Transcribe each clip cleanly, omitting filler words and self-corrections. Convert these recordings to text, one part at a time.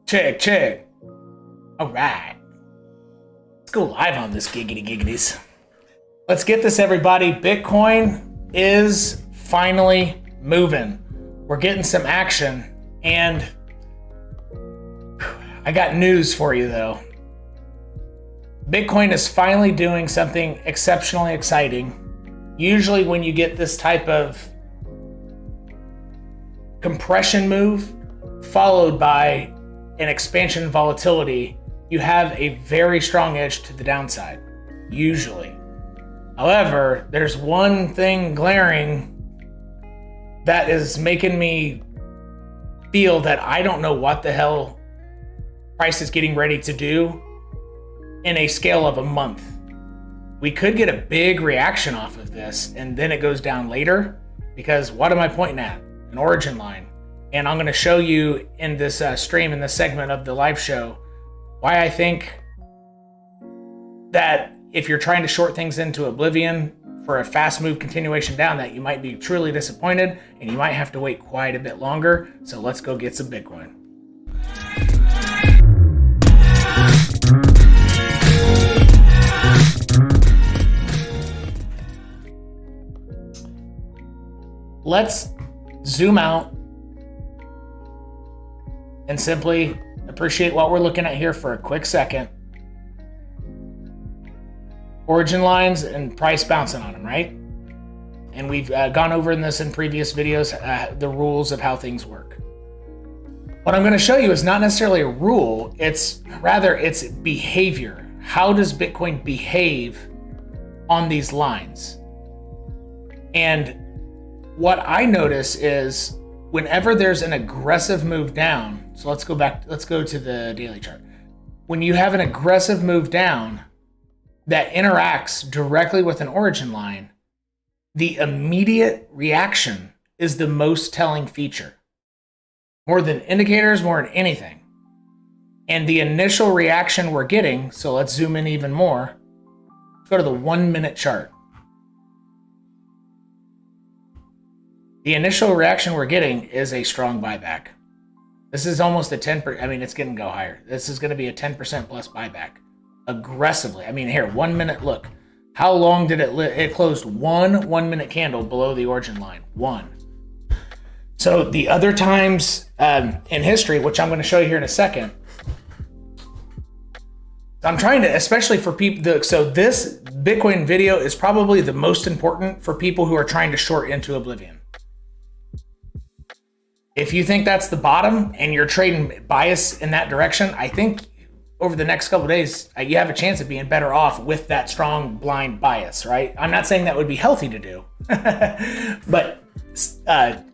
Check. All right. Let's go live on this giggities. Let's get this, everybody. Bitcoin is finally moving. We're getting some action, and I got news for you, though. Bitcoin is finally doing something exceptionally exciting. Usually when you get this type of compression move followed by an expansion in volatility, you have a very strong edge to the downside, usually. However, there's one thing glaring that is making me feel that I don't know what the hell price is getting ready to do in a scale of a month. We could get a big reaction off of this, and then it goes down later, because what am I pointing at? An origin line. And I'm going to show you in this stream, in this segment of the live show, why I think that if you're trying to short things into oblivion for a fast move continuation down, that you might be truly disappointed and you might have to wait quite a bit longer. So let's go get some Bitcoin. Let's zoom out and simply appreciate what we're looking at here for a quick second. Origin lines and price bouncing on them, right? And we've gone over in previous videos the rules of how things work. What I'm going to show you is not necessarily a rule, it's behavior. How does Bitcoin behave on these lines? And what I notice is whenever there's an aggressive move down, so let's go to the daily chart. When you have an aggressive move down that interacts directly with an origin line, the immediate reaction is the most telling feature. More than indicators, more than anything. And the initial reaction we're getting, so let's zoom in even more. Let's go to the 1 minute chart. The initial reaction we're getting is a strong buyback. This is almost a 10%, I mean, it's going to go higher. This is going to be a 10% plus buyback. Aggressively. I mean, here, 1 minute, look. How long did it closed one 1 minute candle below the origin line. One. So the other times in history, which I'm going to show you here in a second, I'm trying to, especially for people, so this Bitcoin video is probably the most important for people who are trying to short into oblivion. If you think that's the bottom and you're trading bias in that direction, I think over the next couple of days, you have a chance of being better off with that strong blind bias, right? I'm not saying that would be healthy to do, but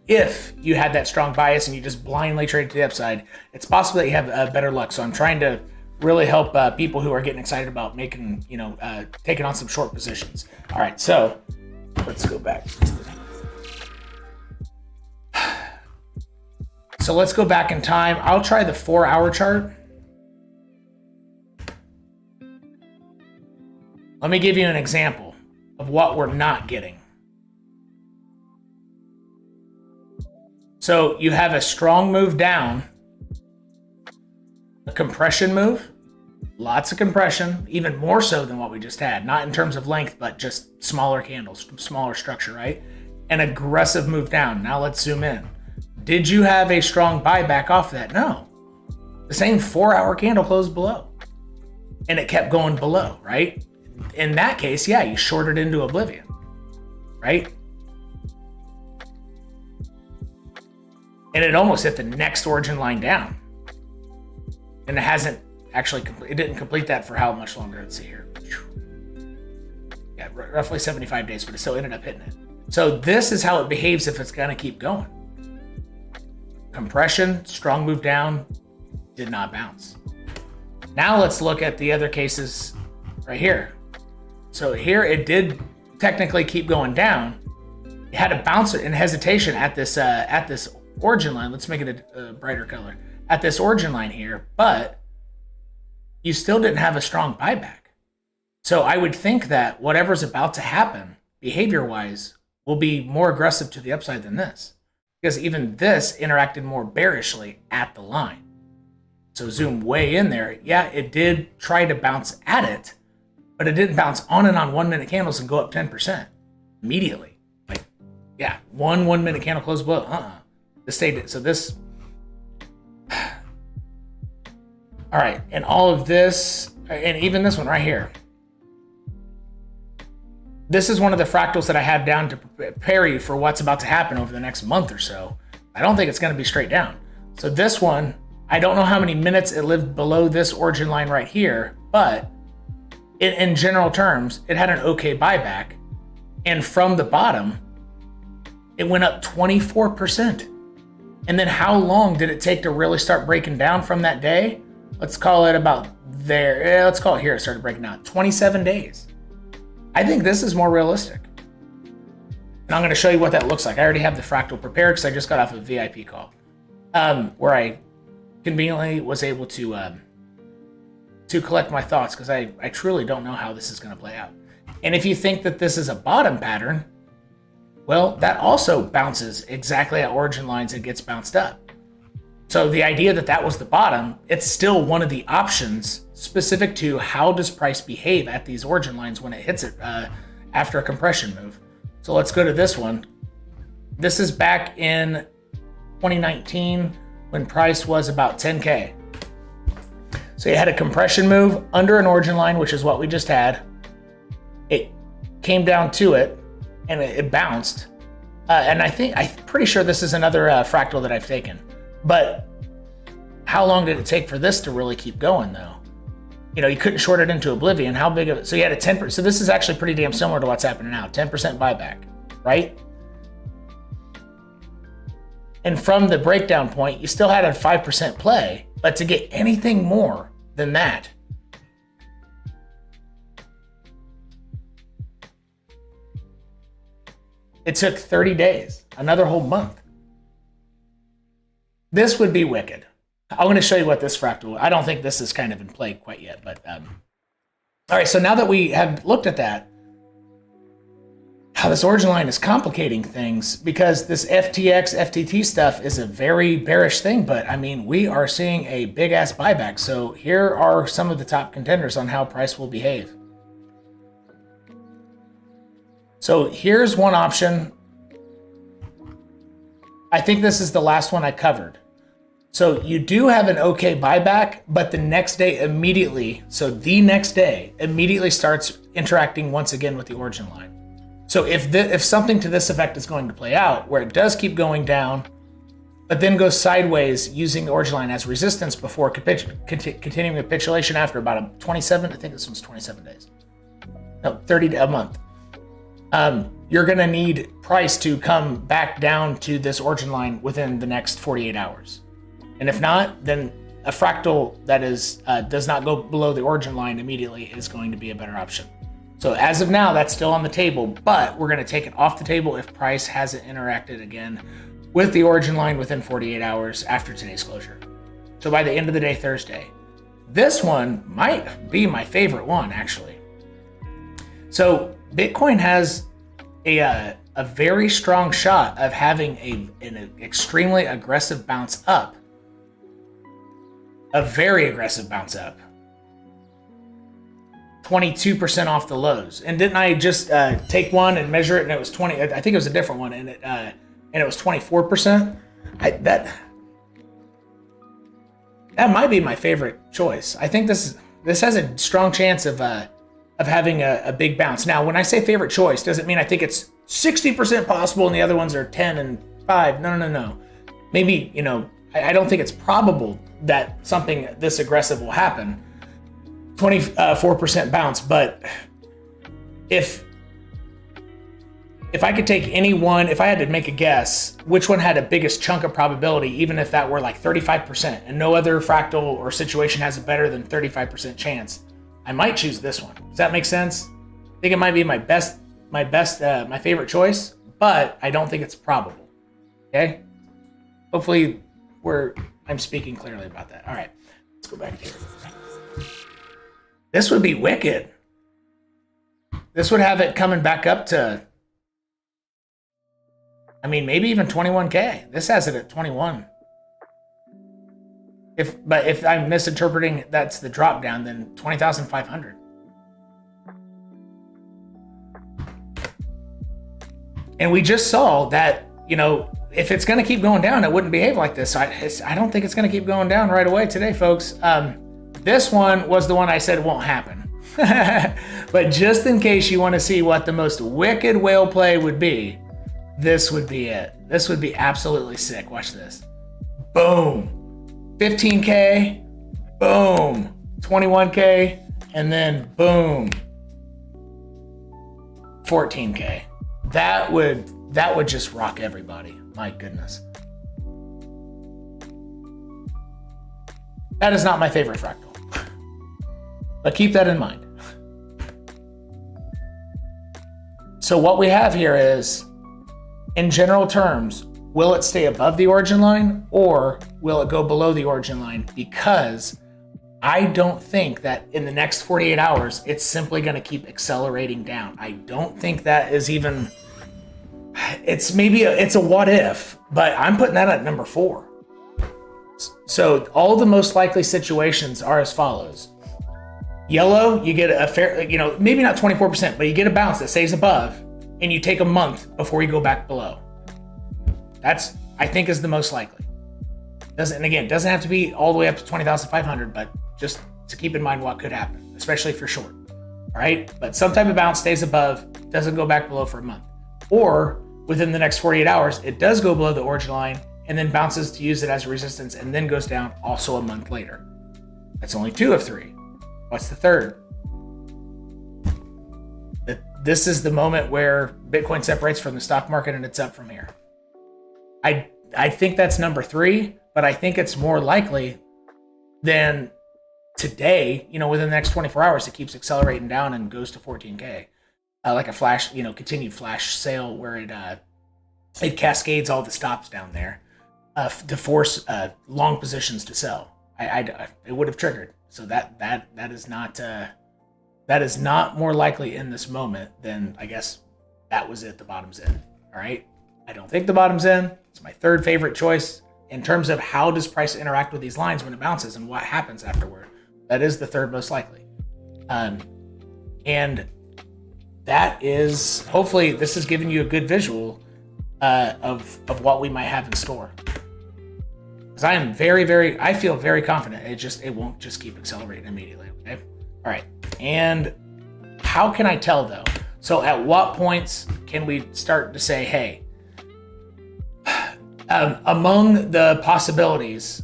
if you had that strong bias and you just blindly trade to the upside, it's possible that you have better luck. So I'm trying to really help people who are getting excited about making, taking on some short positions. All right, so let's go back. So let's go back in time. I'll try the 4-hour chart. Let me give you an example of what we're not getting. So you have a strong move down, a compression move, lots of compression, even more so than what we just had, not in terms of length, but just smaller candles, smaller structure, right? An aggressive move down. Now let's zoom in. Did you have a strong buyback off that? No. The same 4-hour candle closed below. And it kept going below, right? In that case, yeah, you shorted into oblivion, right? And it almost hit the next origin line down. And it hasn't actually it didn't complete that for how much longer? Let's see here. Yeah, roughly 75 days, but it still ended up hitting it. So this is how it behaves if it's gonna keep going. Compression, strong move down, did not bounce. Now let's look at the other cases right here. So here it did technically keep going down. It had a bounce and hesitation at this origin line. Let's make it a brighter color. At this origin line here, but you still didn't have a strong buyback. So I would think that whatever's about to happen behavior-wise will be more aggressive to the upside than this, because even this interacted more bearishly at the line. So zoom way in there. Yeah, it did try to bounce at it, but it didn't bounce on and on 1 minute candles and go up 10% immediately. Like, yeah, 1 minute candle close below. This stayed. So this. All right, and all of this, and even this one right here. This is one of the fractals that I have down to prepare you for what's about to happen over the next month or so. I don't think it's going to be straight down. So this one, I don't know how many minutes it lived below this origin line right here, but in general terms, it had an okay buyback. And from the bottom, it went up 24%. And then how long did it take to really start breaking down from that day? Let's call it about there. Let's call it here. It started breaking down 27 days. I think this is more realistic. And I'm going to show you what that looks like. I already have the fractal prepared because I just got off a VIP call where I conveniently was able to collect my thoughts because I truly don't know how this is going to play out. And if you think that this is a bottom pattern, well, that also bounces exactly at origin lines and gets bounced up. So the idea that that was the bottom, it's still one of the options specific to how does price behave at these origin lines when it hits it after a compression move. So let's go to this one. This is back in 2019 when price was about 10K. So you had a compression move under an origin line, which is what we just had. It came down to it and it bounced. And I'm pretty sure this is another fractal that I've taken. But how long did it take for this to really keep going though? You know, you couldn't short it into oblivion. How big of it? So you had a 10%. So this is actually pretty damn similar to what's happening now. 10% buyback, right? And from the breakdown point, you still had a 5% play, but to get anything more than that, it took 30 days, another whole month. This would be wicked. I'm going to show you what this fractal, I don't think this is kind of in play quite yet, but all right, so now that we have looked at that, how this origin line is complicating things because this FTX, FTT stuff is a very bearish thing, but I mean, we are seeing a big ass buyback. So here are some of the top contenders on how price will behave. So here's one option. I think this is the last one I covered. So you do have an okay buyback, but the next day immediately, so the next day immediately starts interacting once again with the origin line. So if something to this effect is going to play out, where it does keep going down, but then goes sideways using the origin line as resistance before continuing capitulation after about a 27, I think this one's 27 days. No, 30 a month. You're going to need price to come back down to this origin line within the next 48 hours. And if not, then a fractal that is does not go below the origin line immediately is going to be a better option. So as of now, that's still on the table, but we're going to take it off the table if price hasn't interacted again with the origin line within 48 hours after today's closure. So by the end of the day, Thursday. This one might be my favorite one, actually. So Bitcoin has a very strong shot of having an extremely aggressive bounce up. A very aggressive bounce up. 22% off the lows. And didn't I just take one and measure it and it was 20, I think it was a different one and it was 24%. That might be my favorite choice. I think this has a strong chance of having a big bounce. Now, when I say favorite choice, doesn't mean I think it's 60% possible and the other ones are 10 and 5. No. Maybe, I don't think it's probable that something this aggressive will happen. 24% bounce, but if I could take any one, if I had to make a guess, which one had a biggest chunk of probability, even if that were like 35%, and no other fractal or situation has a better than 35% chance, I might choose this one. Does that make sense? I think it might be my favorite choice, but I don't think it's probable. Okay? Hopefully I'm speaking clearly about that. All right, let's go back here. This would be wicked. This would have it coming back up to, maybe even 21K. This has it at 21. But if I'm misinterpreting that's the drop down, then 20,500. And we just saw that, you know, if it's going to keep going down, it wouldn't behave like this. I don't think it's going to keep going down right away today, folks. This one was the one I said won't happen. But just in case you want to see what the most wicked whale play would be, this would be it. This would be absolutely sick. Watch this. Boom. 15K. Boom. 21K. And then boom. 14K. That would just rock everybody. My goodness. That is not my favorite fractal. But keep that in mind. So what we have here is, in general terms, will it stay above the origin line or will it go below the origin line? Because I don't think that in the next 48 hours, it's simply going to keep accelerating down. I don't think that is even, it's a what if, but I'm putting that at number 4. So all the most likely situations are as follows. Yellow, you get a fair, you know, maybe not 24%, but you get a bounce that stays above and you take a month before you go back below. That's, I think, is the most likely. Doesn't have to be all the way up to 20,500, but just to keep in mind what could happen, especially if you're short. All right. But some type of bounce stays above, doesn't go back below for a month. Or within the next 48 hours, it does go below the origin line and then bounces to use it as a resistance and then goes down also a month later. That's only 2 of 3. What's the third? This is the moment where Bitcoin separates from the stock market and it's up from here. I think that's number 3, but I think it's more likely than today, you know, within the next 24 hours, it keeps accelerating down and goes to 14K. Like a flash, you know, continued flash sale where it cascades all the stops down there to force long positions to sell. It would have triggered. So that is not more likely in this moment than, I guess, that was it, the bottom's in. All right. I don't think the bottom's in. It's my third favorite choice in terms of how does price interact with these lines when it bounces and what happens afterward. That is the third most likely. And that is, hopefully this is giving you a good visual of what we might have in store. Because I am I feel very confident it won't just keep accelerating immediately. Okay. All right. And how can I tell though? So at what points can we start to say, hey, among the possibilities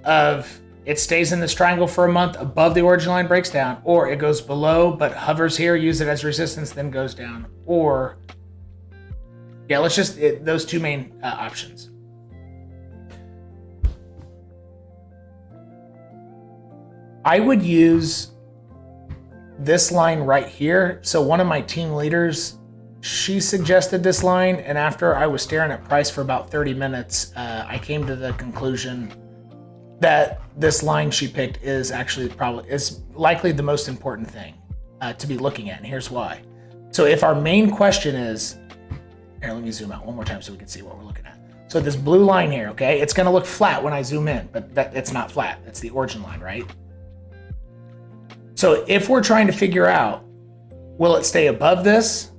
of it stays in this triangle for a month above the origin line, breaks down, or it goes below but hovers here, use it as resistance, then goes down, or yeah, let's just those two main options. I would use this line right here. So one of my team leaders, she suggested this line, and after I was staring at price for about 30 minutes, I came to the conclusion that this line she picked is likely the most important thing to be looking at, and here's why. So if our main question is, here, let me zoom out one more time so we can see what we're looking at. So this blue line here, okay, it's going to look flat when I zoom in, but it's not flat. It's the origin line, right? So if we're trying to figure out, will it stay above this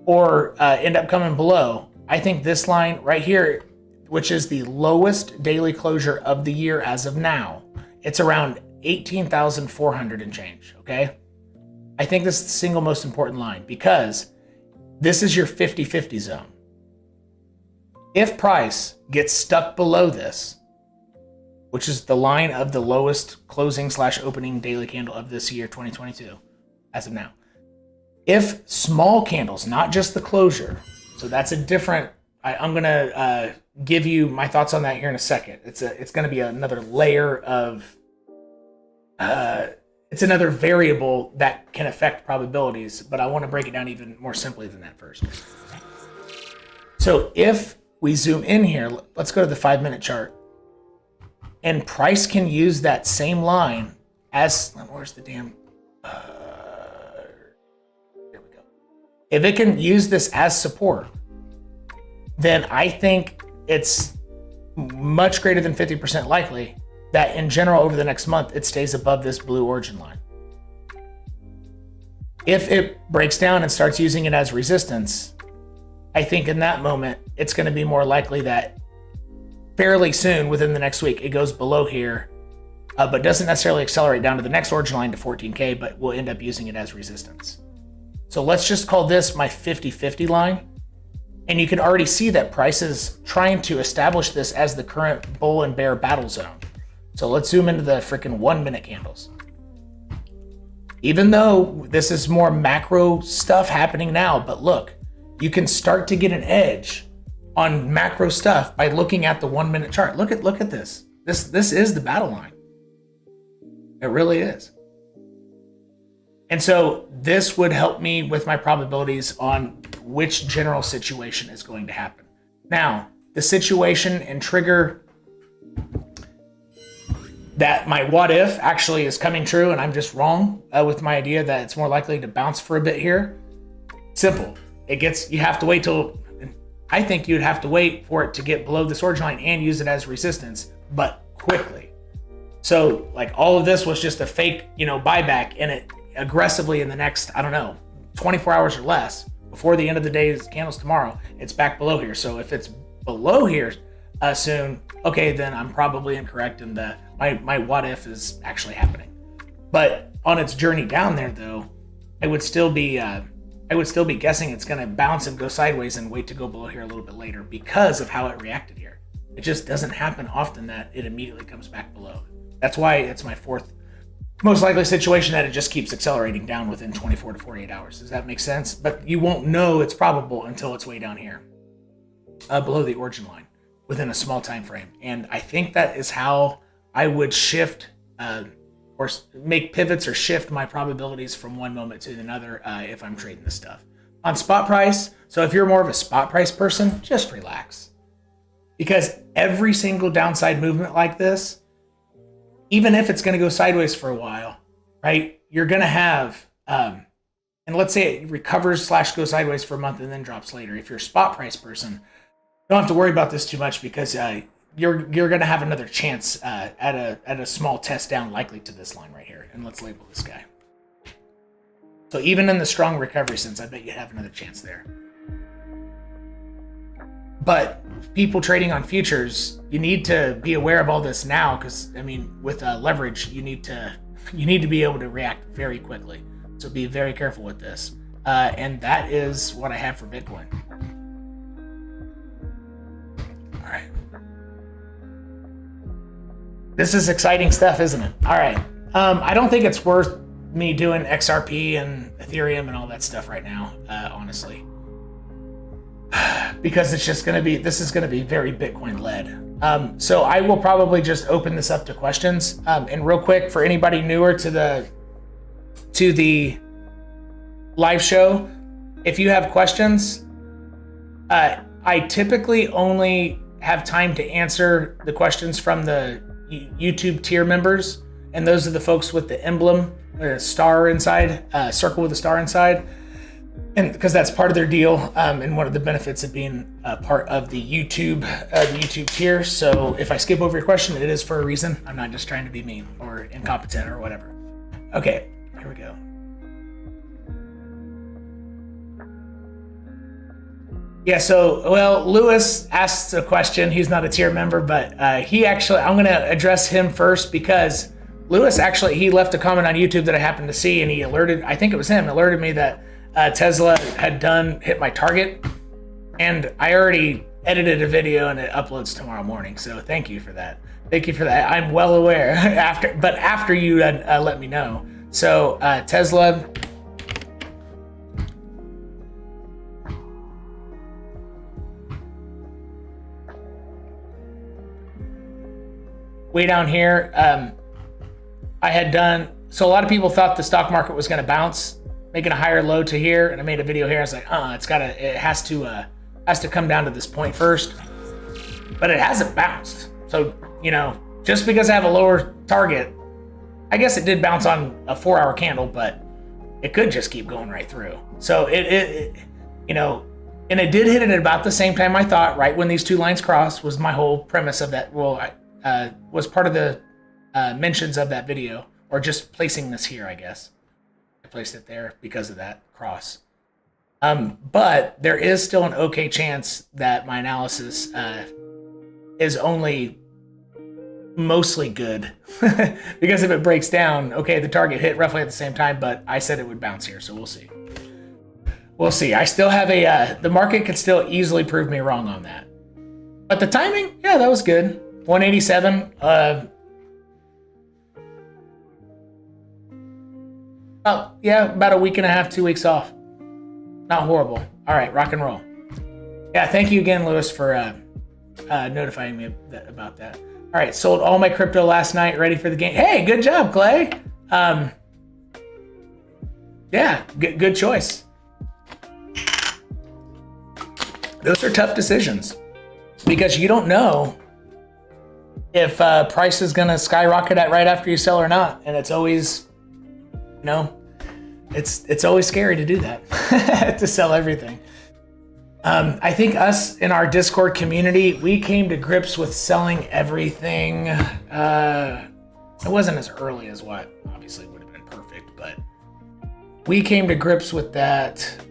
or end up coming below, I think this line right here, which is the lowest daily closure of the year as of now, it's around 18,400 and change, okay? I think this is the single most important line because this is your 50-50 zone. If price gets stuck below this, which is the line of the lowest closing / opening daily candle of this year, 2022, as of now. If small candles, not just the closure, so that's a different, I'm going to give you my thoughts on that here in a second. It's going to be another layer of, it's another variable that can affect probabilities, but I want to break it down even more simply than that first. So if we zoom in here, let's go to the 5-minute chart. And price can use that same line as, where's the damn, there we go. If it can use this as support, then I think it's much greater than 50% likely that in general over the next month, it stays above this blue origin line. If it breaks down and starts using it as resistance, I think in that moment, it's going to be more likely that fairly soon within the next week, it goes below here, but doesn't necessarily accelerate down to the next origin line to 14K, but we'll end up using it as resistance. So let's just call this my 50-50 line. And you can already see that price is trying to establish this as the current bull and bear battle zone. So let's zoom into the freaking 1 minute candles. Even though this is more macro stuff happening now, but look, you can start to get an edge on macro stuff by looking at the 1 minute chart. Look at this. This is the battle line. It really is. And so this would help me with my probabilities on which general situation is going to happen. Now, the situation and trigger that my what if actually is coming true and I'm just wrong with my idea that it's more likely to bounce for a bit here. Simple. You have to wait till, I think you'd have to wait for it to get below this origin line and use it as resistance, but quickly. So like all of this was just a fake, buyback, and it aggressively in the next, 24 hours or less before the end of the day's candles tomorrow, it's back below here. So if it's below here soon, okay, then I'm probably incorrect and my what if is actually happening. But on its journey down there though, I would still be guessing it's going to bounce and go sideways and wait to go below here a little bit later because of how it reacted here. It just doesn't happen often that it immediately comes back below. That's why it's my fourth most likely situation that it just keeps accelerating down within 24 to 48 hours. Does that make sense? But you won't know it's probable until it's way down here, below the origin line, within a small time frame. And I think that is how I would shift or make pivots or shift my probabilities from one moment to another if I'm trading this stuff. On spot price, so if you're more of a spot price person, just relax. Because every single downside movement like this, even if it's going to go sideways for a while, right? You're going to have, and let's say it recovers / goes sideways for a month and then drops later. If you're a spot price person, don't have to worry about this too much because you're going to have another chance at a small test down likely to this line right here. And let's label this guy. So even in the strong recovery sense, I bet you have another chance there. But people trading on futures, you need to be aware of all this now because, with leverage, you need to be able to react very quickly. So be very careful with this. And that is what I have for Bitcoin. All right. This is exciting stuff, isn't it? All right. I don't think it's worth me doing XRP and Ethereum and all that stuff right now, honestly. Because it's just this is going to be very Bitcoin led. So I will probably just open this up to questions. And real quick, for anybody newer to the live show, if you have questions, I typically only have time to answer the questions from the YouTube tier members. And those are the folks with the emblem, a star inside, circle with a star inside. And because that's part of their deal, and one of the benefits of being a part of the YouTube tier. So if I skip over your question, it is for a reason. I'm not just trying to be mean or incompetent or whatever. Okay, here we go. Yeah, so, Lewis asked a question. He's not a tier member, but I'm going to address him first because Lewis he left a comment on YouTube that I happened to see, and he alerted me that Tesla had hit my target, and I already edited a video and it uploads tomorrow morning. So thank you for that. I'm well aware after you let me know. So Tesla, way down here, so a lot of people thought the stock market was going to bounce, making a higher low to here, and I made a video here. I was like, it has to come down to this point first, but it hasn't bounced. So, just because I have a lower target, I guess it did bounce on a 4-hour candle, but it could just keep going right through. So And it did hit it at about the same time I thought, right when these two lines crossed, was my whole premise of that. Well, was part of the mentions of that video, or just placing this here, I guess. I placed it there because of that cross. But there is still an okay chance that my analysis is only mostly good. Because if it breaks down, okay, the target hit roughly at the same time, but I said it would bounce here, so we'll see. We'll see. I still have the market could still easily prove me wrong on that. But the timing, yeah, that was good. 187. About a week and a half, 2 weeks off. Not horrible. All right, rock and roll. Yeah, thank you again, Lewis, for notifying me about that. All right, sold all my crypto last night, ready for the game. Hey, good job, Clay. Yeah, good choice. Those are tough decisions because you don't know if price is going to skyrocket at right after you sell or not. And it's always, it's always scary to do that, to sell everything. I think us in our Discord community, we came to grips with selling everything. It wasn't as early as what obviously would have been perfect, but we came to grips with that.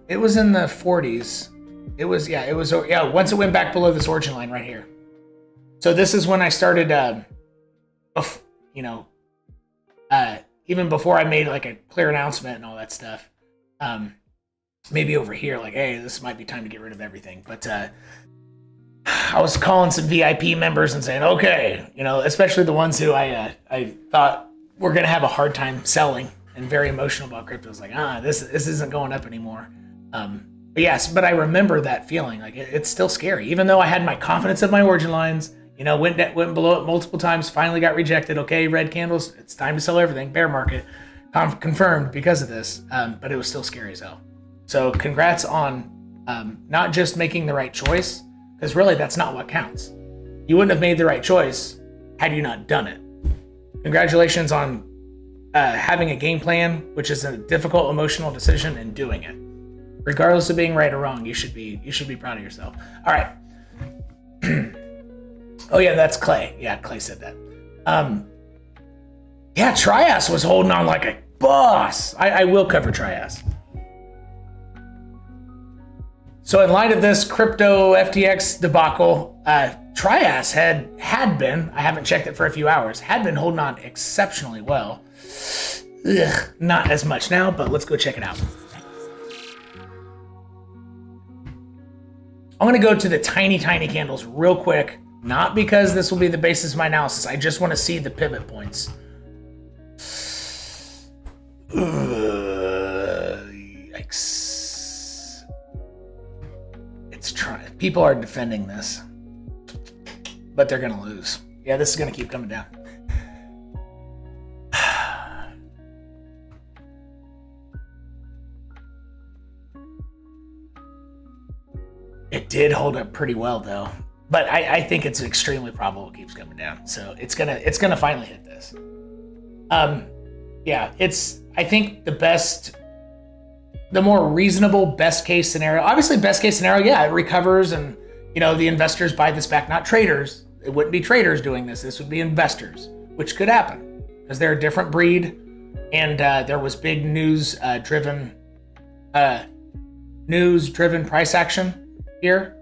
It was in the 40s. It was once it went back below this origin line right here. So this is when I started, even before I made like a clear announcement and all that stuff. Maybe over here, like, hey, this might be time to get rid of everything. But I was calling some VIP members and saying, okay, especially the ones who I thought were going to have a hard time selling and very emotional about crypto. I was like, this isn't going up anymore. But I remember that feeling. Like it's still scary, even though I had my confidence of my origin lines. Went below it multiple times. Finally got rejected. Okay, red candles. It's time to sell everything. Bear market confirmed because of this. But it was still scary as hell. So congrats on not just making the right choice, because really that's not what counts. You wouldn't have made the right choice had you not done it. Congratulations on having a game plan, which is a difficult emotional decision, and doing it. Regardless of being right or wrong, you should be proud of yourself. All right. Oh yeah, that's Clay. Yeah, Clay said that. Trias was holding on like a boss. I will cover Trias. So in light of this crypto FTX debacle, Trias had been, I haven't checked it for a few hours, had been holding on exceptionally well. Not as much now, but let's go check it out. I'm going to go to the tiny candles real quick, not because this will be the basis of my analysis. I just want to see the pivot points. Yikes. People are defending this, but they're going to lose. Yeah, this is going to keep coming down. It did hold up pretty well though, but I think it's extremely probable it keeps coming down. So it's gonna finally hit this. It's I think the more reasonable best case scenario. Obviously, best case scenario, it recovers and the investors buy this back. Not traders. It wouldn't be traders doing this. This would be investors, which could happen because they're a different breed, and there was big news driven price action here.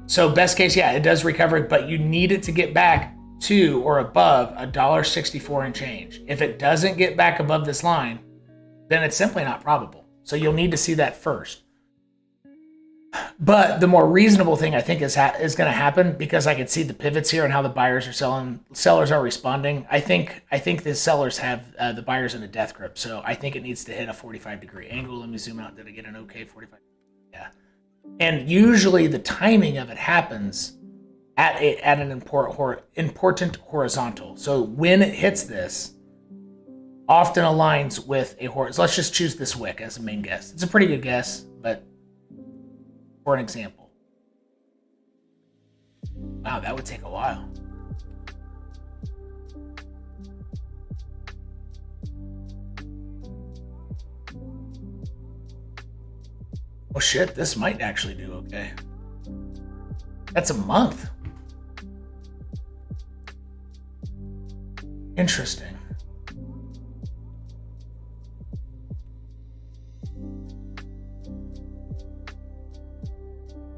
So best case, it does recover, but you need it to get back to or above $1.64 and change. If it doesn't get back above this line, then it's simply not probable. So you'll need to see that first. But the more reasonable thing I think is going to happen, because I can see the pivots here and how the buyers are selling, sellers are responding. I think the sellers have the buyers in a death grip. So I think it needs to hit a 45-degree angle. Let me zoom out. Did I get an okay 45? Yeah. And usually the timing of it happens at an important horizontal. So when it hits this, often aligns with a horizontal. So let's just choose this wick as a main guess. It's a pretty good guess, but for an example. Wow, that would take a while. Oh shit, this might actually do okay. That's a month. Interesting.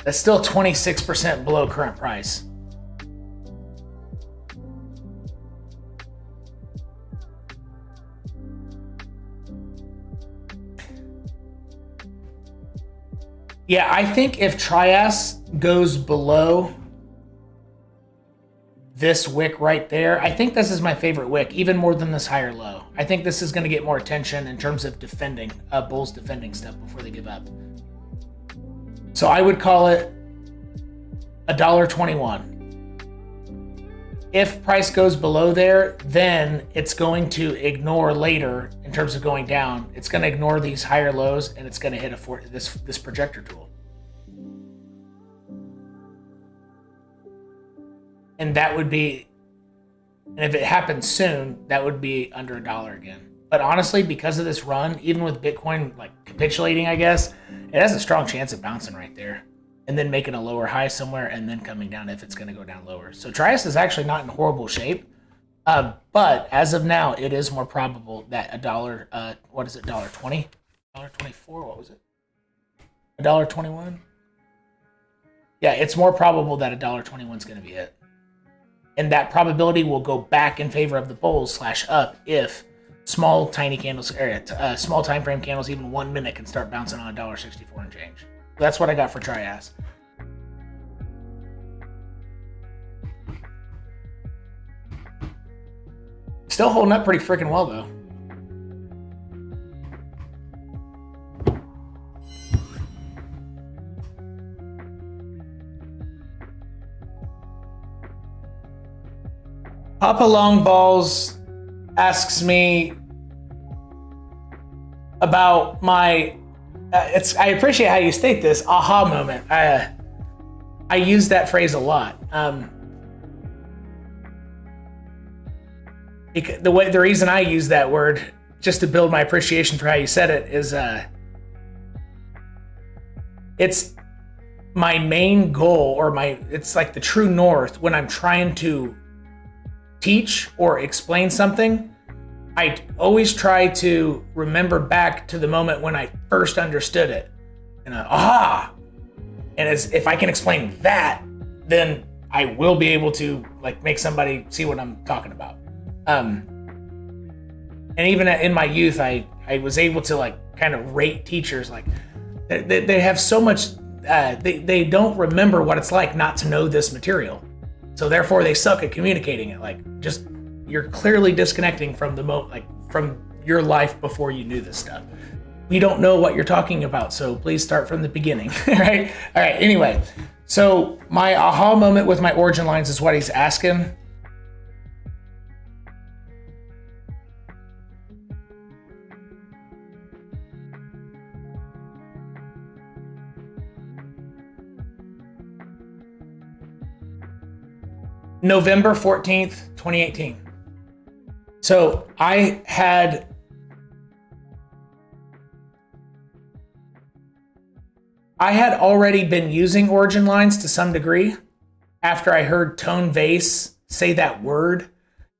That's still 26% below current price. Yeah, I think if Trias goes below this wick right there, I think this is my favorite wick, even more than this higher low. I think this is going to get more attention in terms of defending, bulls defending stuff before they give up. So I would call it $1.21. If price goes below there, then it's going to ignore later in terms of going down. It's going to ignore these higher lows and it's going to hit this projector tool. And that would be, and if it happens soon, that would be under $1 again. But honestly, because of this run, even with Bitcoin like capitulating, I guess, it has a strong chance of bouncing right there and then making a lower high somewhere and then coming down if it's going to go down lower. So Trias is actually not in horrible shape. But as of now, it is more probable that $1, what is it, $1.20? $1.24, what was it? $1.21? Yeah, it's more probable that $1.21 is going to be it. And that probability will go back in favor of the bulls / up if small tiny candles, small time frame candles, even 1 minute can start bouncing on $1.64 and change. That's what I got for Trias. Still holding up pretty freaking well though. Papa Longballs asks me about my I appreciate how you state this aha moment. I use that phrase a lot. The reason I use that word, just to build my appreciation for how you said it, is it's my main goal, or it's like the true north when I'm trying to teach or explain something. I always try to remember back to the moment when I first understood it. And aha! And if I can explain that, then I will be able to like make somebody see what I'm talking about. And even in my youth, I was able to like kind of rate teachers. Like they have so much, they don't remember what it's like not to know this material. So therefore they suck at communicating it. Like just, you're clearly disconnecting from from your life before you knew this stuff. We don't know what you're talking about, so please start from the beginning, right? All right, anyway. So my aha moment with my origin lines is what he's asking. November 14th, 2018. So I had already been using origin lines to some degree after I heard Tone Vase say that word,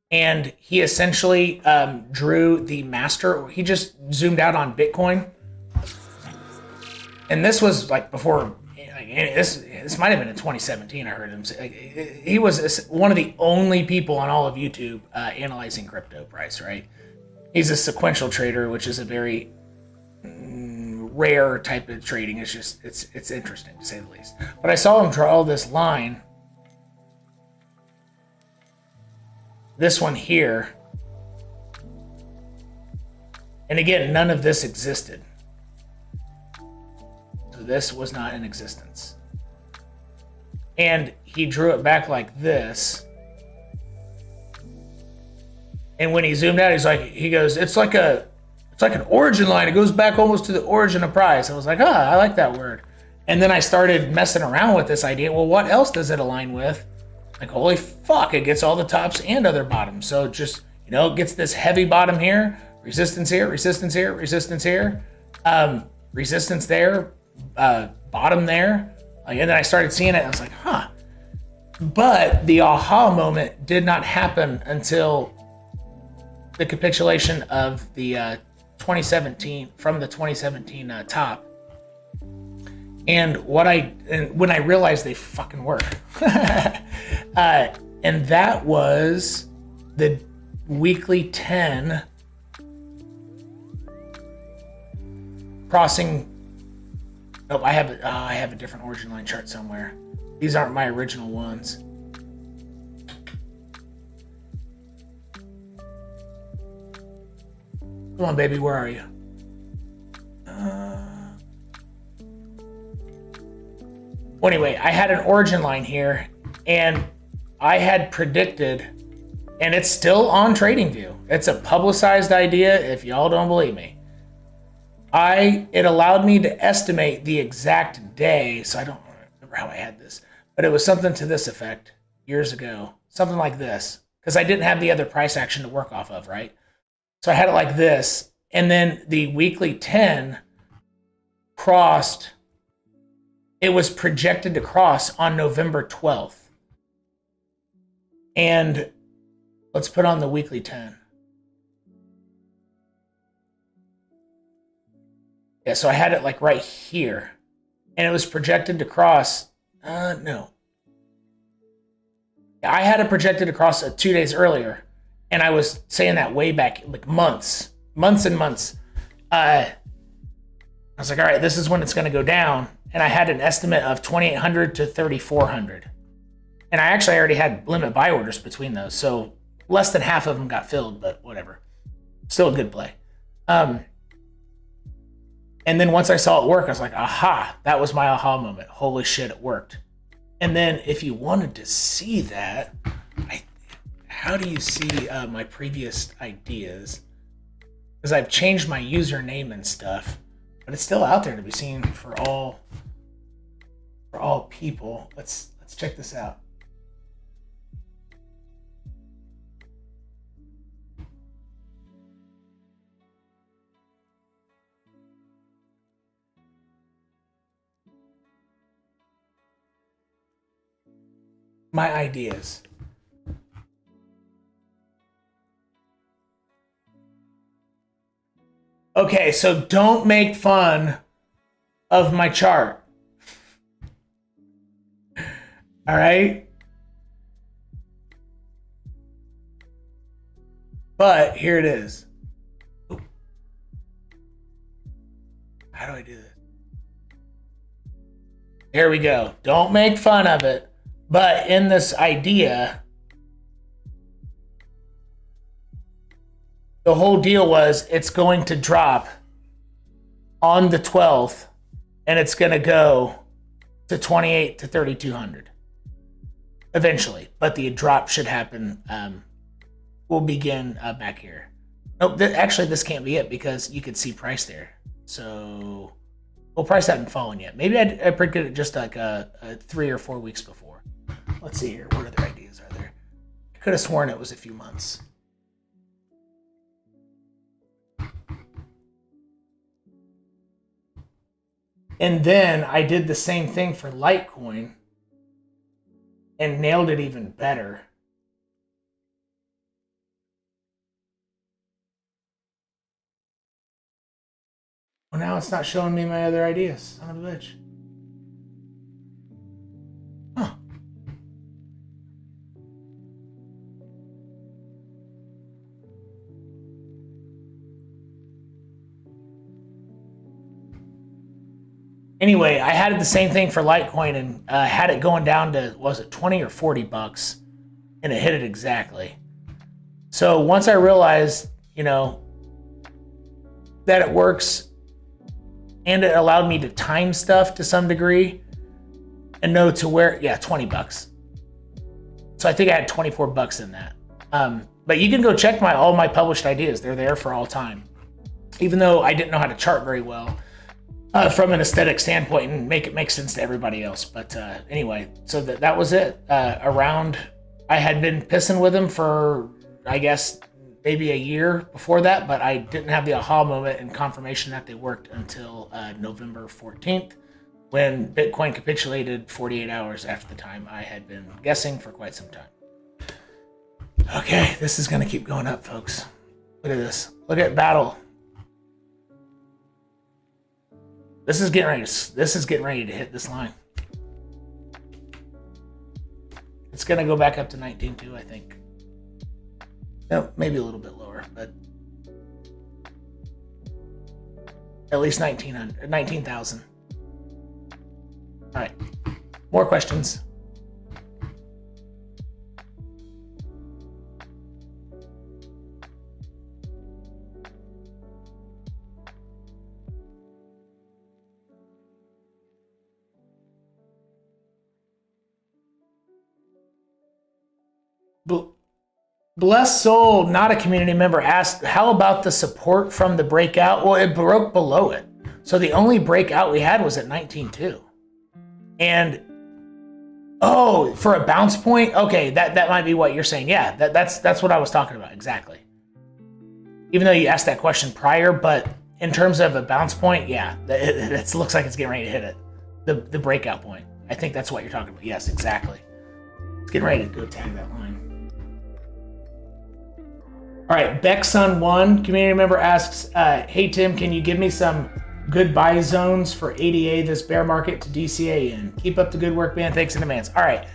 and he essentially drew the master. He just zoomed out on Bitcoin, and this was like before. This might have been in 2017. I heard him say he was one of the only people on all of YouTube analyzing crypto price. Right? He's a sequential trader, which is a very rare type of trading. It's just it's interesting to say the least. But I saw him draw this line, this one here, and again, none of this existed. So this was not in existence. And he drew it back like this. And when he zoomed out, he goes, it's like an origin line. It goes back almost to the origin of price. I was like, I like that word. And then I started messing around with this idea. Well, what else does it align with? Like, holy fuck, it gets all the tops and other bottoms. So it just, it gets this heavy bottom here, resistance here, resistance here, resistance here, resistance there, bottom there. And then I started seeing it. I was like, huh. But the aha moment did not happen until the capitulation of the 2017 top. And when I realized they fucking work, and that was the weekly 10 crossing. Oh, I have a different origin line chart somewhere. These aren't my original ones. Come on, baby, where are you? Well, anyway, I had an origin line here, and I had predicted, and it's still on TradingView. It's a publicized idea if y'all don't believe me. It allowed me to estimate the exact day, so I don't remember how I had this, but it was something to this effect years ago, something like this, because I didn't have the other price action to work off of, right? So I had it like this, and then the weekly 10 crossed. It was projected to cross on November 12th. And let's put on the weekly 10. Yeah, so I had it like right here. And it was projected to cross, no. I had it projected to cross 2 days earlier. And I was saying that way back, like months and months. I was like, all right, this is when it's going to go down. And I had an estimate of 2,800 to 3,400. And I actually already had limit buy orders between those. So less than half of them got filled, but whatever. Still a good play. And then once I saw it work, I was like, aha, that was my aha moment. Holy shit, it worked. And then if you wanted to see that, how do you see my previous ideas? Because I've changed my username and stuff, but it's still out there to be seen for all people. Let's check this out. My ideas. Okay, so don't make fun of my chart. All right? But here it is. Ooh. How do I do this? There we go. Don't make fun of it. But in this idea, the whole deal was it's going to drop on the 12th and it's going to go to 28 to 3,200 eventually. But the drop should happen. We'll begin back here. Nope, actually this can't be it because you could see price there. So, well, price hadn't fallen yet. Maybe I predicted it just like 3 or 4 weeks before. Let's see here. What other ideas are there? I could have sworn it was a few months. And then I did the same thing for Litecoin and nailed it even better. Well, now it's not showing me my other ideas. Son of a bitch. Huh. Anyway, I had the same thing for Litecoin and had it going down to, was it 20 or 40 bucks? And it hit it exactly. So once I realized, that it works and it allowed me to time stuff to some degree and know to where, 20 bucks. So I think I had 24 bucks in that. But you can go check all my published ideas. They're there for all time. Even though I didn't know how to chart very well. from an aesthetic standpoint and make it make sense to everybody else. But anyway, so that was it. I had been pissing with him for, I guess, maybe a year before that, but I didn't have the aha moment and confirmation that they worked until November 14th, when Bitcoin capitulated 48 hours after the time I had been guessing for quite some time. Okay, this is going to keep going up, folks. Look at this. Look at battle. This is getting ready to hit this line. It's going to go back up to 19.2, I think. No, maybe a little bit lower, but at least 19,000. All right, more questions. Blessed Soul, not a community member, asked, how about the support from the breakout? Well, it broke below it. So the only breakout we had was at 19.2. And, oh, for a bounce point? Okay, that might be what you're saying. Yeah, that's what I was talking about, exactly. Even though you asked that question prior, but in terms of a bounce point, yeah, it looks like it's getting ready to hit it. The breakout point. I think that's what you're talking about. Yes, exactly. It's getting ready to go tag that line. All right, Beckson1, community member, asks, hey Tim, can you give me some good buy zones for ADA this bear market to DCA in? Keep up the good work, man. Thanks in advance. All right.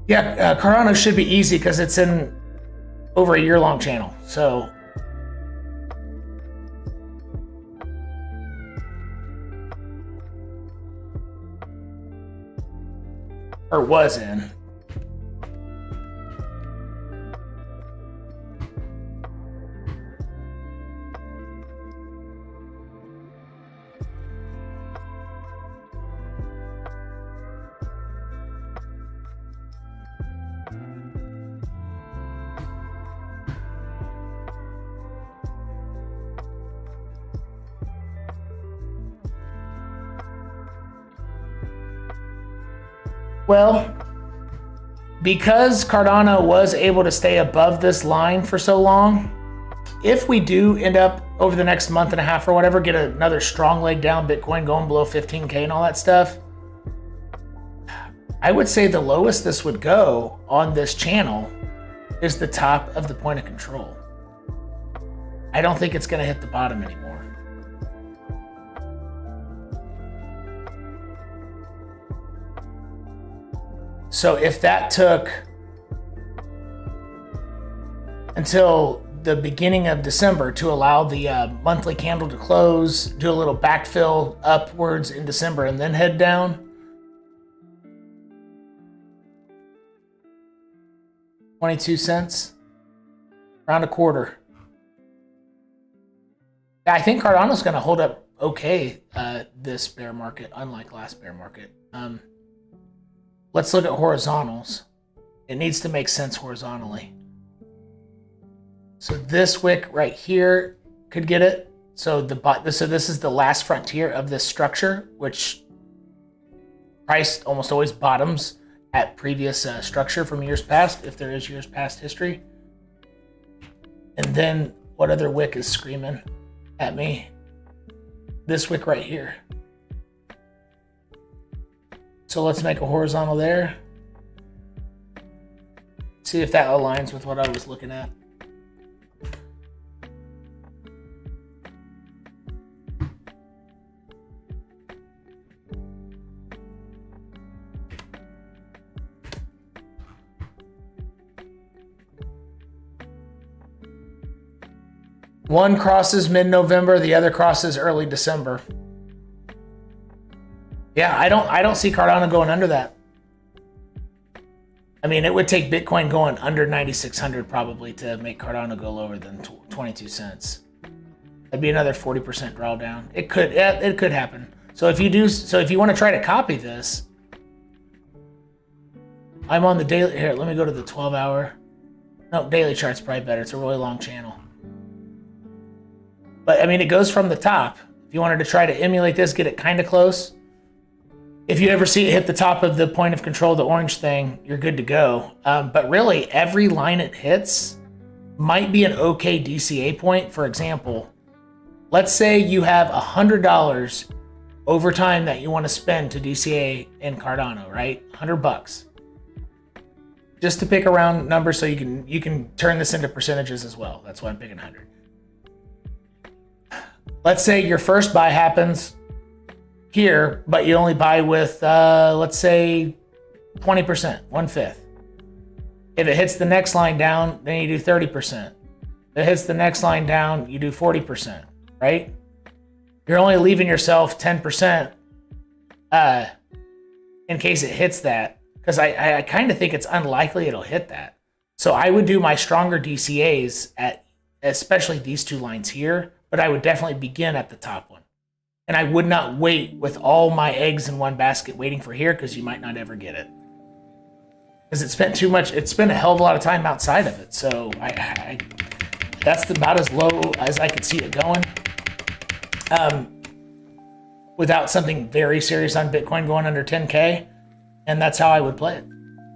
Yeah, Cardano should be easy because it's in over a year-long channel. So or was in. Well, because Cardano was able to stay above this line for so long, if we do end up over the next month and a half or whatever, get another strong leg down, Bitcoin going below 15K and all that stuff, I would say the lowest this would go on this channel is the top of the point of control. I don't think it's going to hit the bottom anymore. So if that took until the beginning of December to allow the monthly candle to close, do a little backfill upwards in December, and then head down, 22 cents, around a quarter. I think Cardano's going to hold up okay this bear market, unlike last bear market. Let's look at horizontals. It needs to make sense horizontally. So this wick right here could get it. So this is the last frontier of this structure, which price almost always bottoms at previous structure from years past, if there is years past history. And then what other wick is screaming at me? This wick right here. So let's make a horizontal there. See if that aligns with what I was looking at. One crosses mid-November, the other crosses early December. Yeah, I don't see Cardano going under that. I mean, it would take Bitcoin going under 9,600 probably to make Cardano go lower than 22 cents. That'd be another 40% drawdown. It could happen. So if you want to try to copy this, I'm on the daily. Here, let me go to the 12-hour. No, daily chart's probably better. It's a really long channel. But I mean, it goes from the top If you wanted to try to emulate this, get it kind of close. If you ever see it hit the top of the point of control, the orange thing, you're good to go. But really, every line it hits might be an okay DCA point. For example, let's say you have $100 over time that you want to spend to DCA in Cardano, right? $100. Just to pick a round number so you can turn this into percentages as well. That's why I'm picking 100. Let's say your first buy happens here, but you only buy with, let's say 20%, 1/5. If it hits the next line down, then you do 30%. If it hits the next line down, you do 40%, right? You're only leaving yourself 10% in case it hits that, because I kind of think it's unlikely it'll hit that. So I would do my stronger DCAs at especially these two lines here, but I would definitely begin at the top one. And I would not wait with all my eggs in one basket waiting for here, because you might not ever get it. Because it spent a hell of a lot of time outside of it. So that's about as low as I could see it going. Without something very serious on Bitcoin going under 10K. And that's how I would play it.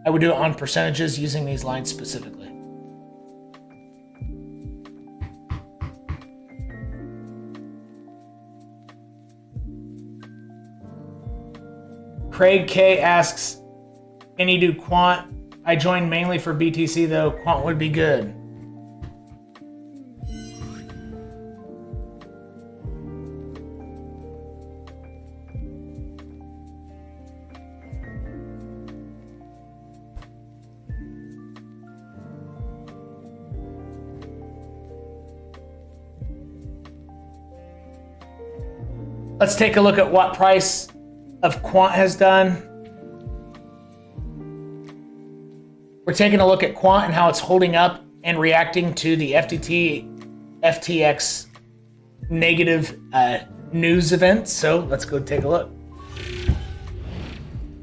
I would do it on percentages using these lines specifically. Craig K asks, can you do Quant? I joined mainly for BTC though. Quant would be good. Let's take a look at what price of Quant has done. We're taking a look at Quant and how it's holding up and reacting to the FTX negative news event. So let's go take a look.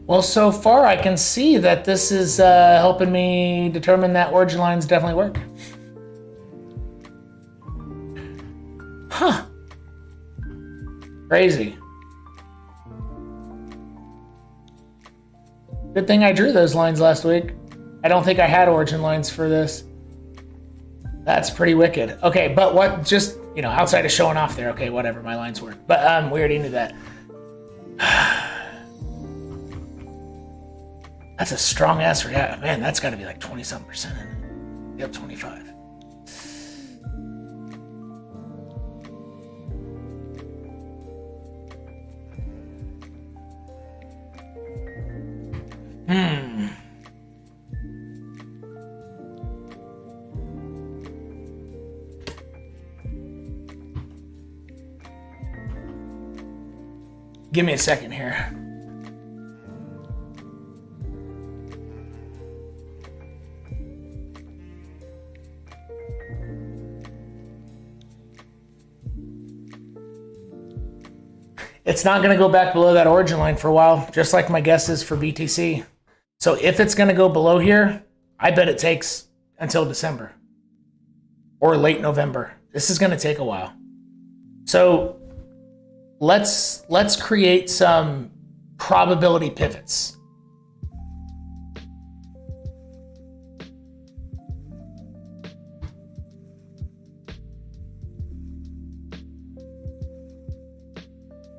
Well, so far I can see that this is helping me determine that origin lines definitely work. Huh. Crazy. Good thing I drew those lines last week. I don't think I had origin lines for this. That's pretty wicked. Okay, but what, just, outside of showing off there, okay, whatever, my lines work. But we already knew that. That's a strong ass react. Man, that's got to be like 20-something% in it. Yep, 25. Give me a second here. It's not going to go back below that origin line for a while, just like my guess is for BTC. So if it's going to go below here, I bet it takes until December or late November. This is going to take a while. So let's create some probability pivots.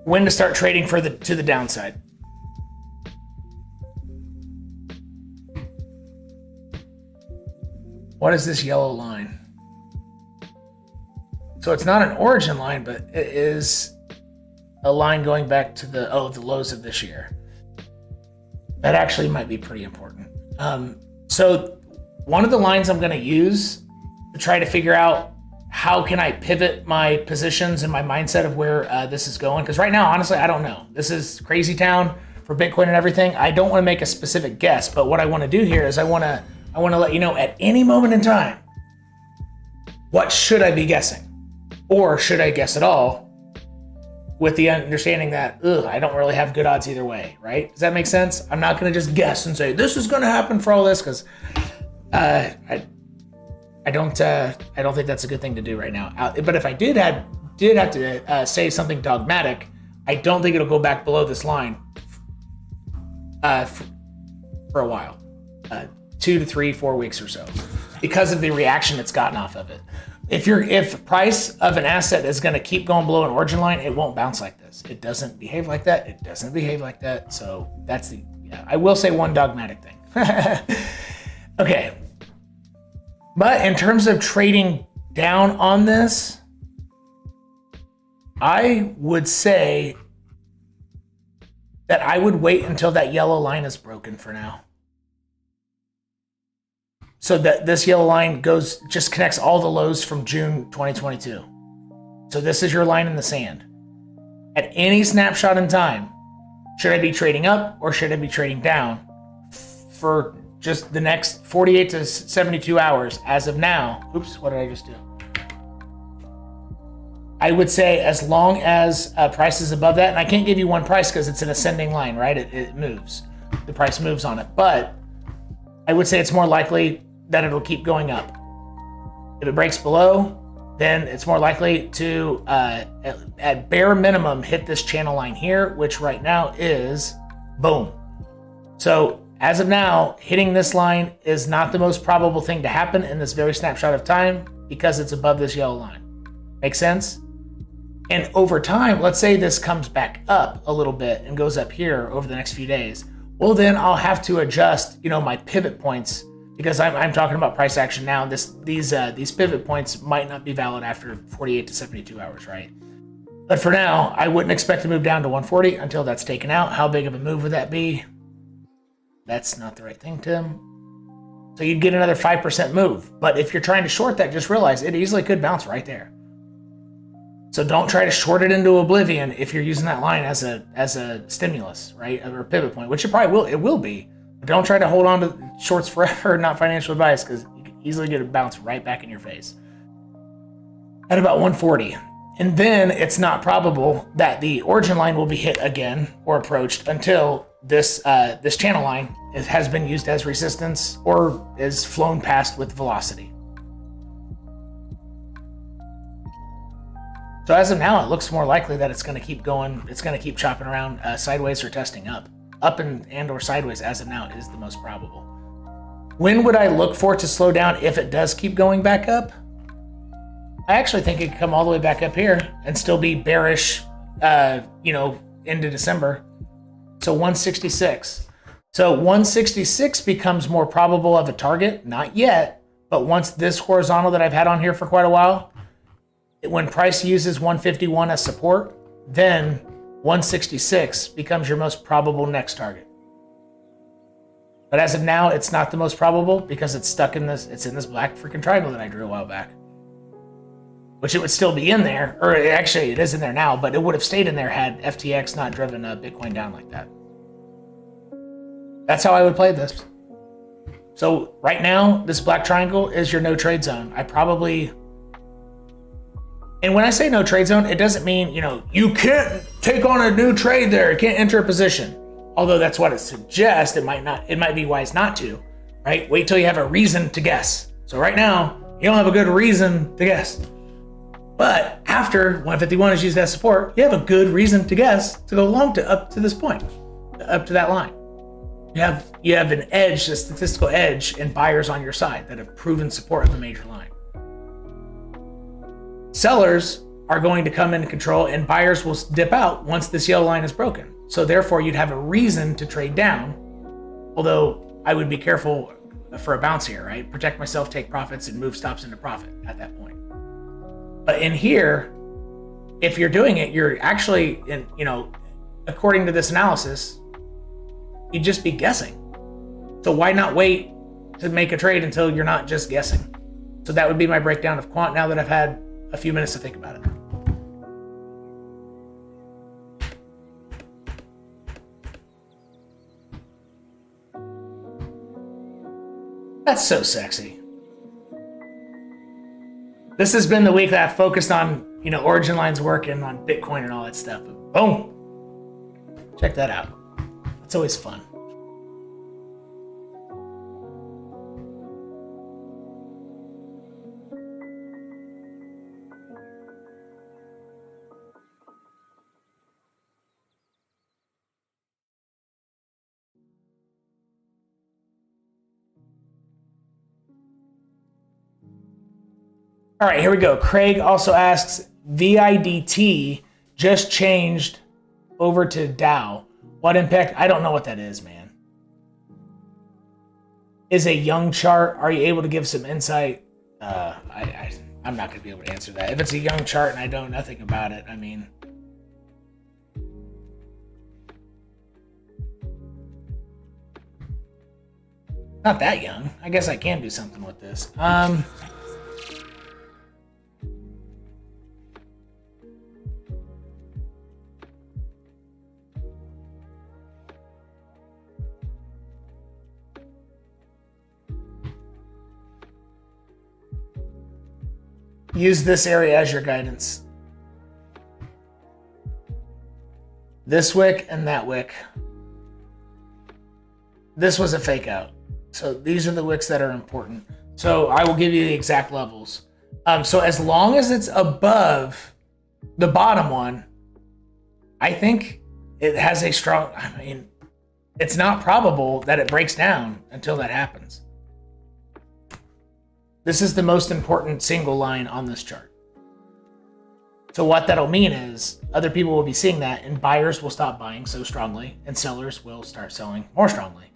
When to start trading to the downside. What is this yellow line? So it's not an origin line, but it is a line going back to the lows of this year. That actually might be pretty important. So one of the lines I'm going to use to try to figure out how can I pivot my positions and my mindset of where this is going, because right now, honestly, I don't know. This is crazy town for Bitcoin and everything. I don't want to make a specific guess, but what I want to do here is I want to let you know at any moment in time, what should I be guessing? Or should I guess at all, with the understanding that I don't really have good odds either way, right? Does that make sense? I'm not going to just guess and say this is going to happen for all this, because I don't think that's a good thing to do right now. But if I did have did have to say something dogmatic, I don't think it'll go back below this line for a while, 2 to 3, 4 weeks or so, because of the reaction it's gotten off of it. If price of an asset is going to keep going below an origin line, it won't bounce like this. It doesn't behave like that. It doesn't behave like that. So that's I will say one dogmatic thing. Okay. But in terms of trading down on this, I would say that I would wait until that yellow line is broken for now. So that this yellow line just connects all the lows from June 2022. So this is your line in the sand. At any snapshot in time, should I be trading up or should I be trading down for just the next 48 to 72 hours as of now? Oops, what did I just do? I would say as long as price is above that, and I can't give you one price because it's an ascending line, right? It moves. The price moves on it. But I would say it's more likely that it'll keep going up. If it breaks below, then it's more likely to, at bare minimum, hit this channel line here, which right now is boom. So as of now, hitting this line is not the most probable thing to happen in this very snapshot of time because it's above this yellow line. Make sense? And over time, let's say this comes back up a little bit and goes up here over the next few days. Well, then I'll have to adjust, my pivot points, because I'm talking about price action now. These pivot points might not be valid after 48 to 72 hours, right? But for now, I wouldn't expect to move down to 140 until that's taken out. How big of a move would that be? That's not the right thing, Tim. So you'd get another 5% move. But if you're trying to short that, just realize it easily could bounce right there. So don't try to short it into oblivion if you're using that line as a stimulus, right? Or a pivot point, which it probably will. It will be. But don't try to hold on to shorts forever, not financial advice, because you can easily get a bounce right back in your face. At about 140. And then it's not probable that the origin line will be hit again or approached until this channel line has been used as resistance or is flown past with velocity. So as of now, it looks more likely that it's going to keep going. It's going to keep chopping around sideways or testing up. Up and or sideways as of now is the most probable. When would I look for it to slow down if it does keep going back up? I actually think it could come all the way back up here and still be bearish, into December. So 166. So 166 becomes more probable of a target. Not yet, but once this horizontal that I've had on here for quite a while, when price uses 151 as support, then 166 becomes your most probable next target. But as of now, it's not the most probable because it's stuck in this, it's in this black freaking triangle that I drew a while back. Which it would still be in there, or actually it is in there now, but it would have stayed in there had FTX not driven Bitcoin down like that. That's how I would play this. So right now, this black triangle is your no trade zone. And when I say no trade zone, it doesn't mean, you can't take on a new trade there. You can't enter a position. Although that's what it suggests, it might be wise not to, right? Wait till you have a reason to guess. So right now, you don't have a good reason to guess. But after 151 is used as support, you have a good reason to guess to go long to up to this point, up to that line. You have an edge, a statistical edge, and buyers on your side that have proven support of the major line. Sellers are going to come into control and buyers will dip out once this yellow line is broken. So therefore you'd have a reason to trade down, although I would be careful for a bounce here, right? Protect myself, take profits, and move stops into profit at that point. But in here, if you're doing it, you're actually, according to this analysis, you'd just be guessing. So why not wait to make a trade until you're not just guessing? So that would be my breakdown of Quant now that I've had a few minutes to think about it. That's so sexy. This has been the week that I've focused on, origin lines working on Bitcoin and all that stuff. But boom. Check that out. It's always fun. All right, here we go. Craig also asks, VIDT just changed over to DAO. What impact? I don't know what that is, man. Is a young chart. Are you able to give some insight? I'm not going to be able to answer that. If it's a young chart and I know nothing about it, I mean... Not that young. I guess I can do something with this. Use this area as your guidance. This wick and that wick. This was a fake out. So these are the wicks that are important. So I will give you the exact levels. So as long as it's above the bottom one, I think it has a strong, I mean, it's not probable that it breaks down until that happens. This is the most important single line on this chart. So what that'll mean is other people will be seeing that and buyers will stop buying so strongly and sellers will start selling more strongly.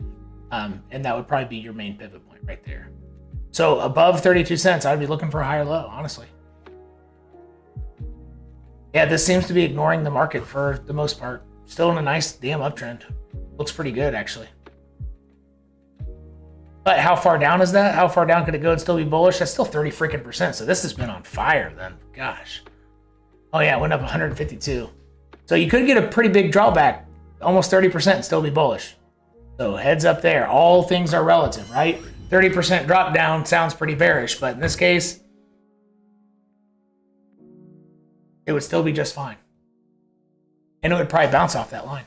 And that would probably be your main pivot point right there. So above 32 cents, I'd be looking for a higher low, honestly. Yeah, this seems to be ignoring the market for the most part. Still in a nice damn uptrend. Looks pretty good, actually. But how far down is that? How far down could it go and still be bullish? That's still 30 freaking percent. So this has been on fire then. Gosh. Oh yeah, it went up 152. So you could get a pretty big drawback, almost 30% and still be bullish. So heads up there. All things are relative, right? 30% drop down sounds pretty bearish, but in this case, it would still be just fine. And it would probably bounce off that line.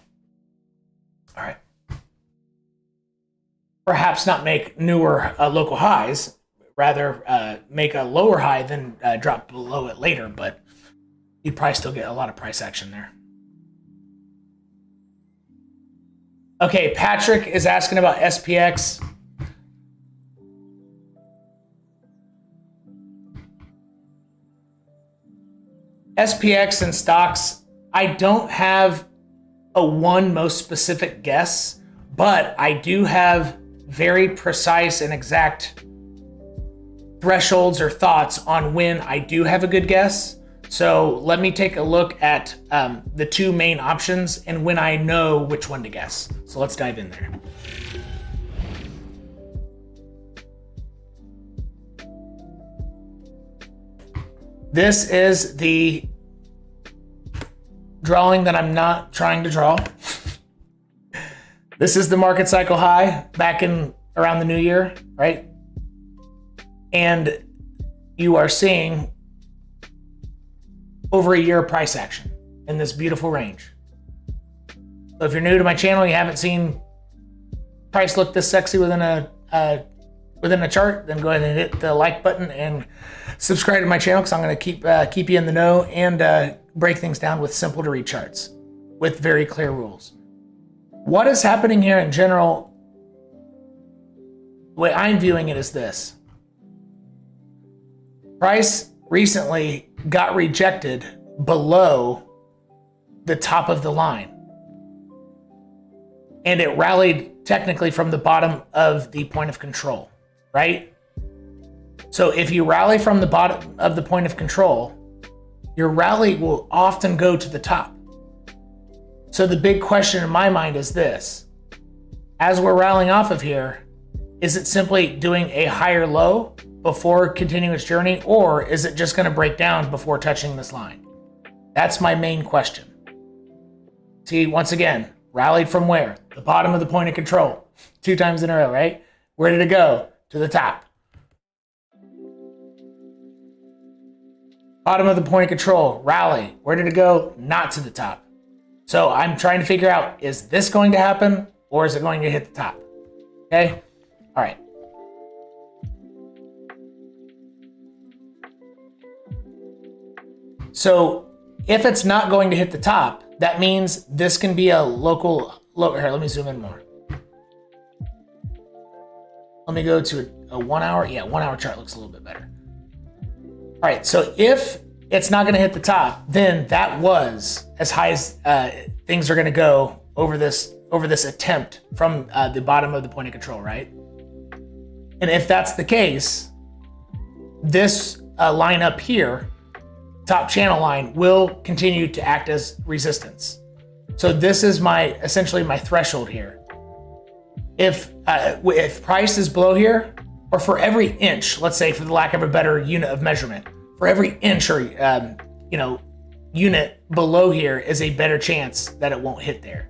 All right. Perhaps not make newer local highs, rather make a lower high than drop below it later, but you'd probably still get a lot of price action there. Okay, Patrick is asking about SPX. SPX and stocks, I don't have a one most specific guess, but I do have very precise and exact thresholds or thoughts on when I do have a good guess. So let me take a look at the two main options and when I know which one to guess. So let's dive in there. This is the drawing that I'm not trying to draw. This is the market cycle high back in around the new year, right? And you are seeing over a year of price action in this beautiful range. So if you're new to my channel, you haven't seen price look this sexy within a chart, then go ahead and hit the like button and subscribe to my channel because I'm going to keep you in the know and break things down with simple to read charts with very clear rules. What is happening here in general, the way I'm viewing it is this. Price recently got rejected below the top of the line. And it rallied technically from the bottom of the point of control, right? So if you rally from the bottom of the point of control, your rally will often go to the top. So the big question in my mind is this. As we're rallying off of here, is it simply doing a higher low before continuing its journey, or is it just going to break down before touching this line? That's my main question. See, once again, rallied from where? The bottom of the point of control. 2 times in a row, right? Where did it go? To the top. Bottom of the point of control, rally. Where did it go? Not to the top. So I'm trying to figure out, is this going to happen or is it going to hit the top? Okay? All right. So if it's not going to hit the top, that means this can be a local low. Here, let me zoom in more. Let me go to a 1 hour. Yeah, 1 hour chart looks a little bit better. All right, so if it's not going to hit the top, then that was as high as things are going to go over this attempt from the bottom of the point of control, right? And if that's the case, this line up here, top channel line, will continue to act as resistance. So this is essentially my threshold here. If price is below here, or for every inch, let's say for the lack of a better unit of measurement, for every inch or unit below here is a better chance that it won't hit there.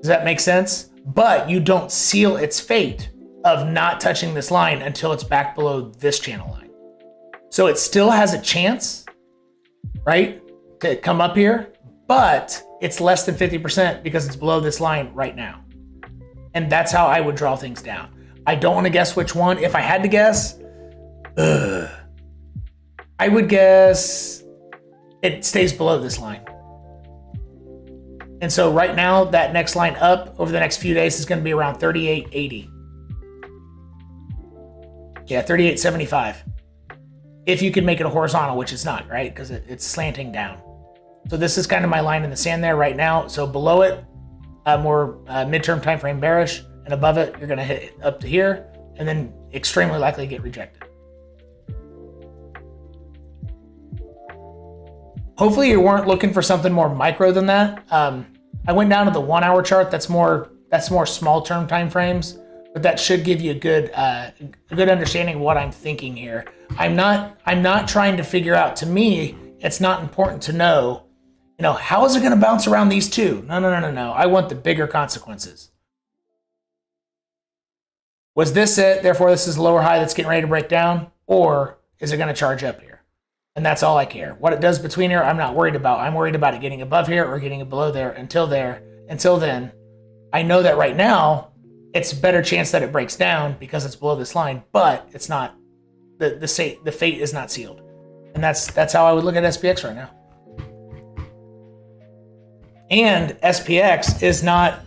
Does that make sense? But you don't seal its fate of not touching this line until it's back below this channel line. So it still has a chance, right, to come up here, but it's less than 50% because it's below this line right now. And that's how I would draw things down. I don't want to guess which one. If I had to guess, I would guess it stays below this line. And so right now, that next line up over the next few days is going to be around 38.80. Yeah, 38.75. If you can make it a horizontal, which it's not, right? Because it's slanting down. So this is kind of my line in the sand there right now. So below it, more midterm time frame bearish, and above it, you're going to hit up to here, and then extremely likely get rejected. Hopefully you weren't looking for something more micro than that. I went down to the 1 hour chart. That's more small term time frames, but that should give you a good understanding of what I'm thinking here. I'm not trying to figure out. To me, it's not important to know, how is it going to bounce around these two? No. I want the bigger consequences. Was this it? Therefore, this is a lower high that's getting ready to break down, or is it going to charge up here? And that's all I care. What it does between here, I'm not worried about. I'm worried about it getting above here or getting below there. Until then, I know that right now, it's a better chance that it breaks down because it's below this line, but it's not. The fate is not sealed, and that's how I would look at SPX right now. And SPX is not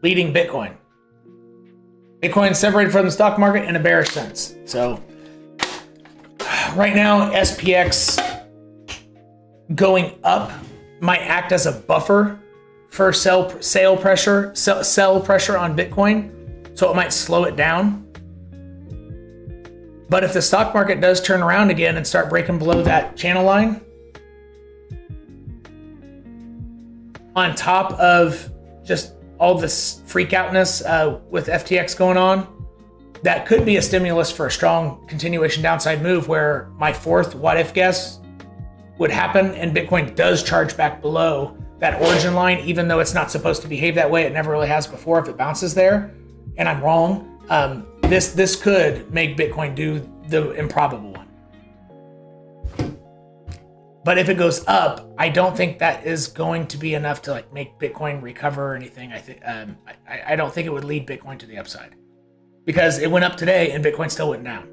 leading Bitcoin. Bitcoin separated from the stock market in a bearish sense. So right now, SPX going up might act as a buffer for sell pressure on Bitcoin, so it might slow it down. But if the stock market does turn around again and start breaking below that channel line, on top of just all this freak outness with FTX going on, that could be a stimulus for a strong continuation downside move where my fourth what if guess would happen and Bitcoin does charge back below that origin line, even though it's not supposed to behave that way. It never really has before if it bounces there, and I'm wrong. This could make Bitcoin do the improbable one. But if it goes up, I don't think that is going to be enough to make Bitcoin recover or anything. I don't think it would lead Bitcoin to the upside because it went up today and Bitcoin still went down.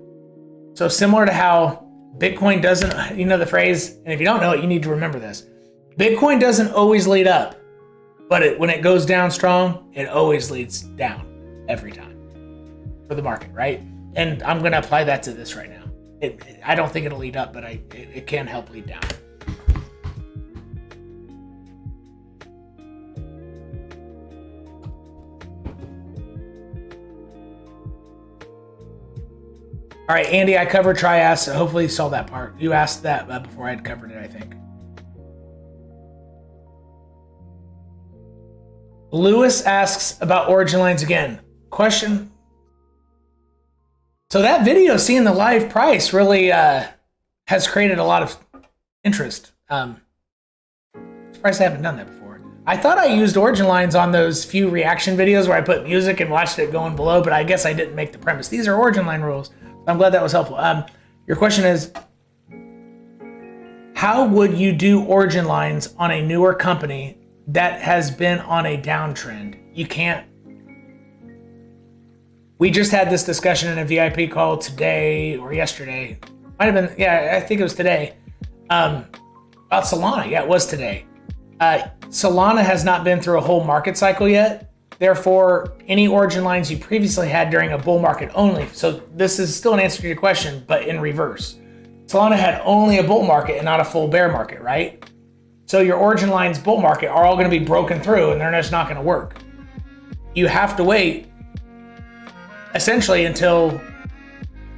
So similar to how Bitcoin doesn't, the phrase, and if you don't know it, you need to remember this. Bitcoin doesn't always lead up, but when it goes down strong, it always leads down every time for the market, right? And I'm going to apply that to this right now. I don't think it'll lead up, but it can help lead down. All right, Andy, I covered Trias. So hopefully you saw that part. You asked that before I had covered it, I think. Lewis asks about origin lines again. Question. So that video, seeing the live price, really has created a lot of interest. Surprised I haven't done that before. I thought I used origin lines on those few reaction videos where I put music and watched it going below, but I guess I didn't make the premise. These are origin line rules. I'm glad that was helpful. Your question is, how would you do origin lines on a newer company that has been on a downtrend? You can't. We just had this discussion in a VIP call today or yesterday. Might have been, yeah, I think it was today. About Solana. Yeah, it was today. Solana has not been through a whole market cycle yet. Therefore, any origin lines you previously had during a bull market only. So this is still an answer to your question, but in reverse. Solana had only a bull market and not a full bear market, right? So your origin lines bull market are all going to be broken through and they're just not going to work. You have to wait essentially until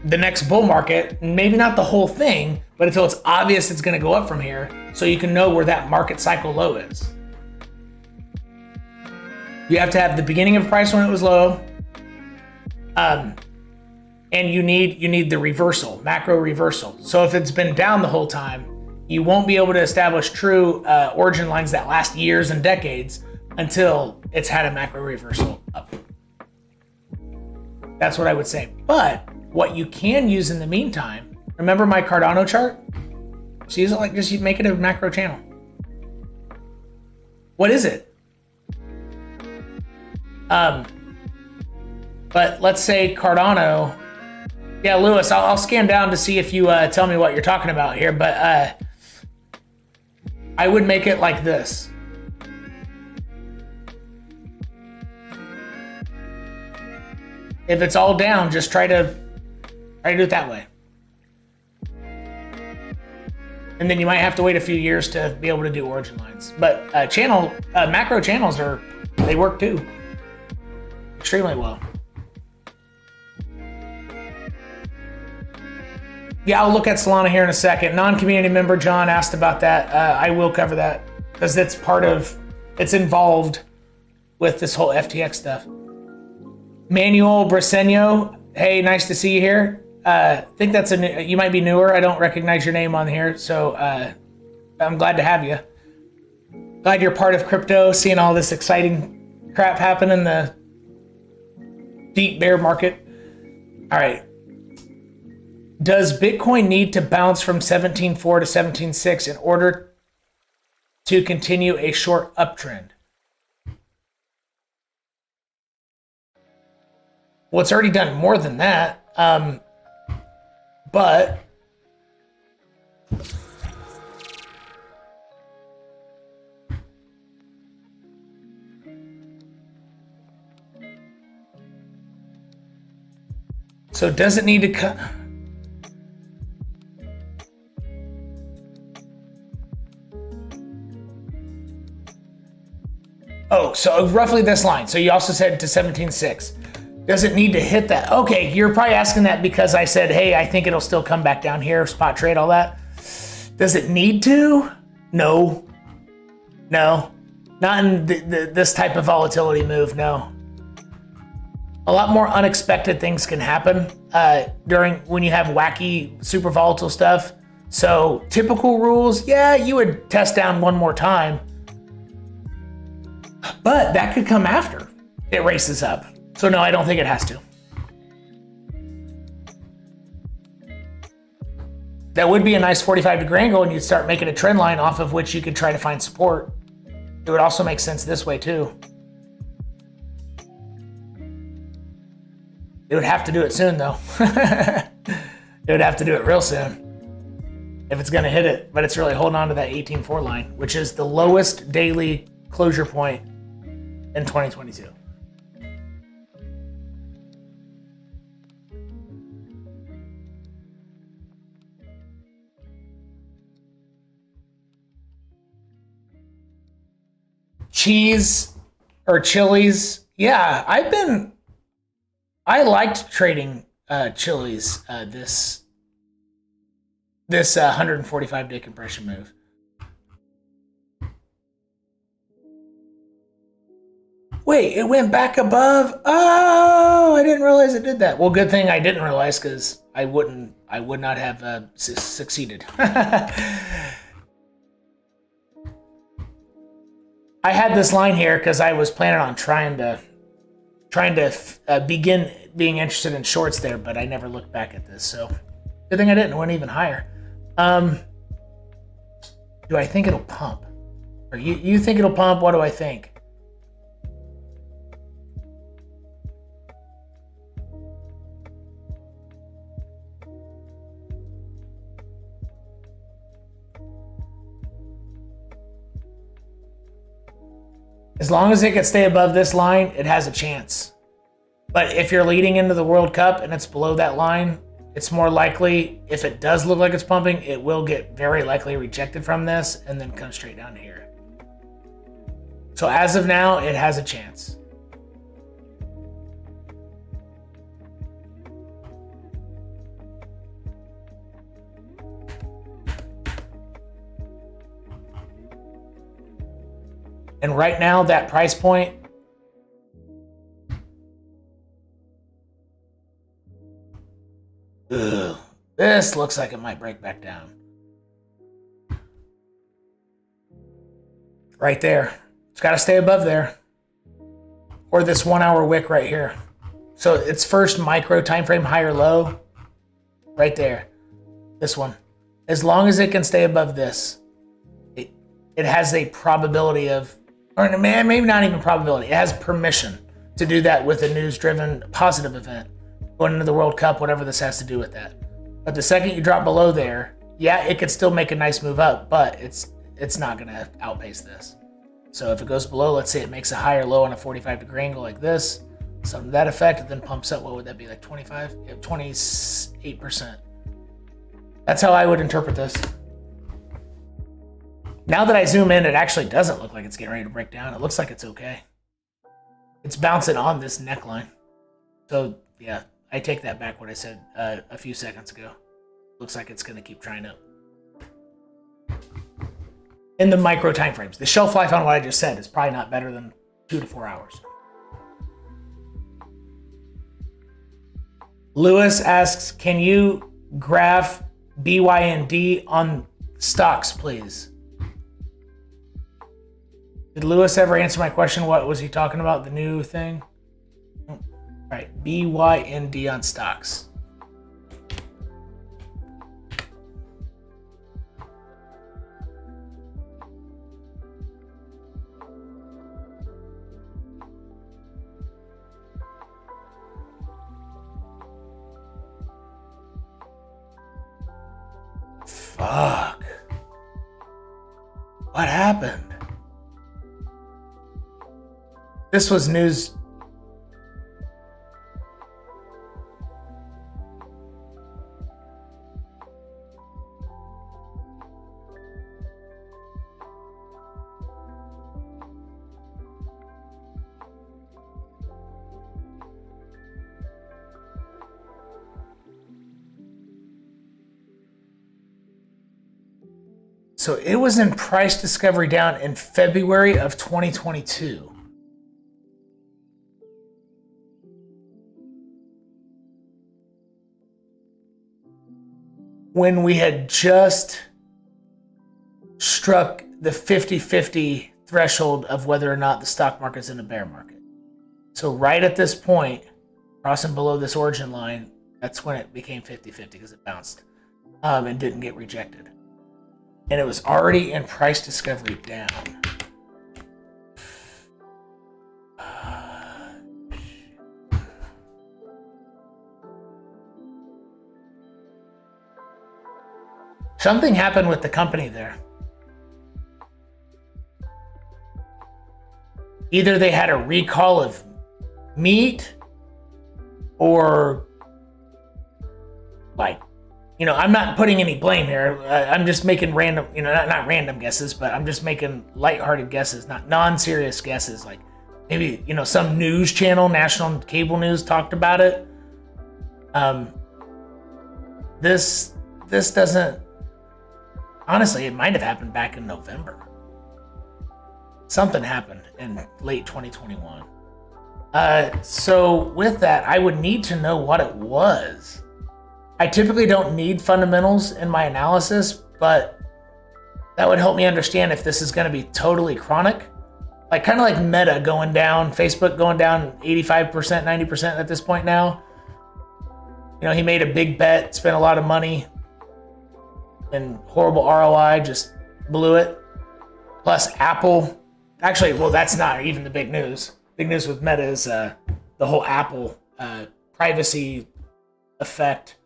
the next bull market, maybe not the whole thing, but until it's obvious it's going to go up from here so you can know where that market cycle low is. You have to have the beginning of price when it was low, and you need the reversal, macro reversal. So if it's been down the whole time, you won't be able to establish true origin lines that last years and decades until it's had a macro reversal up. That's what I would say. But what you can use in the meantime, remember my Cardano chart? So use it like just make it a macro channel. What is it? But let's say Cardano. Yeah, Lewis, I'll scan down to see if you tell me what you're talking about here. But I would make it like this. If it's all down, just try to do it that way. And then you might have to wait a few years to be able to do origin lines. But macro channels they work too. Extremely well. Yeah, I'll look at Solana here in a second. Non-community member John asked about that. I will cover that because it's involved with this whole FTX stuff. Manuel Briseño, hey, nice to see you here. I think you might be newer. I don't recognize your name on here, so I'm glad to have you. Glad you're part of crypto, seeing all this exciting crap happen in the deep bear market. All right. Does Bitcoin need to bounce from 17.4 to 17.6 in order to continue a short uptrend? Well, it's already done more than that. But so does it need to cut? Oh, so roughly this line. So you also said to 17.6. Does it need to hit that? Okay, you're probably asking that because I said, hey, I think it'll still come back down here, spot trade, all that. Does it need to? No. Not in this type of volatility move, no. A lot more unexpected things can happen when you have wacky, super volatile stuff. So typical rules, yeah, you would test down one more time. But that could come after it races up. So no, I don't think it has to. That would be a nice 45-degree angle, and you'd start making a trend line off of which you could try to find support. It would also make sense this way too. It would have to do it soon though. It would have to do it real soon if it's going to hit it, but it's really holding on to that 18.4 line, which is the lowest daily closure point in 2022. Cheese or Chiliz. Yeah, I liked trading Chiliz this 145-day compression move. Wait, it went back above? Oh, I didn't realize it did that. Well, good thing I didn't realize because I would not have succeeded. I had this line here because I was planning on trying to begin being interested in shorts there, but I never looked back at this. So good thing I didn't. It went even higher. Do I think it'll pump? Or you think it'll pump? What do I think? As long as it can stay above this line, it has a chance. But if you're leading into the World Cup and it's below that line, it's more likely, if it does look like it's pumping, it will get very likely rejected from this and then come straight down to here. So as of now, it has a chance. And right now, that price point, this looks like it might break back down. Right there. It's got to stay above there. Or this 1 hour wick right here. So its first micro time frame high or low, right there. This one. As long as it can stay above this, it has a probability of, or maybe not even probability, it has permission to do that with a news-driven positive event. Going into the World Cup, whatever this has to do with that. But the second you drop below there, yeah, it could still make a nice move up, but it's not going to outpace this. So if it goes below, let's say it makes a higher low on a 45-degree angle like this, something to that effect, it then pumps up, what would that be, like 25? Yeah, 28%. That's how I would interpret this. Now that I zoom in, it actually doesn't look like it's getting ready to break down. It looks like it's okay. It's bouncing on this neckline. So yeah, I take that back what I said a few seconds ago. Looks like it's going to keep trying up. In the micro time frames, the shelf life on what I just said is probably not better than 2 to 4 hours. Lewis asks, can you graph BYND on stocks, please? Did Lewis ever answer my question? What was he talking about? The new thing? All right, BYND on stocks. Fuck. What happened? This was news. So it was in price discovery down in February of 2022. When we had just struck the 50-50 threshold of whether or not the stock market's in a bear market. So right at this point, crossing below this origin line, that's when it became 50-50 because it bounced and didn't get rejected. And it was already in price discovery down. Something happened with the company there. Either they had a recall of meat or like, you know, I'm not putting any blame here. I'm just making random, you know, not random guesses, but I'm just making lighthearted guesses, not non-serious guesses. Like maybe, you know, some news channel, national cable news talked about it. This doesn't, honestly, it might have happened back in November. Something happened in late 2021. So with that, I would need to know what it was. I typically don't need fundamentals in my analysis, but that would help me understand if this is going to be totally chronic. Like kind of like Meta going down, Facebook going down 85%, 90% at this point now. You know, he made a big bet, spent a lot of money, and horrible ROI, just blew it. Plus Apple. Actually, well, that's not even the big news. Big news with Meta is the whole Apple privacy effect.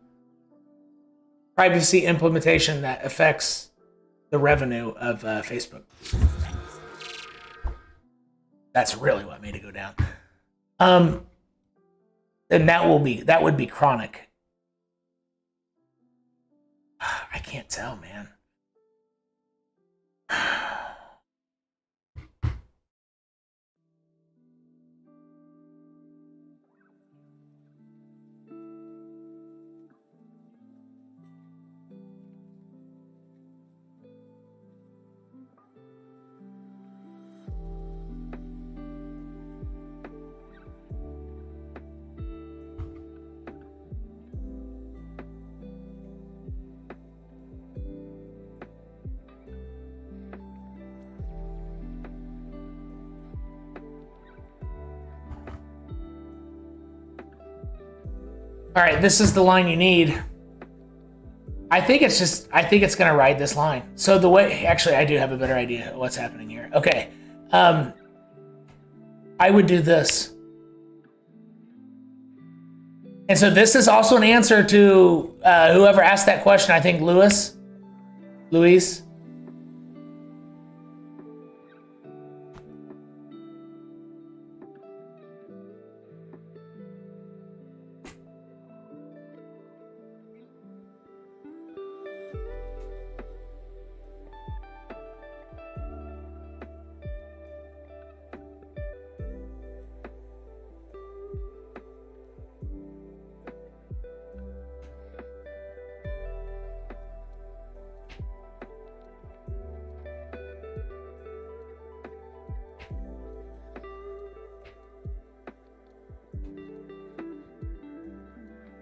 Privacy implementation that affects the revenue of Facebook. That's really what made it go down. And that would be chronic. I can't tell, man. All right, this is the line you need. I think it's going to ride this line. So the way, actually, I do have a better idea of what's happening here. Okay. I would do this. And so this is also an answer to whoever asked that question. I think Luis.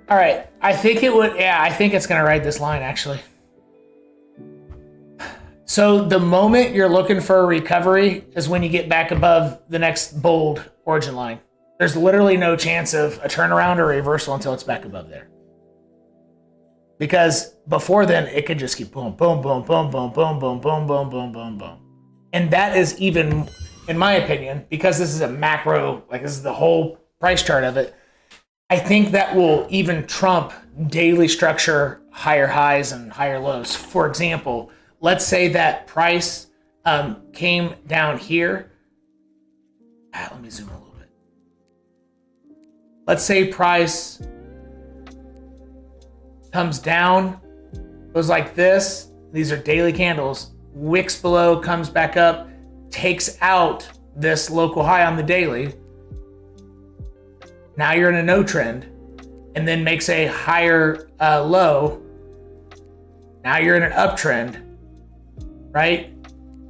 All right, I think it would, yeah, I think it's going to ride this line, actually. So the moment you're looking for a recovery is when you get back above the next bold origin line. There's literally no chance of a turnaround or a reversal until it's back above there. Because before then, it could just keep boom, boom, boom, boom, boom, boom, boom, boom, boom, boom, boom, boom. And that is even, in my opinion, because this is a macro, like this is the whole price chart of it, I think that will even trump daily structure higher highs and higher lows. For example, let's say that price came down here. Let me zoom a little bit. Let's say price comes down, goes like this. These are daily candles. Wicks below, comes back up, takes out this local high on the daily. Now you're in a no trend, and then makes a higher low. Now you're in an uptrend, right?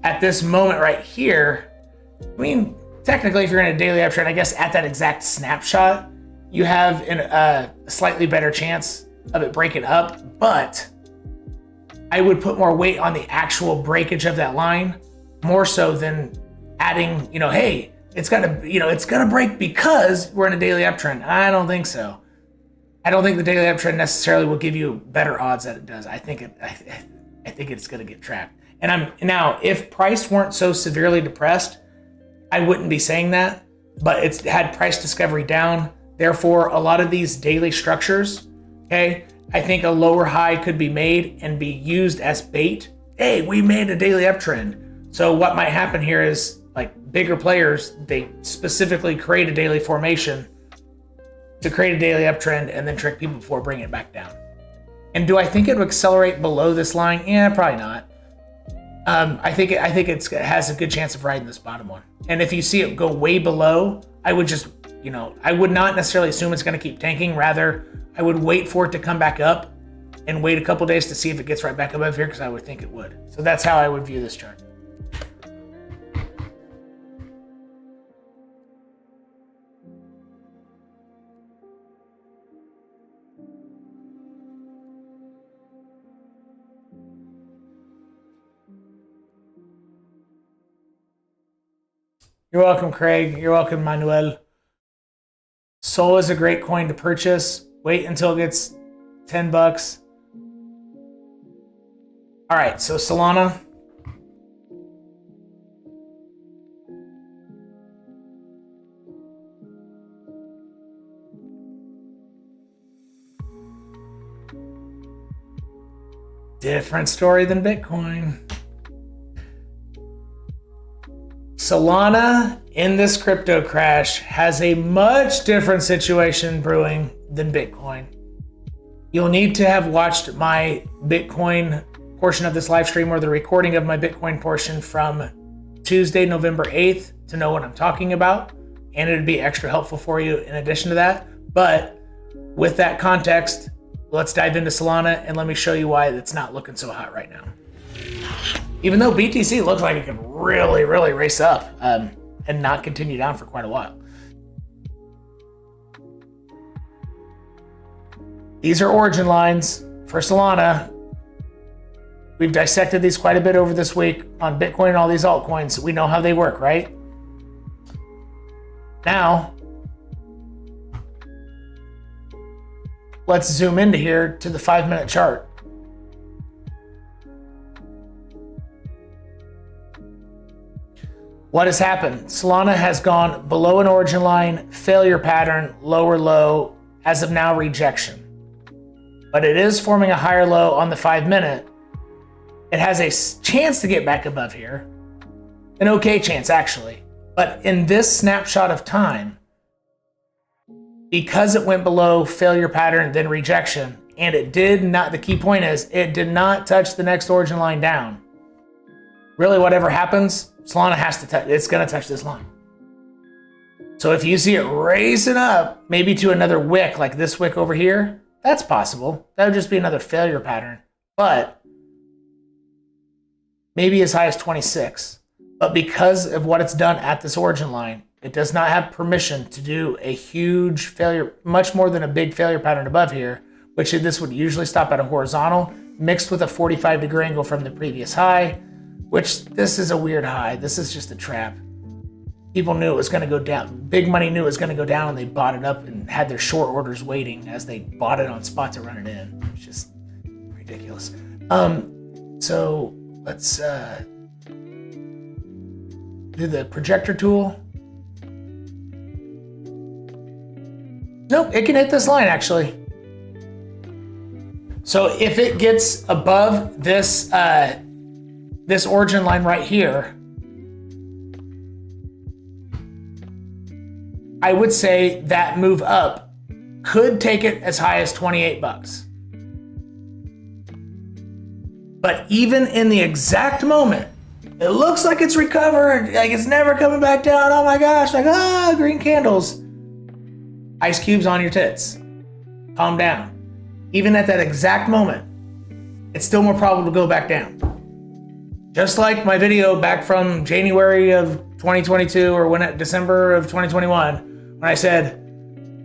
At this moment right here, I mean, technically if you're in a daily uptrend, I guess at that exact snapshot, you have a slightly better chance of it breaking up, but I would put more weight on the actual breakage of that line, more so than adding, hey, it's gonna break because we're in a daily uptrend. I don't think so. I don't think the daily uptrend necessarily will give you better odds that it does. I think it's gonna get trapped. And now, if price weren't so severely depressed, I wouldn't be saying that. But it's had price discovery down. Therefore, a lot of these daily structures, okay, I think a lower high could be made and be used as bait. Hey, we made a daily uptrend. So what might happen here is, like bigger players, they specifically create a daily formation to create a daily uptrend and then trick people before bringing it back down. And do I think it would accelerate below this line? Yeah, probably not. I think it has a good chance of riding this bottom one. And if you see it go way below, I would just, I would not necessarily assume it's going to keep tanking. Rather, I would wait for it to come back up and wait a couple days to see if it gets right back above here, because I would think it would. So that's how I would view this chart. You're welcome, Craig. You're welcome, Manuel. Sol is a great coin to purchase. Wait until it gets $10. All right, so Solana. Different story than Bitcoin. Solana in this crypto crash has a much different situation brewing than Bitcoin. You'll need to have watched my Bitcoin portion of this live stream or the recording of my Bitcoin portion from Tuesday, November 8th to know what I'm talking about. And it'd be extra helpful for you in addition to that. But with that context, let's dive into Solana and let me show you why it's not looking so hot right now. Even though BTC looks like it can really, really race up and not continue down for quite a while. These are origin lines for Solana. We've dissected these quite a bit over this week on Bitcoin and all these altcoins. We know how they work, right? Now, let's zoom into here to the 5-minute chart. What has happened? Solana has gone below an origin line, failure pattern, lower low, as of now rejection. But it is forming a higher low on the 5-minute. It has a chance to get back above here. An okay chance, actually. But in this snapshot of time, because it went below failure pattern, then rejection, and it did not, the key point is, it did not touch the next origin line down. Really, whatever happens, Solana has to touch, it's going to touch this line. So if you see it racing up, maybe to another wick, like this wick over here, that's possible. That would just be another failure pattern. But maybe as high as 26. But because of what it's done at this origin line, it does not have permission to do a huge failure, much more than a big failure pattern above here, which this would usually stop at a horizontal, mixed with a 45-degree angle from the previous high, which this is a weird high. This is just a trap. People knew it was going to go down. Big money knew it was going to go down, and they bought it up and had their short orders waiting as they bought it on spot to run it in. It's just ridiculous. So let's do the projector tool. Nope, it can hit this line actually. So if it gets above this this origin line right here, I would say that move up could take it as high as 28 bucks. But even in the exact moment, it looks like it's recovered, like it's never coming back down. Oh my gosh, like, green candles. Ice cubes on your tits. Calm down. Even at that exact moment, it's still more probable to go back down. Just like my video back from January of 2022 or December of 2021, when I said,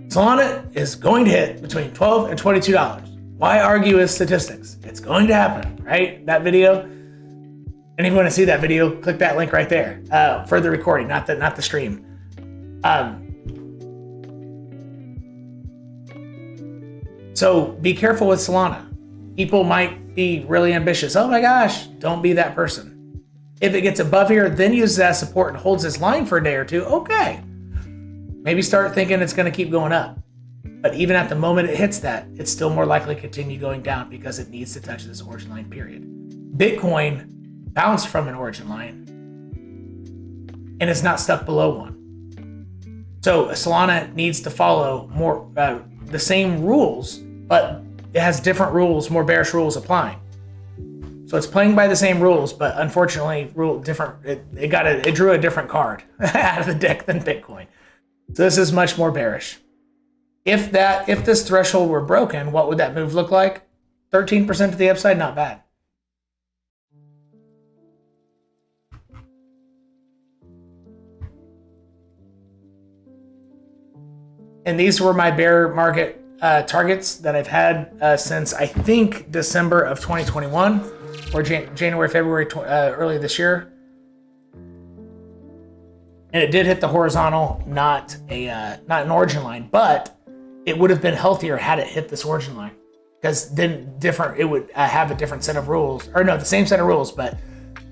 Solana is going to hit between $12 and $22. Why argue with statistics? It's going to happen, right? That video. And if you want to see that video, click that link right there for the recording, not the stream. So be careful with Solana. People might be really ambitious. Oh my gosh, don't be that person. If it gets above here, then uses that support and holds this line for a day or two, okay. Maybe start thinking it's going to keep going up. But even at the moment it hits that, it's still more likely to continue going down because it needs to touch this origin line, period. Bitcoin bounced from an origin line and it's not stuck below one. So Solana needs to follow more the same rules, but it has different rules, more bearish rules applying. So it's playing by the same rules, but unfortunately, it drew a different card out of the deck than Bitcoin. So this is much more bearish. If this threshold were broken, what would that move look like? 13% to the upside, not bad. And these were my bear market targets that I've had since I think December of 2021 or January, February, early this year. And it did hit the horizontal, not an origin line, but it would have been healthier had it hit this origin line, because then it would have a different set of rules, or no, the same set of rules, but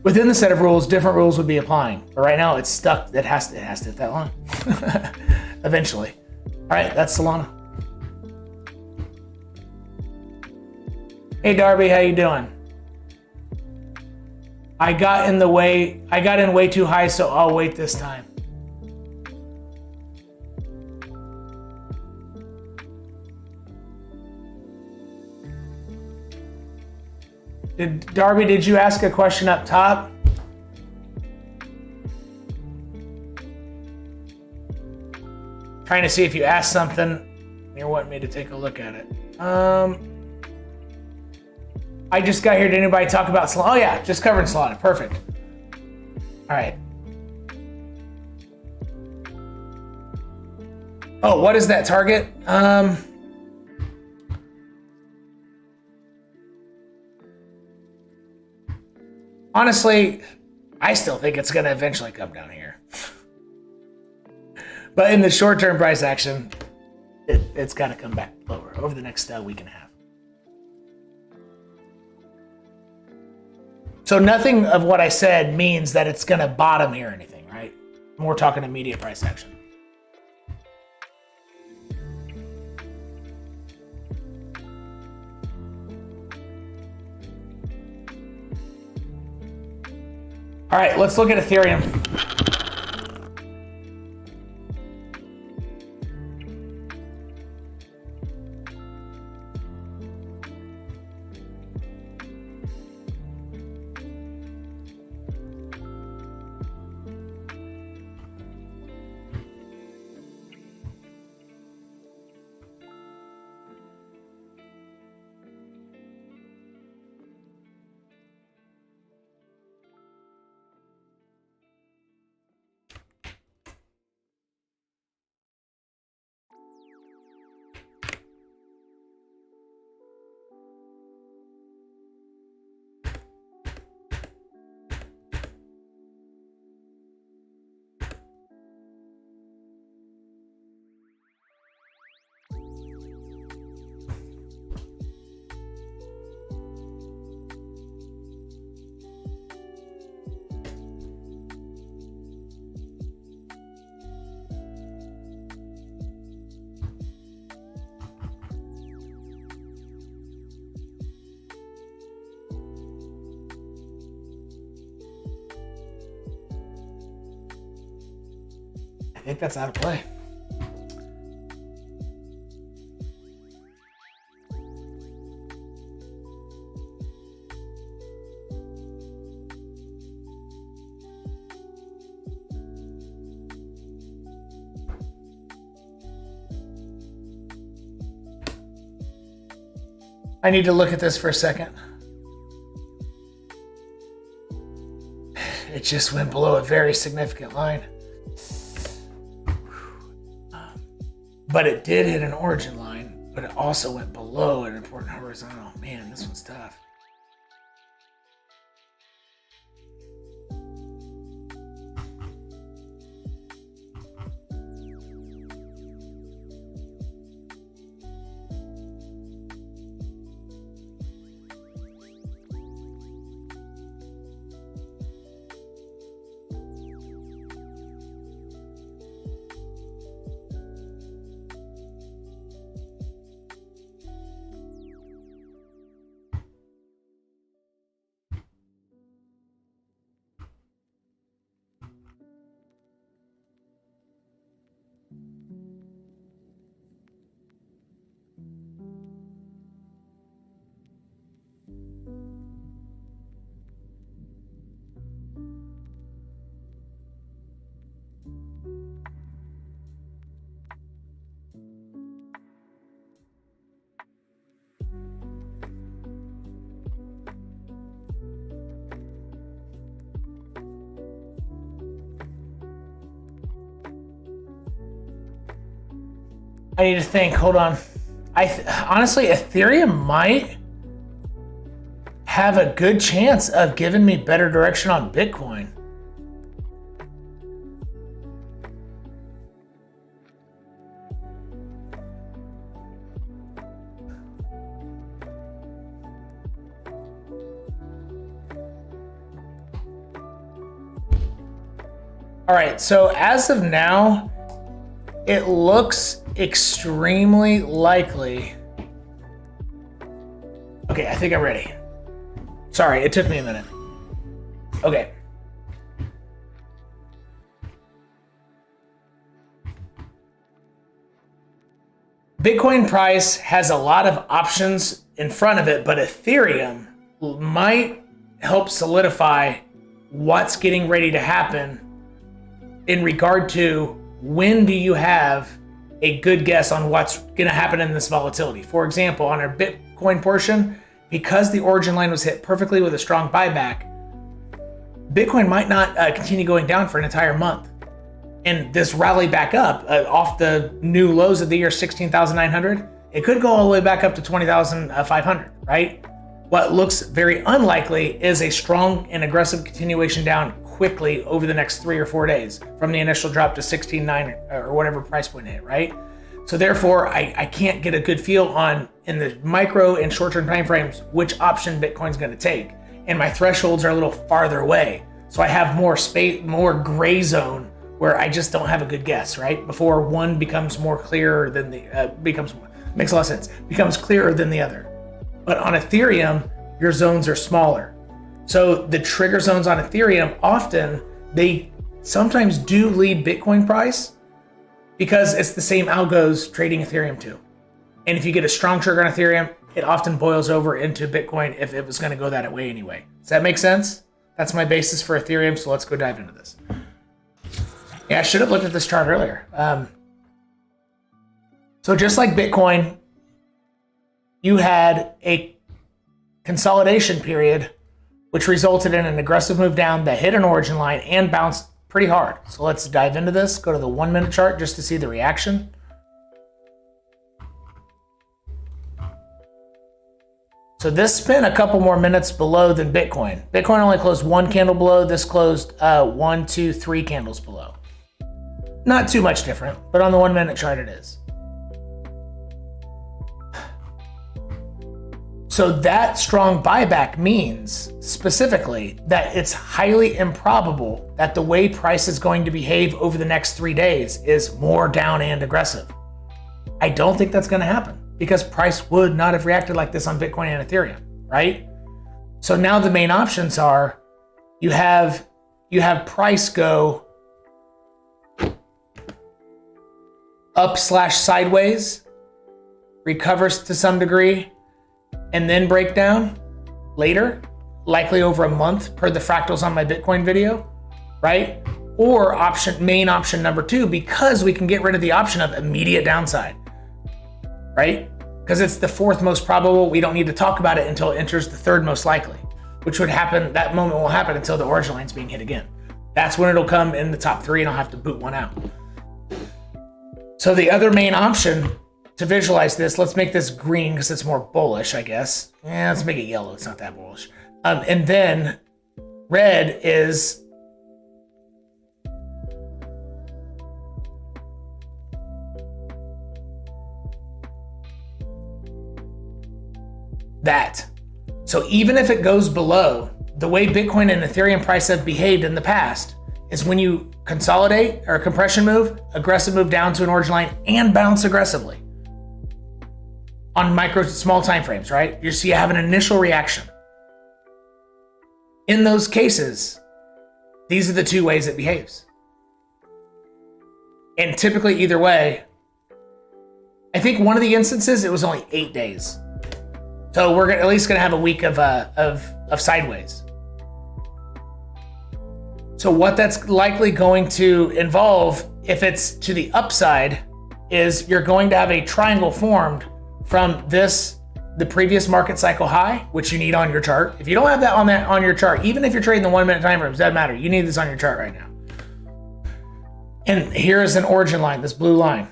within the set of rules, different rules would be applying. But right now it's stuck. It has to hit that line eventually. All right, that's Solana. Hey Darby, how you doing? I got in way too high, so I'll wait this time. Darby, did you ask a question up top? Trying to see if you asked something. You want me to take a look at it. I just got here. Did anybody talk about Solana? Oh yeah, just covering Solana. Perfect. All right. Oh, what is that target? Honestly, I still think it's going to eventually come down here. But in the short-term price action, it's got to come back lower over the next week and a half. So nothing of what I said means that it's going to bottom here or anything, right? We're talking immediate price action. All right, let's look at Ethereum. I think that's out of play. I need to look at this for a second. It just went below a very significant line. But it did hit an origin line, but it also went below an important horizontal. Man, this one's tough. I need to think. Hold on. Honestly, Ethereum might have a good chance of giving me better direction on Bitcoin. All right, so as of now, it looks extremely likely. Okay, I think I'm ready. Sorry, it took me a minute. Okay. Bitcoin price has a lot of options in front of it, but Ethereum might help solidify what's getting ready to happen in regard to when do you have a good guess on what's going to happen in this volatility. For example, on our Bitcoin portion, because the origin line was hit perfectly with a strong buyback, Bitcoin might not continue going down for an entire month. And this rally back up off the new lows of the year, 16,900, it could go all the way back up to 20,500, right? What looks very unlikely is a strong and aggressive continuation down quickly over the next 3 or 4 days from the initial drop to 16.9 or whatever price point it hit, right? So therefore, I can't get a good feel on, in the micro and short-term timeframes, which option Bitcoin's going to take. And my thresholds are a little farther away. So I have more space, more gray zone where I just don't have a good guess, right? Before one becomes more clear than the, makes a lot of sense, becomes clearer than the other. But on Ethereum, your zones are smaller. So the trigger zones on Ethereum, often, they sometimes do lead Bitcoin price because it's the same algos trading Ethereum too. And if you get a strong trigger on Ethereum, it often boils over into Bitcoin if it was going to go that way anyway. Does that make sense? That's my basis for Ethereum, so let's go dive into this. Yeah, I should have looked at this chart earlier. So just like Bitcoin, you had a consolidation period, which resulted in an aggressive move down that hit an origin line and bounced pretty hard. So let's dive into this. Go to the 1 minute chart just to see the reaction. So this spent a couple more minutes below than Bitcoin. Bitcoin only closed 1 candle below. This closed 1, 2, 3 candles below. Not too much different, but on the 1 minute chart it is. So that strong buyback means specifically that it's highly improbable that the way price is going to behave over the next 3 days is more down and aggressive. I don't think that's going to happen because price would not have reacted like this on Bitcoin and Ethereum, right? So now the main options are you have price go up/sideways, recovers to some degree, and then break down later, likely over a month per the fractals on my Bitcoin video, right? Or main option number 2, because we can get rid of the option of immediate downside, right? Because it's the 4th most probable. We don't need to talk about it until it enters the 3rd most likely, which would happen, that moment will happen until the origin line's being hit again. That's when it'll come in the top 3 and I'll have to boot one out. So the other main option to visualize this, let's make this green because it's more bullish, I guess. Yeah, let's make it yellow. It's not that bullish. And then red is that. So even if it goes below, the way Bitcoin and Ethereum price have behaved in the past is when you consolidate or compression move, aggressive move down to an origin line and bounce aggressively on micro small time frames, right? You see, you have an initial reaction. In those cases, these are the 2 ways it behaves. And typically either way, I think one of the instances, it was only 8 days. So we're at least gonna have a week of sideways. So what that's likely going to involve, if it's to the upside, is you're going to have a triangle formed from the previous market cycle high, which you need on your chart. If you don't have that on your chart, even if you're trading the 1 minute time frames, doesn't matter. You need this on your chart right now. And here is an origin line, this blue line.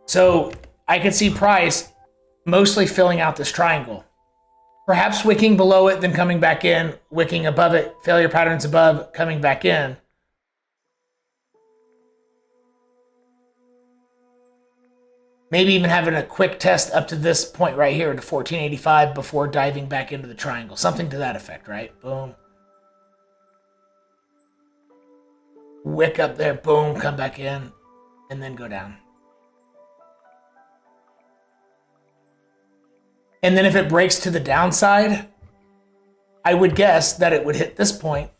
So I could see price mostly filling out this triangle. Perhaps wicking below it, then coming back in, wicking above it, failure patterns above, coming back in. Maybe even having a quick test up to this point right here to 1485 before diving back into the triangle. Something to that effect, right? Boom. Wick up there, boom, come back in, and then go down. And then if it breaks to the downside, I would guess that it would hit this point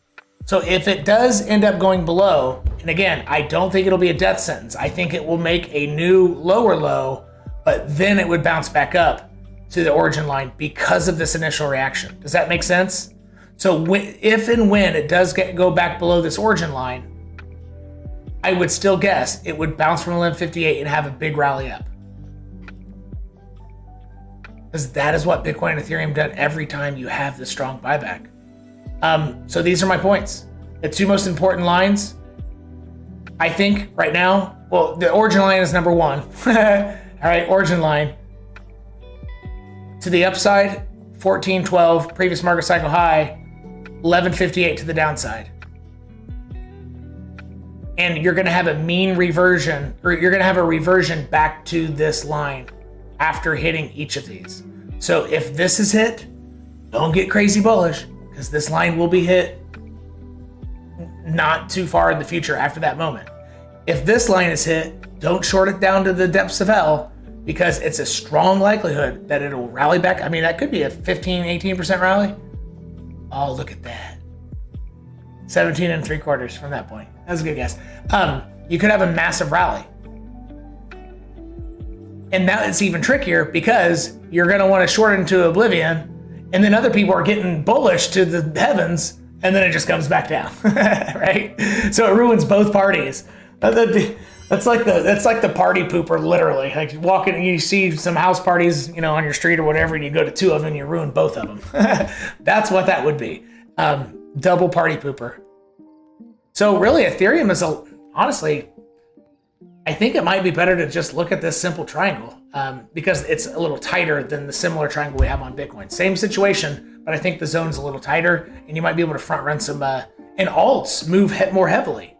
So if it does end up going below, and again, I don't think it'll be a death sentence. I think it will make a new lower low, but then it would bounce back up to the origin line because of this initial reaction. Does that make sense? So if and when it does go back below this origin line, I would still guess it would bounce from 1158 and have a big rally up. Because that is what Bitcoin and Ethereum done every time you have this strong buyback. So these are my points. The two most important lines, I think right now, well, the origin line is number one. All right, origin line. To the upside, 1412, previous market cycle high, 1158 to the downside. And you're going to have a mean reversion, or you're going to have a reversion back to this line after hitting each of these. So if this is hit, don't get crazy bullish, because this line will be hit not too far in the future after that moment. If this line is hit, don't short it down to the depths of hell, because it's a strong likelihood that it'll rally back. I mean, that could be a 15, 18% rally. Oh, look at that. 17 3/4 from that point. That's a good guess. You could have a massive rally. And now it's even trickier because you're going to want to short into oblivion, and then other people are getting bullish to the heavens, and then it just comes back down, right? So it ruins both parties. That's like the party pooper, literally. Like you walk in and you see some house parties, on your street or whatever, and you go to two of them and you ruin both of them. That's what that would be. Double party pooper. So really, Ethereum is honestly, I think it might be better to just look at this simple triangle because it's a little tighter than the similar triangle we have on Bitcoin. Same situation, but I think the zone's a little tighter, and you might be able to front run some, and alts move more heavily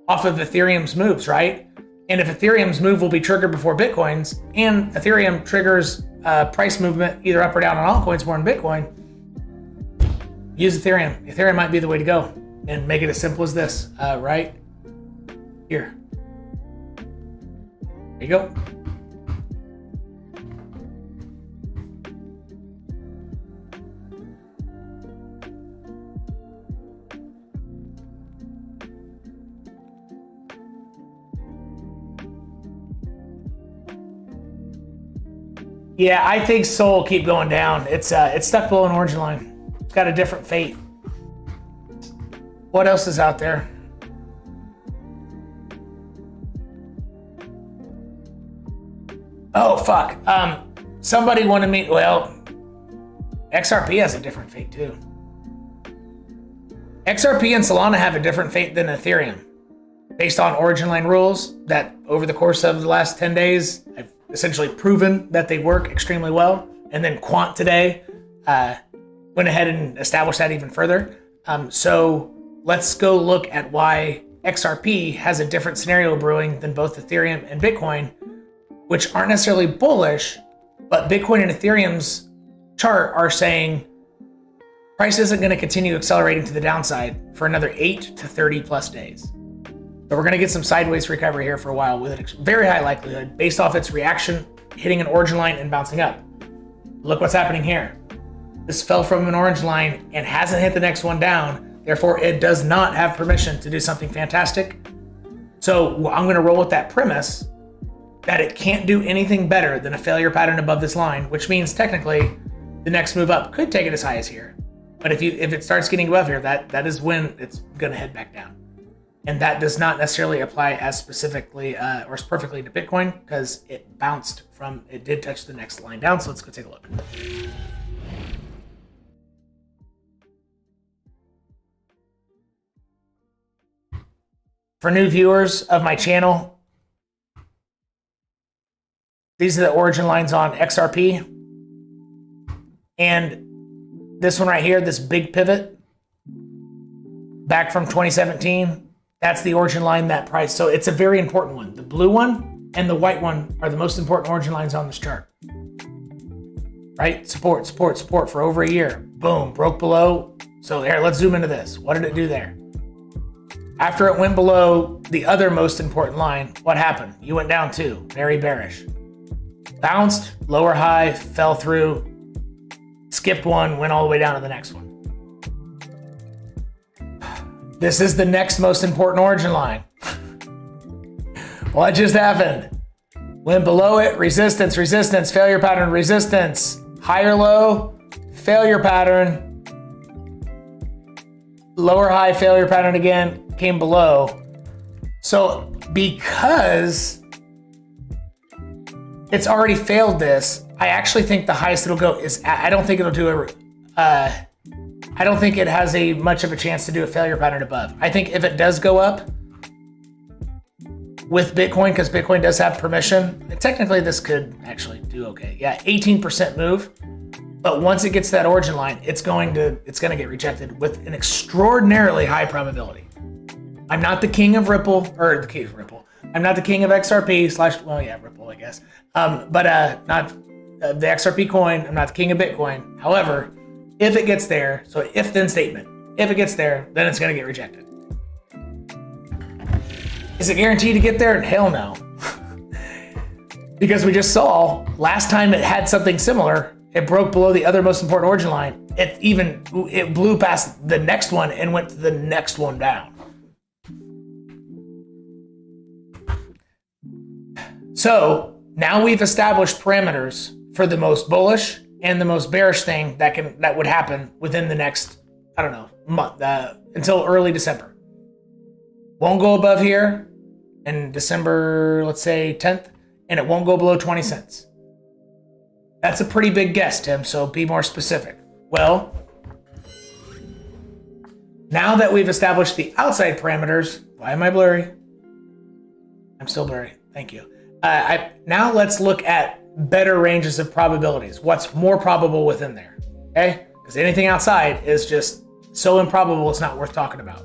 off of Ethereum's moves, right? And if Ethereum's move will be triggered before Bitcoin's, and Ethereum triggers price movement either up or down on altcoins more than Bitcoin, use Ethereum. Ethereum might be the way to go, and make it as simple as this, right? Here. There you go. Yeah, I think Sol will keep going down. It's stuck below an origin line. It's got a different fate. What else is out there? Oh, fuck. Somebody wanted me, well, XRP has a different fate too. XRP and Solana have a different fate than Ethereum. Based on origin line rules that over the course of the last 10 days, I've essentially proven that they work extremely well. And then Quant today went ahead and established that even further. So let's go look at why XRP has a different scenario brewing than both Ethereum and Bitcoin, which aren't necessarily bullish, but Bitcoin and Ethereum's chart are saying price isn't going to continue accelerating to the downside for another 8 to 30 plus days. So we're going to get some sideways recovery here for a while with a very high likelihood based off its reaction, hitting an origin line and bouncing up. Look what's happening here. This fell from an origin line and hasn't hit the next one down. Therefore, it does not have permission to do something fantastic. So I'm going to roll with that premise that it can't do anything better than a failure pattern above this line, which means technically the next move up could take it as high as here. But if it starts getting above here, that is when it's going to head back down. And that does not necessarily apply as specifically or as perfectly to Bitcoin because it bounced from, it did touch the next line down. So let's go take a look. For new viewers of my channel, these are the origin lines on XRP. And this one right here, this big pivot back from 2017, that's the origin line, that price. So it's a very important one. The blue one and the white one are the most important origin lines on this chart. Right? Support, support, support for over a year. Boom, broke below. So there, let's zoom into this. What did it do there? After it went below the other most important line, what happened? You went down too, very bearish. Bounced, lower high, fell through, skipped one, went all the way down to the next one. This is the next most important origin line. What just happened? Went below it, resistance, resistance, failure pattern, resistance, higher low, failure pattern, lower high, failure pattern again, came below. So because it's already failed this, I actually think the highest it'll go is, I don't think it'll do it. I don't think it has a much of a chance to do a failure pattern above. I think if it does go up with Bitcoin, because Bitcoin does have permission, technically this could actually do okay. Yeah, 18% move. But once it gets to that origin line, it's going to get rejected with an extraordinarily high probability. I'm not the king of Ripple, or the king of Ripple. I'm not the king of XRP / well, yeah, Ripple, I guess. But not the XRP coin. I'm not the king of Bitcoin. However, if it gets there, so if then statement, if it gets there, then it's going to get rejected. Is it guaranteed to get there? Hell no. Because we just saw last time it had something similar, it broke below the other most important origin line. It blew past the next one and went to the next one down. So now we've established parameters for the most bullish and the most bearish thing that would happen within the next, I don't know, month, until early December. Won't go above here in December, let's say 10th, and it won't go below 20 cents. That's a pretty big guess, Tim, so be more specific. Well, now that we've established the outside parameters, why am I blurry? I'm still blurry, thank you. Now let's look at better ranges of probabilities. What's more probable within there, okay? Because anything outside is just so improbable it's not worth talking about.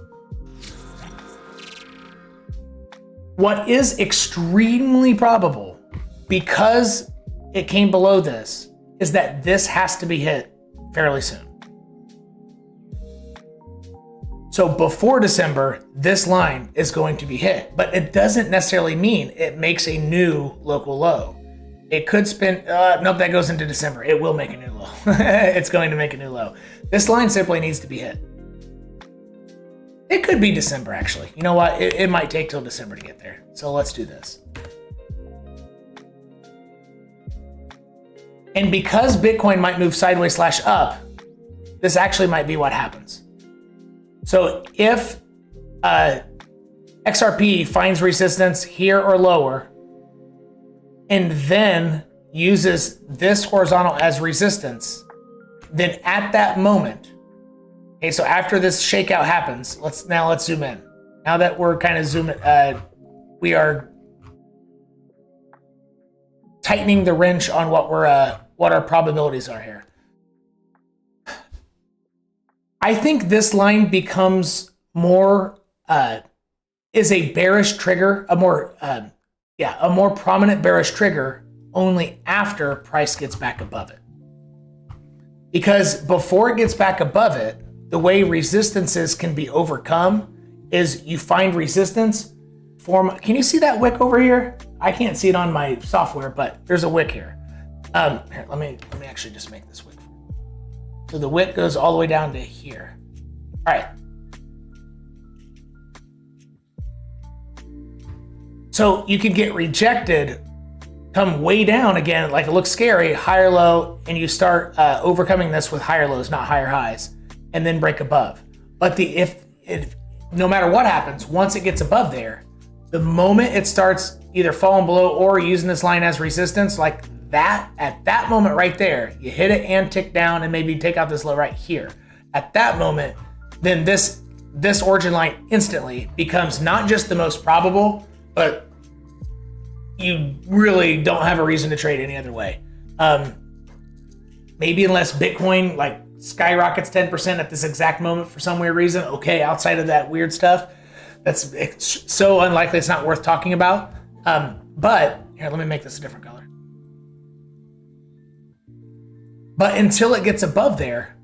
What is extremely probable, because it came below this, is that this has to be hit fairly soon. So before December, this line is going to be hit, but it doesn't necessarily mean it makes a new local low. It could spin, nope, that goes into December. It will make a new low. It's going to make a new low. This line simply needs to be hit. It could be December, actually. You know what? It might take till December to get there. So let's do this. And because Bitcoin might move sideways / up, this actually might be what happens. So if XRP finds resistance here or lower, and then uses this horizontal as resistance, then at that moment, okay, so after this shakeout happens, let's zoom in. Now that we're kind of zooming, we are tightening the wrench on what our probabilities are here. I think this line becomes more, is a bearish trigger, a more prominent bearish trigger only after price gets back above it. Because before it gets back above it, the way resistances can be overcome is you find resistance, can you see that wick over here? I can't see it on my software, but there's a wick here. Here, let me actually just make this wick. So the wick goes all the way down to here. All right. So you can get rejected, come way down again, like it looks scary, higher low, and you start overcoming this with higher lows, not higher highs, and then break above. But if no matter what happens, once it gets above there, the moment it starts either falling below or using this line as resistance, like that, at that moment right there, you hit it and tick down and maybe take out this low right here. At that moment, then this origin line instantly becomes not just the most probable, but you really don't have a reason to trade any other way. Maybe unless Bitcoin like skyrockets 10% at this exact moment for some weird reason. Okay, outside of that weird stuff, it's so unlikely it's not worth talking about. But here, let me make this a different color. But until it gets above there,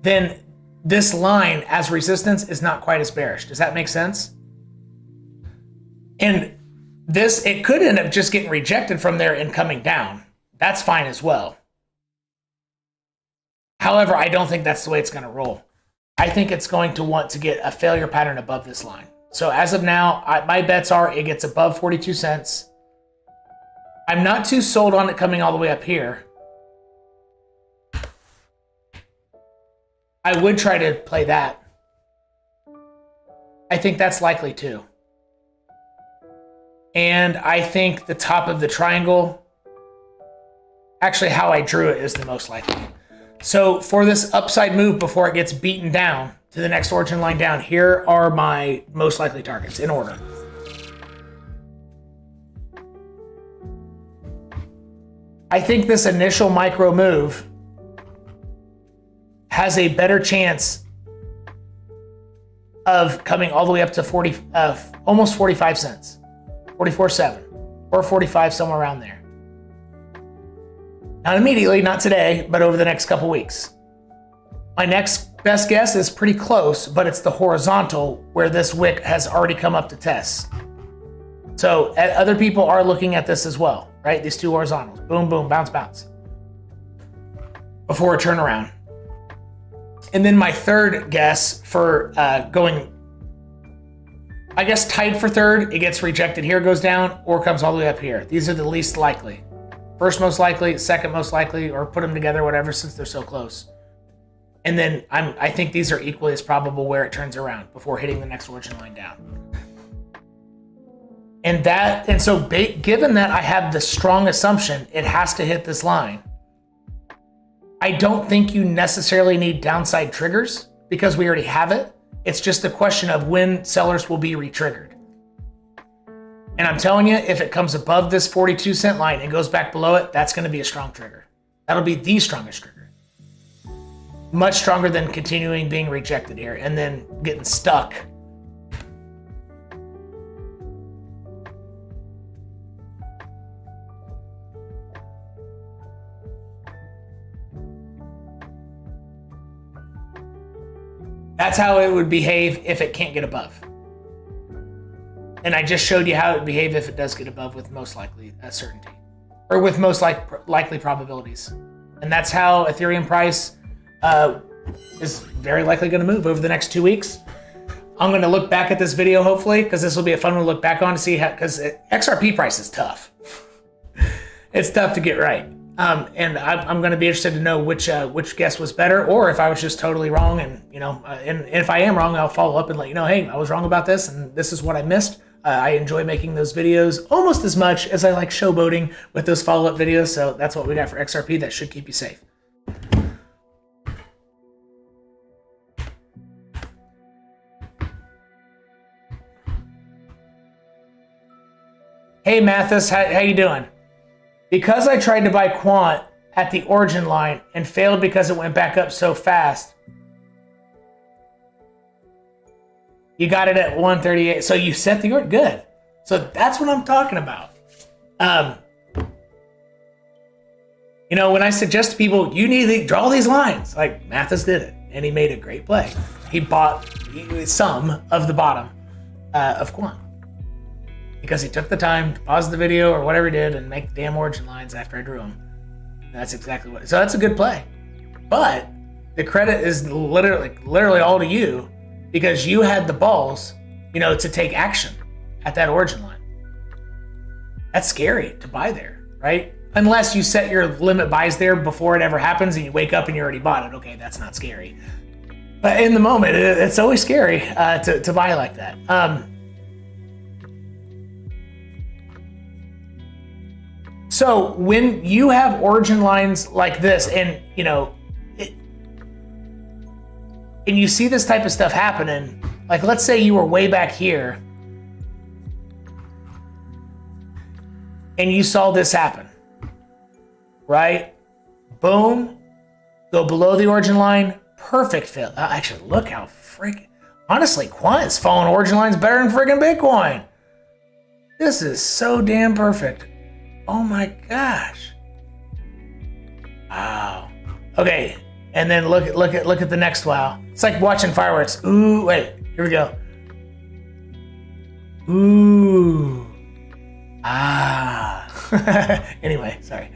then this line as resistance is not quite as bearish. Does that make sense? And this, it could end up just getting rejected from there and coming down. That's fine as well. However, I don't think that's the way it's going to roll. I think it's going to want to get a failure pattern above this line. So as of now, my bets are it gets above 42 cents. I'm not too sold on it coming all the way up here. I would try to play that. I think that's likely too. And I think the top of the triangle, actually how I drew it is the most likely. So for this upside move before it gets beaten down to the next origin line down, here are my most likely targets in order. I think this initial micro move has a better chance of coming all the way up to almost 45 cents, 44.7 or 45, somewhere around there. Not immediately, not today, but over the next couple weeks. My next best guess is pretty close, but it's the horizontal where this wick has already come up to test. So other people are looking at this as well, right? These two horizontals, boom, boom, bounce, bounce, before a turnaround. And then my third guess for going, I guess tied for third, it gets rejected here, goes down, or comes all the way up here. These are the least likely. First most likely, second most likely, or put them together, whatever, since they're so close. And then I think these are equally as probable where it turns around before hitting the next origin line down. And so given that I have the strong assumption it has to hit this line, I don't think you necessarily need downside triggers because we already have it. It's just a question of when sellers will be re-triggered. And I'm telling you, if it comes above this 42 cent line and goes back below it, that's going to be a strong trigger. That'll be the strongest trigger. Much stronger than continuing being rejected here and then getting stuck. That's how it would behave if it can't get above. And I just showed you how it would behave if it does get above with most likely certainty, or with most likely probabilities. And that's how Ethereum price is very likely going to move over the next 2 weeks. I'm going to look back at this video, hopefully, because this will be a fun one to look back on to see how, because XRP price is tough. It's tough to get right. And I'm going to be interested to know which guess was better, or if I was just totally wrong. And and if I am wrong, I'll follow up and let you know, hey, I was wrong about this, and this is what I missed. I enjoy making those videos almost as much as I like showboating with those follow-up videos. So that's what we got for XRP. That should keep you safe. Hey, Mathis, how you doing? Because I tried to buy Quant at the origin line and failed because it went back up so fast. You got it at 138. So you set the order. Good. So that's what I'm talking about. When I suggest to people, you need to draw these lines, like Mathis did it, and he made a great play. He bought some of the bottom of Quant because he took the time to pause the video or whatever he did and make the damn origin lines after I drew them. And that's exactly what. So that's a good play. But the credit is literally all to you, because you had the balls, to take action at that origin line. That's scary to buy there, right? Unless you set your limit buys there before it ever happens and you wake up and you already bought it. Okay, that's not scary. But in the moment, it's always scary to buy like that. So when you have origin lines like this and, and you see this type of stuff happening, like let's say you were way back here and you saw this happen, right? Boom, go below the origin line, perfect fit. Actually, look how honestly, Quant is following origin lines better than friggin' Bitcoin. This is so damn perfect. Oh my gosh. Wow. Okay. And then look at the next wow. It's like watching fireworks. Ooh, wait, here we go. Ooh. Ah. Anyway, sorry.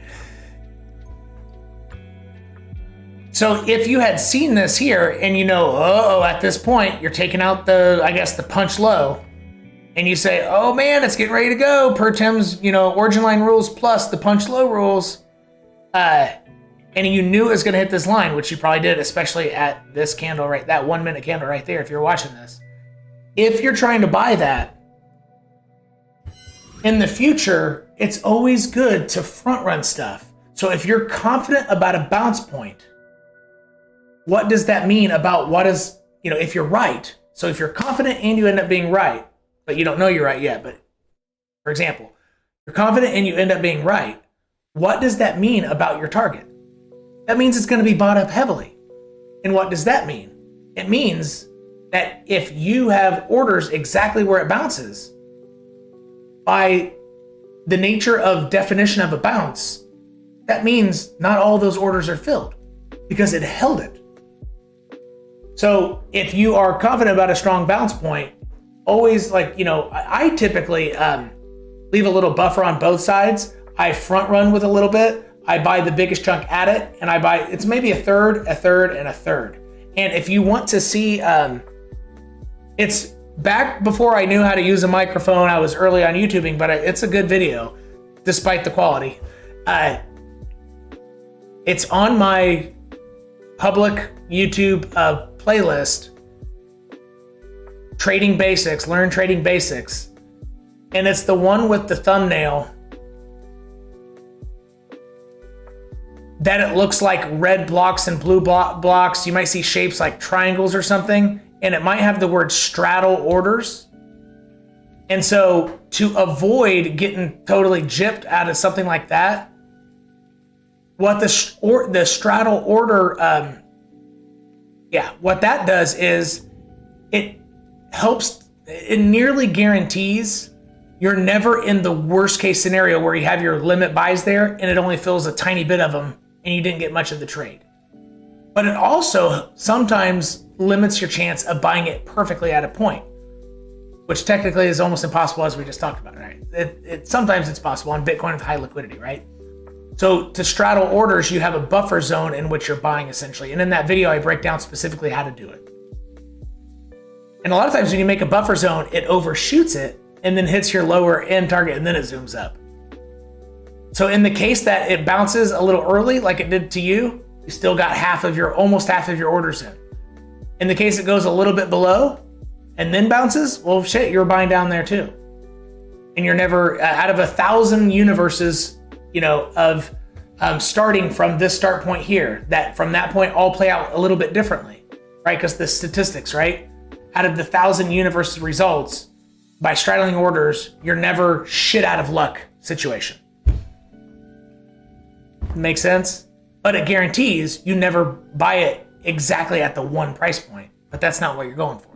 So if you had seen this here and you know, oh, at this point, you're taking out the, I guess, the punch low, and you say, oh man, it's getting ready to go per Tim's, origin line rules plus the punch low rules, and you knew it was going to hit this line, which you probably did, especially at this candle right, that 1 minute candle right there, if you're watching this. If you're trying to buy that, in the future, it's always good to front run stuff. So if you're confident about a bounce point, what does that mean about what is, if you're right? So if you're confident and you end up being right, but you don't know you're right yet, but for example, you're confident and you end up being right, what does that mean about your target? That means it's going to be bought up heavily. And what does that mean? It means that if you have orders exactly where it bounces, by the nature of definition of a bounce, that means not all those orders are filled because it held it. So if you are confident about a strong bounce point, always I typically leave a little buffer on both sides. I front run with a little bit. I buy the biggest chunk at it, and it's maybe a third, and a third. And if you want to see, it's back before I knew how to use a microphone. I was early on YouTubing, but it's a good video, despite the quality. It's on my public YouTube playlist, Trading Basics, Learn Trading Basics. And it's the one with the thumbnail that it looks like red blocks and blue blocks. You might see shapes like triangles or something, and it might have the word straddle orders. And so to avoid getting totally gypped out of something like that, what the straddle order, what that does is it nearly guarantees you're never in the worst case scenario where you have your limit buys there and it only fills a tiny bit of them and you didn't get much of the trade. But it also sometimes limits your chance of buying it perfectly at a point, which technically is almost impossible, as we just talked about, right? Sometimes it's possible on Bitcoin with high liquidity, right? So to straddle orders, you have a buffer zone in which you're buying essentially. And in that video, I break down specifically how to do it. And a lot of times when you make a buffer zone, it overshoots it and then hits your lower end target and then it zooms up. So in the case that it bounces a little early, like it did to you, you still got almost half of your orders in. In the case it goes a little bit below and then bounces, well, shit, you're buying down there too. And you're never, out of 1,000 universes, of starting from this start point here, that from that point all play out a little bit differently, right? Because the statistics, right? Out of the 1,000 universe results, by straddling orders, you're never shit out of luck situation. Make sense? But it guarantees you never buy it exactly at the one price point, but that's not what you're going for.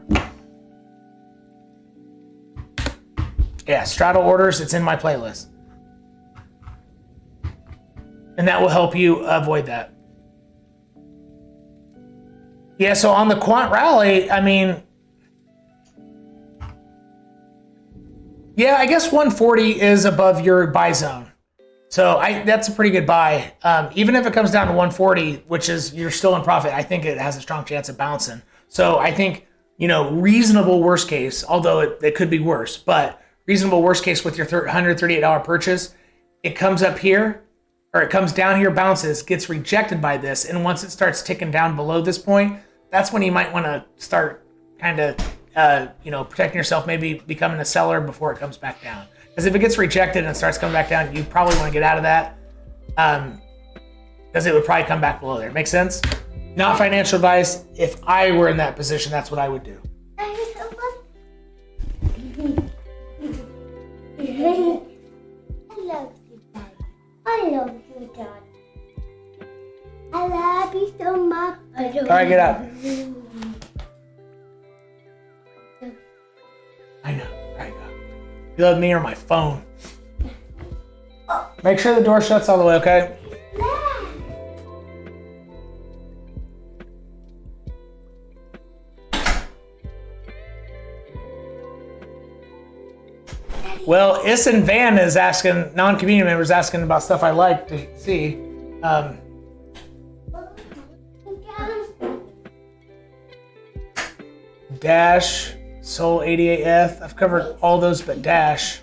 Yeah, straddle orders, it's in my playlist. And that will help you avoid that. Yeah, so on the Quant rally, I mean, yeah, I guess 140 is above your buy zone. So that's a pretty good buy. Even if it comes down to 140, which is you're still in profit, I think it has a strong chance of bouncing. So I think, reasonable worst case, although it could be worse, but reasonable worst case with your $138 purchase, it comes up here, or it comes down here, bounces, gets rejected by this, and once it starts ticking down below this point, that's when you might want to start kind of, protecting yourself, maybe becoming a seller before it comes back down. Because if it gets rejected and starts coming back down, you probably want to get out of that, because it would probably come back below there. Make sense? Not financial advice. If I were in that position, that's what I would do. I love you, Dad. I love you, Dad. I love you so much. All right, get up. I know. All right, go. You love me or my phone? Make sure the door shuts all the way, okay? Well, Issen Van is asking, non-community members asking about stuff I like to see. Dash, Sol 88 ETH. I've covered all those but Dash.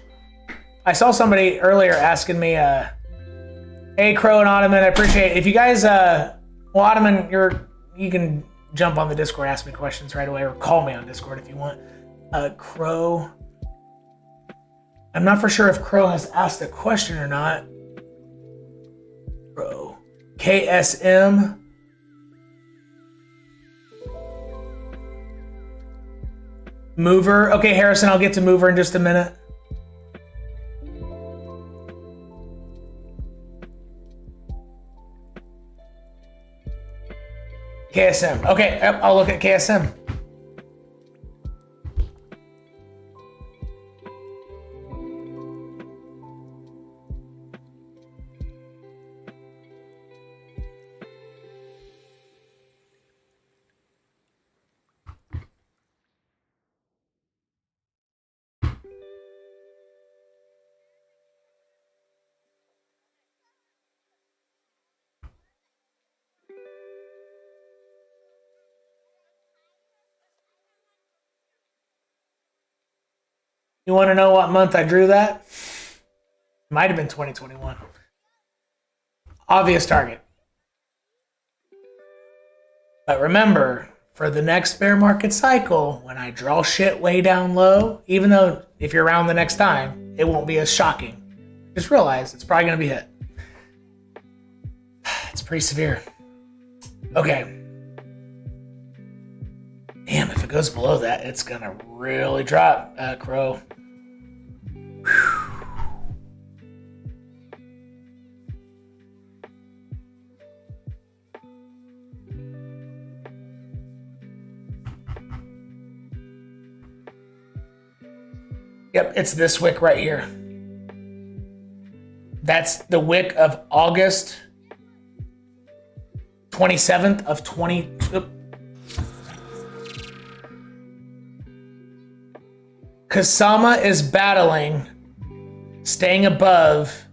I saw somebody earlier asking me, hey, Crow and Ottoman, I appreciate it. If you guys, well, Ottoman, you can jump on the Discord, ask me questions right away, or call me on Discord if you want. Crow, I'm not for sure if Crow has asked a question or not. Crow, KSM. Mover. Okay, Harrison, I'll get to Mover in just a minute. KSM. Okay, I'll look at KSM. You want to know what month I drew that? Might have been 2021. Obvious target. But remember, for the next bear market cycle, when I draw shit way down low, even though if you're around the next time, it won't be as shocking. Just realize it's probably going to be hit. It's pretty severe. Okay. Damn, if it goes below that, it's going to really drop, Crow. Yep, it's this wick right here. That's the wick of August 27th of 20. Kusama is battling, staying above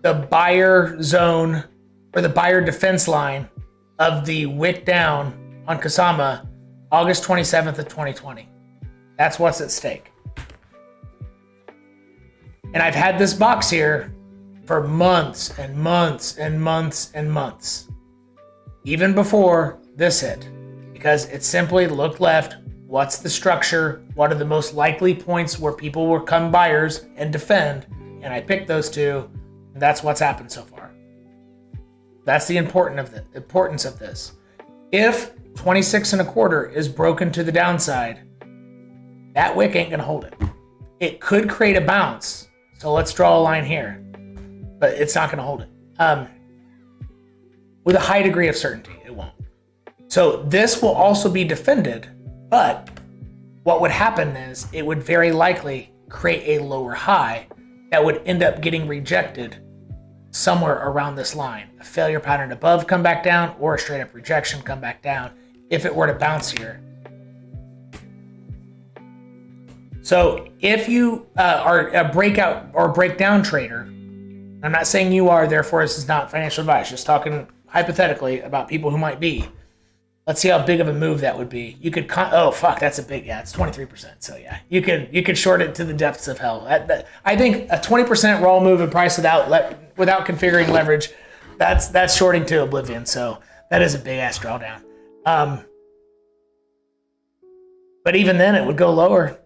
the buyer zone or the buyer defense line of the wick down on Kusama, August 27th of 2020. That's what's at stake. And I've had this box here for months and months and months and months, even before this hit, because it simply looked left. What's the structure? What are the most likely points where people will come buyers and defend? And I picked those two, and that's what's happened so far. That's the importance of this. If 26 and a quarter is broken to the downside, that wick ain't gonna hold it. It could create a bounce. So let's draw a line here, but it's not gonna hold it. With a high degree of certainty, it won't. So this will also be defended, but what would happen is it would very likely create a lower high that would end up getting rejected somewhere around this line. A failure pattern above come back down, or a straight up rejection come back down if it were to bounce here. So if you are a breakout or breakdown trader, I'm not saying you are, therefore this is not financial advice, just talking hypothetically about people who might be. Let's see how big of a move that would be. You could, oh fuck, that's a big, yeah, it's 23%. So yeah, you could short it to the depths of hell. I think a 20% raw move in price without configuring leverage, that's shorting to oblivion. So that is a big ass drawdown. But even then it would go lower.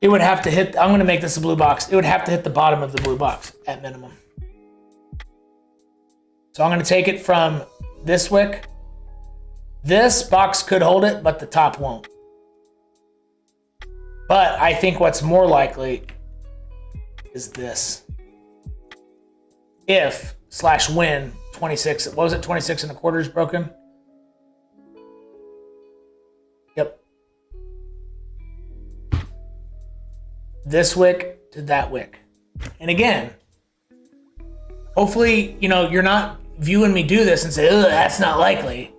It would have to hit, I'm going to make this a blue box. It would have to hit the bottom of the blue box at minimum. So I'm going to take it from this wick. This box could hold it, but the top won't. But I think what's more likely is this. If / when 26, what was it, 26 and a quarter is broken? Yep. This wick to that wick. And again, hopefully, you're not viewing me do this and say, ugh, that's not likely.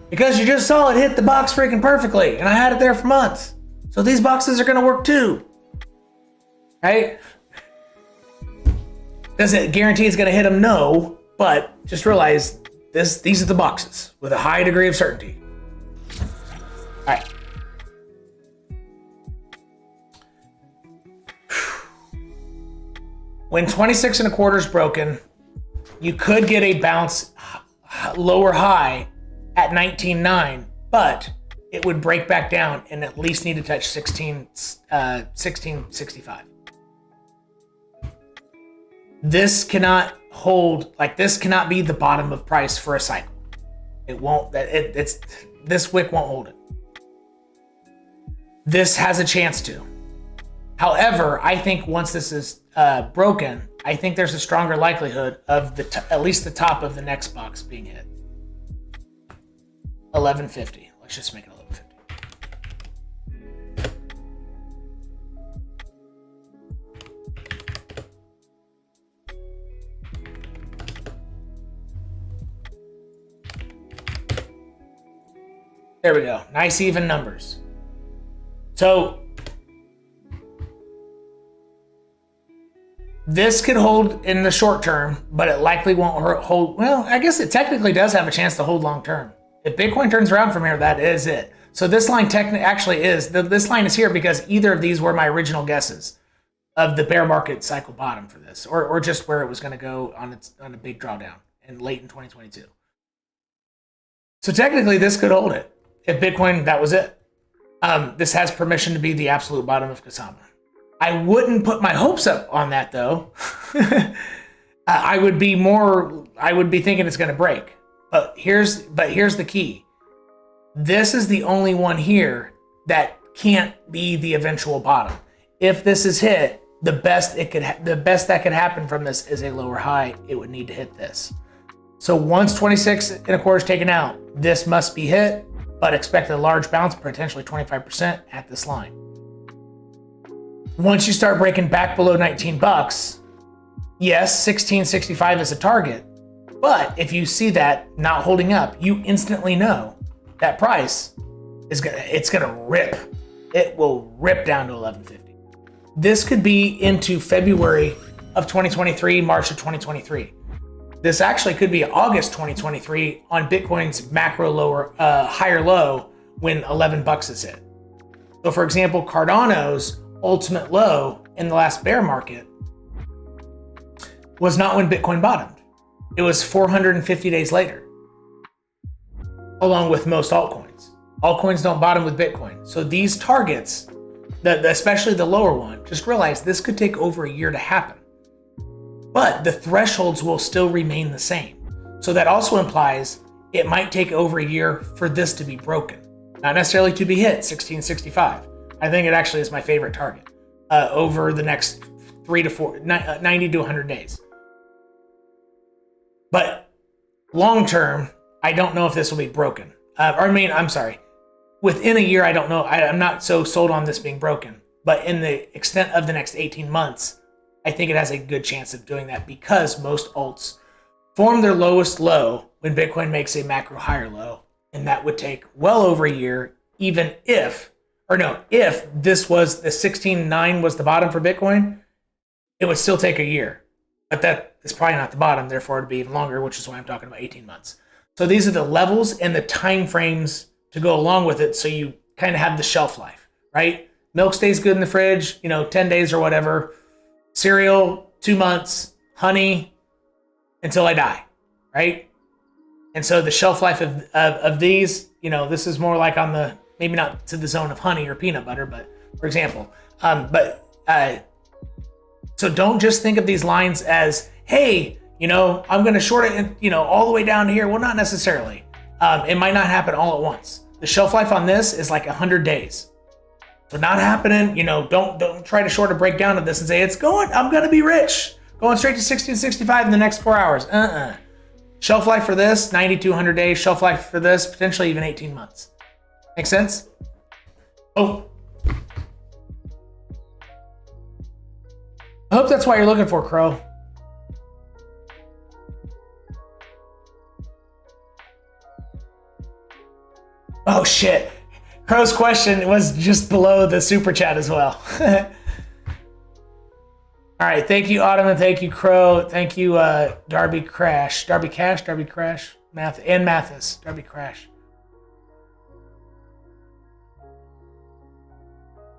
Because you just saw it hit the box freaking perfectly, and I had it there for months. So these boxes are going to work too. right? Does it guarantee it's going to hit them? No, but just realize these are the boxes with a high degree of certainty. All right. When 26 and a quarter is broken, you could get a bounce lower high at 19.9, but it would break back down and at least need to touch 1665. This cannot hold, like this cannot be the bottom of price for a cycle. It won't, this wick won't hold it. This has a chance to. However, I think once this is broken, I think there's a stronger likelihood of at least the top of the next box being hit. 1150. Let's just make it 1150. There we go. Nice even numbers. So this could hold in the short term, but it likely won't hold. Well, I guess it technically does have a chance to hold long term. If Bitcoin turns around from here, that is it. So this line actually is, this line is here because either of these were my original guesses of the bear market cycle bottom for this, or just where it was going to go on a big drawdown in late in 2022. So technically this could hold it. If Bitcoin, that was it. This has permission to be the absolute bottom of Kusama. I wouldn't put my hopes up on that though. I would be thinking it's going to break. But here's the key. This is the only one here that can't be the eventual bottom. If this is hit, the best that could happen from this is a lower high. It would need to hit this. So once 26 and a quarter is taken out, this must be hit, but expect a large bounce, potentially 25% at this line. Once you start breaking back below 19 bucks, yes, 1665 is a target. But if you see that not holding up, you instantly know that price it's gonna rip. It will rip down to 1150. This could be into February of 2023, March of 2023. This actually could be August 2023 on Bitcoin's macro higher low when 11 bucks is hit. So for example, Cardano's ultimate low in the last bear market was not when Bitcoin bottomed. It was 450 days later, along with most altcoins. Altcoins don't bottom with Bitcoin. So these targets, especially the lower one, just realize this could take over a year to happen. But the thresholds will still remain the same. So that also implies it might take over a year for this to be broken. Not necessarily to be hit, 1665. I think it actually is my favorite target over the next 90 to 100 days. But long term, I don't know if this will be broken. I'm sorry. Within a year, I don't know. I'm not so sold on this being broken. But in the extent of the next 18 months, I think it has a good chance of doing that because most alts form their lowest low when Bitcoin makes a macro higher low. And that would take well over a year, even if this was the 16.9 was the bottom for Bitcoin, it would still take a year. But that is probably not the bottom, therefore it'd be even longer, which is why I'm talking about 18 months. So these are the levels and the time frames to go along with it, so you kind of have the shelf life, right? Milk stays good in the fridge, 10 days or whatever. Cereal, 2 months. Honey, until I die, right? And so the shelf life of these, this is more like on the, maybe not to the zone of honey or peanut butter, but for example, so don't just think of these lines as, hey, I'm going to short it, all the way down here. Well, not necessarily. It might not happen all at once. The shelf life on this is like 100 days. So not happening, don't try to short a breakdown of this and say, I'm going to be rich. Going straight to 1665 in the next 4 hours. Shelf life for this, 90 to 100 days. Shelf life for this, potentially even 18 months. Make sense? Oh. I hope that's what you're looking for, Crow. Oh, shit. Crow's question was just below the super chat as well. All right, thank you, Autumn, and thank you, Crow. Thank you, Darby Crash. Darby Cash, Darby Crash, and Mathis. Darby Crash.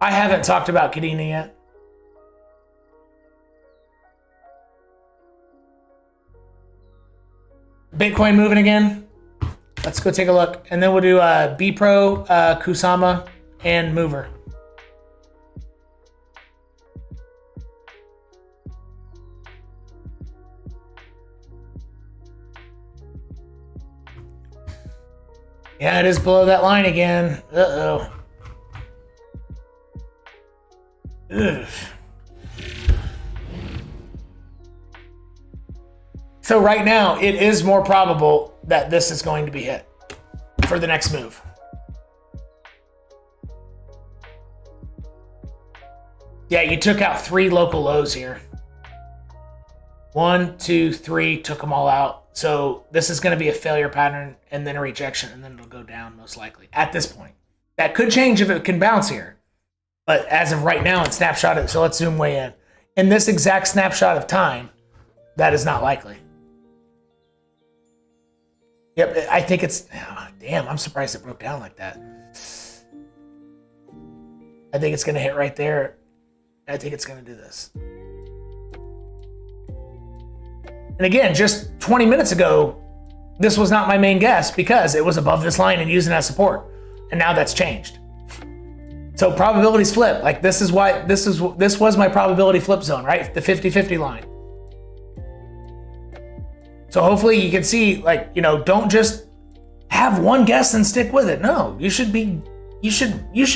I haven't talked about Kadena yet. Bitcoin moving again. Let's go take a look. And then we'll do B-Pro, Kusama, and Mover. Yeah, it is below that line again. Uh-oh. Ugh. So right now, it is more probable that this is going to be hit for the next move. Yeah, you took out 3 local lows here. 1, 2, 3, took them all out. So this is going to be a failure pattern and then a rejection, and then it'll go down most likely at this point. That could change if it can bounce here. But as of right now, it's snapshotted. So let's zoom way in. In this exact snapshot of time, that is not likely. Yep, I think it's, oh, damn, I'm surprised it broke down like that. I think it's going to hit right there. I think it's going to do this. And again, just 20 minutes ago, this was not my main guess because it was above this line and using as support. And now that's changed. So probabilities flip. Like this is why this was my probability flip zone, right? The 50-50 line. So hopefully you can see, like, you know, don't just have one guess and stick with it. No, you should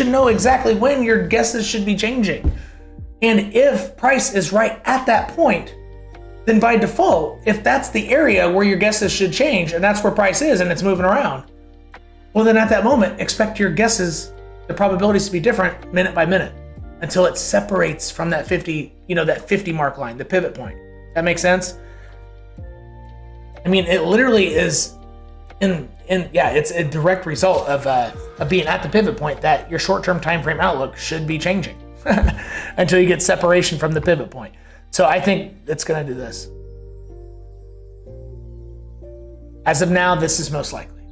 know exactly when your guesses should be changing. And if price is right at that point, then by default, if that's the area where your guesses should change and that's where price is and it's moving around, well then at that moment, expect your guesses, the probabilities to be different minute by minute until it separates from that 50, you know, that 50 mark line, the pivot point. That makes sense? I mean, it literally is it's a direct result of being at the pivot point that your short-term time frame outlook should be changing until you get separation from the pivot point. So I think it's going to do this. As of now, this is most likely.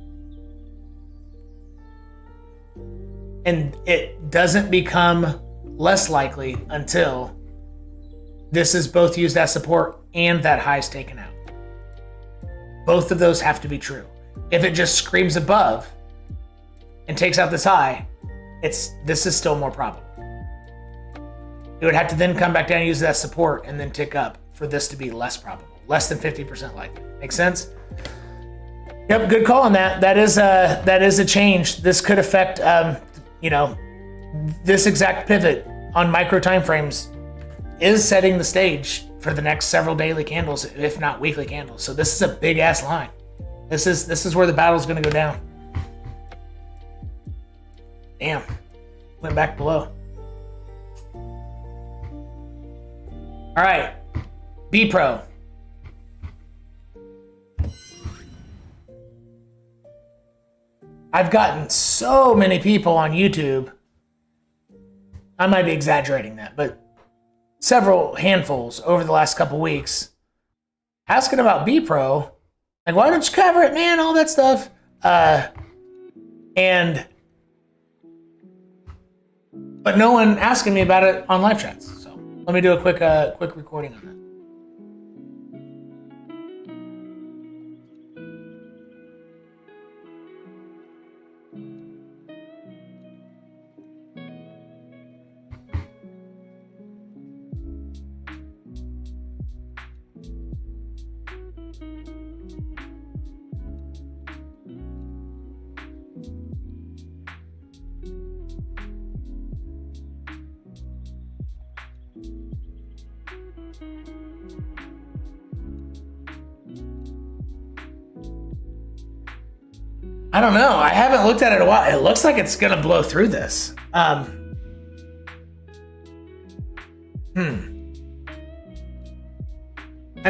And it doesn't become less likely until this is both used as support and that high is taken out. Both of those have to be true. If it just screams above and takes out this high, this is still more probable. It would have to then come back down and use that support and then tick up for this to be less probable, less than 50% likely. Make sense? Yep, good call on that. That is a change. This could affect, this exact pivot on micro timeframes is setting the stage for the next several daily candles, if not weekly candles. So this is a big ass line. This is where the battle's going to go down. Damn, went back below. All right, B-Pro. I've gotten so many people on YouTube, I might be exaggerating that, but several handfuls over the last couple weeks asking about B-Pro. Like, why don't you cover it, man? All that stuff. But no one asking me about it on live chats. So let me do a quick recording on that. I don't know. I haven't looked at it in a while. It looks like it's going to blow through this. I'm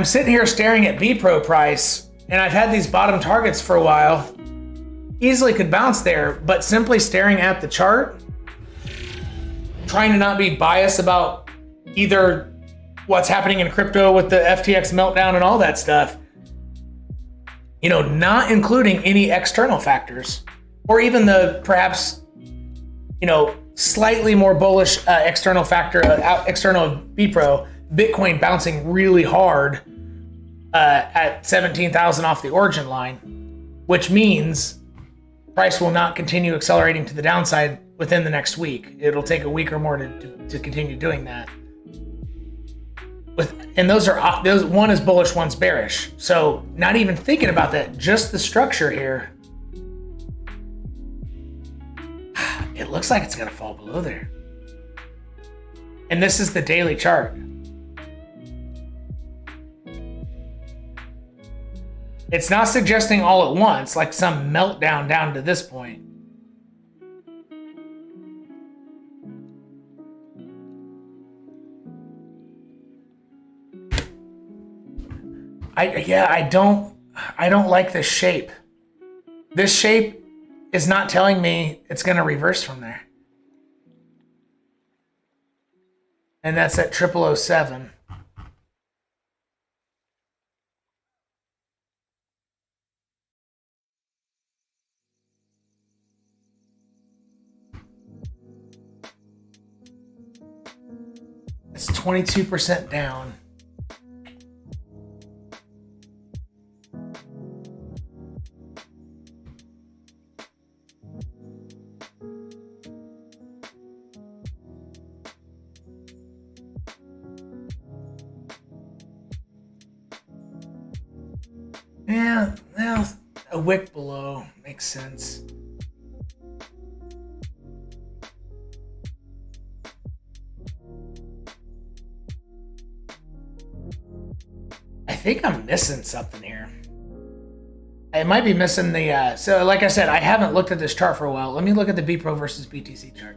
sitting here staring at B-Pro price, and I've had these bottom targets for a while. Easily could bounce there, but simply staring at the chart, trying to not be biased about either what's happening in crypto with the FTX meltdown and all that stuff, not including any external factors or even the perhaps, slightly more bullish external factor, external of BPRO, Bitcoin bouncing really hard at 17,000 off the origin line, which means price will not continue accelerating to the downside within the next week. It'll take a week or more to continue doing that. And those one is bullish, one's bearish. So not even thinking about that, just the structure here, it looks like it's going to fall below there. And this is the daily chart. It's not suggesting all at once, like some meltdown down to this point. I don't like this shape. This shape is not telling me it's going to reverse from there. And that's at 0007. It's 22% down. Yeah, well, a wick below makes sense. I think I'm missing something here. I might be missing the, so like I said, I haven't looked at this chart for a while. Let me look at the BPRO versus BTC chart.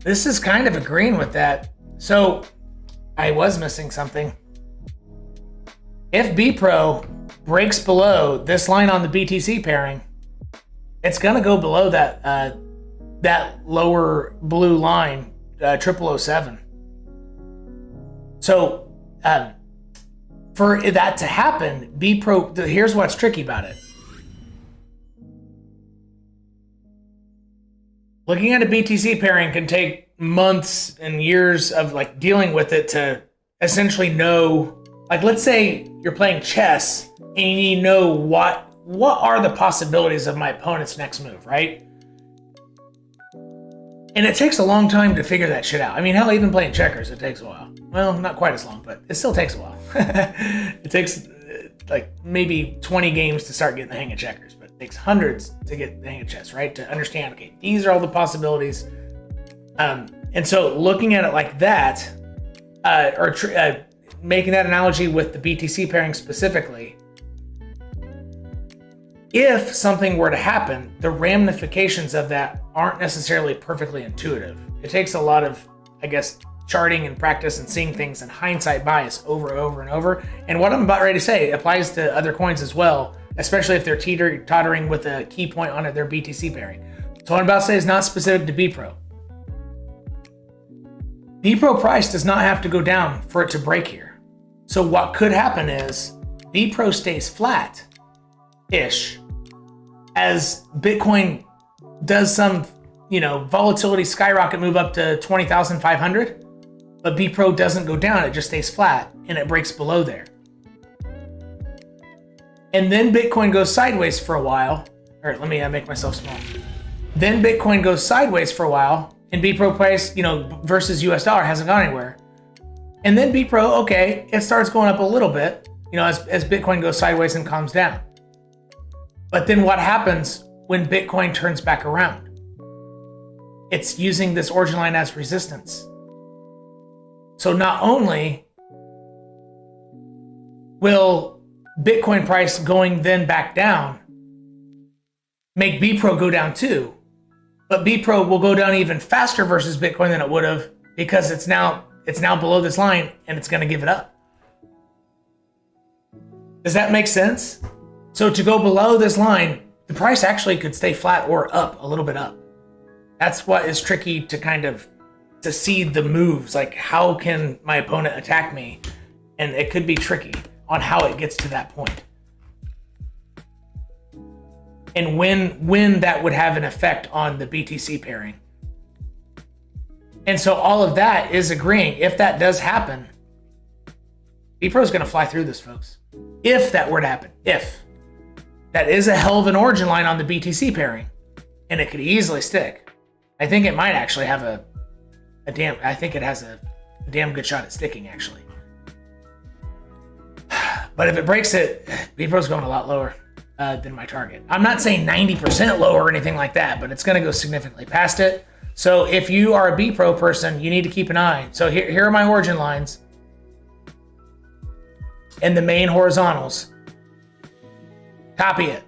This is kind of agreeing with that. So I was missing something. If BPRO breaks below this line on the BTC pairing, it's going to go below that that lower blue line, 0007. So for that to happen, BPRO, here's what's tricky about it. Looking at a BTC pairing can take months and years of like dealing with it to essentially know, like let's say you're playing chess and you need to know what are the possibilities of my opponent's next move, right? And it takes a long time to figure that shit out. I mean, hell, even playing checkers, it takes a while. Well, not quite as long, but it still takes a while. It takes like maybe 20 games to start getting the hang of checkers. Takes hundreds to get the hang of chess, right? To understand, okay, these are all the possibilities. And so looking at it like that, making that analogy with the BTC pairing specifically, if something were to happen, the ramifications of that aren't necessarily perfectly intuitive. It takes a lot of, I guess, charting and practice and seeing things and hindsight bias over and over and over. And what I'm about ready to say applies to other coins as well, especially if they're tottering with a key point on it, their BTC pairing. So what I'm about to say is not specific to BPRO. BPRO price does not have to go down for it to break here. So what could happen is BPRO stays flat-ish as Bitcoin does some, volatility skyrocket move up to 20,500, but BPRO doesn't go down, it just stays flat and it breaks below there. And then Bitcoin goes sideways for a while. All right, let me make myself small. Then Bitcoin goes sideways for a while, and BPRO price, versus US dollar hasn't gone anywhere. And then BPRO, okay, it starts going up a little bit, as Bitcoin goes sideways and calms down. But then what happens when Bitcoin turns back around? it's using this origin line as resistance. So not only will Bitcoin price going then back down make BPRO go down too, but BPRO will go down even faster versus Bitcoin than it would have, because it's now below this line and it's going to give it up. Does that make sense? So to go below this line, the price actually could stay flat or up, a little bit up. That's what is tricky to see the moves. Like, how can my opponent attack me? And it could be tricky on how it gets to that point. And when that would have an effect on the BTC pairing. And so all of that is agreeing, if that does happen, BPRO is going to fly through this, folks. If that were to happen, if. That is a hell of an origin line on the BTC pairing, and it could easily stick. I think it might actually have I think it has a damn good shot at sticking, actually. But if it breaks it, BPRO's going a lot lower than my target. I'm not saying 90% lower or anything like that, but it's going to go significantly past it. So if you are a BPRO person, you need to keep an eye. So here are my origin lines and the main horizontals. Copy it.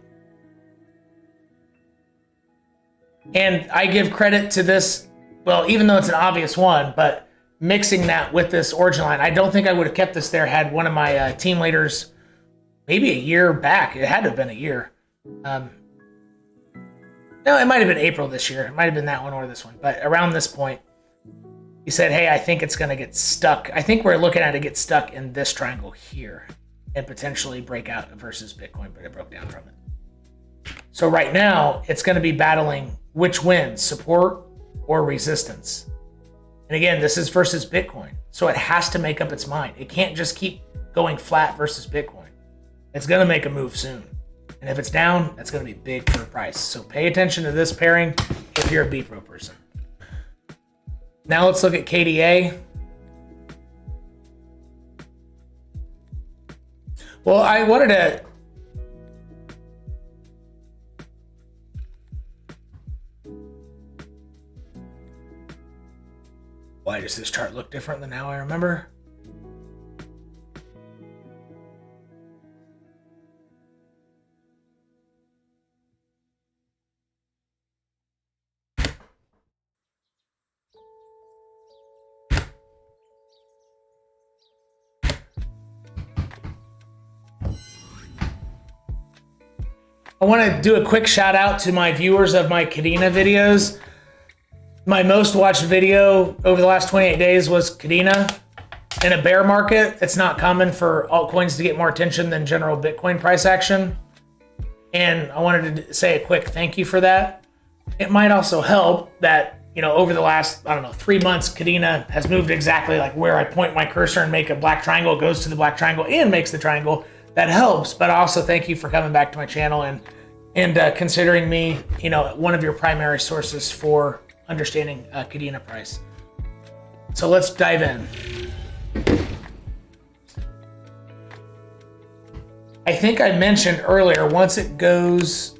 And I give credit to this, well, even though it's an obvious one, but mixing that with this origin line, I don't think I would have kept this there had one of my team leaders, maybe a year back. It had to have been a year. No, it might have been April this year. It might have been that one or this one. But around this point, he said, hey, I think it's going to get stuck. I think we're looking at it get stuck in this triangle here and potentially break out versus Bitcoin, but it broke down from it. So right now, it's going to be battling which wins, support or resistance. And again, this is versus Bitcoin. So it has to make up its mind. It can't just keep going flat versus Bitcoin. It's going to make a move soon. And if it's down, that's going to be big for the price. So pay attention to this pairing if you're a BPRO person. Now let's look at KDA. Well, I wanted to... Why does this chart look different than how I remember? I want to do a quick shout out to my viewers of my Kadena videos. My most watched video over the last 28 days was Kadena. In a bear market, it's not common for altcoins to get more attention than general Bitcoin price action. And I wanted to say a quick thank you for that. It might also help that, over the last, 3 months, Kadena has moved exactly like where I point my cursor and make a black triangle, it goes to the black triangle and makes the triangle. That helps, but also thank you for coming back to my channel and considering me, one of your primary sources for understanding Kadena price. So let's dive in. I think I mentioned earlier, once it goes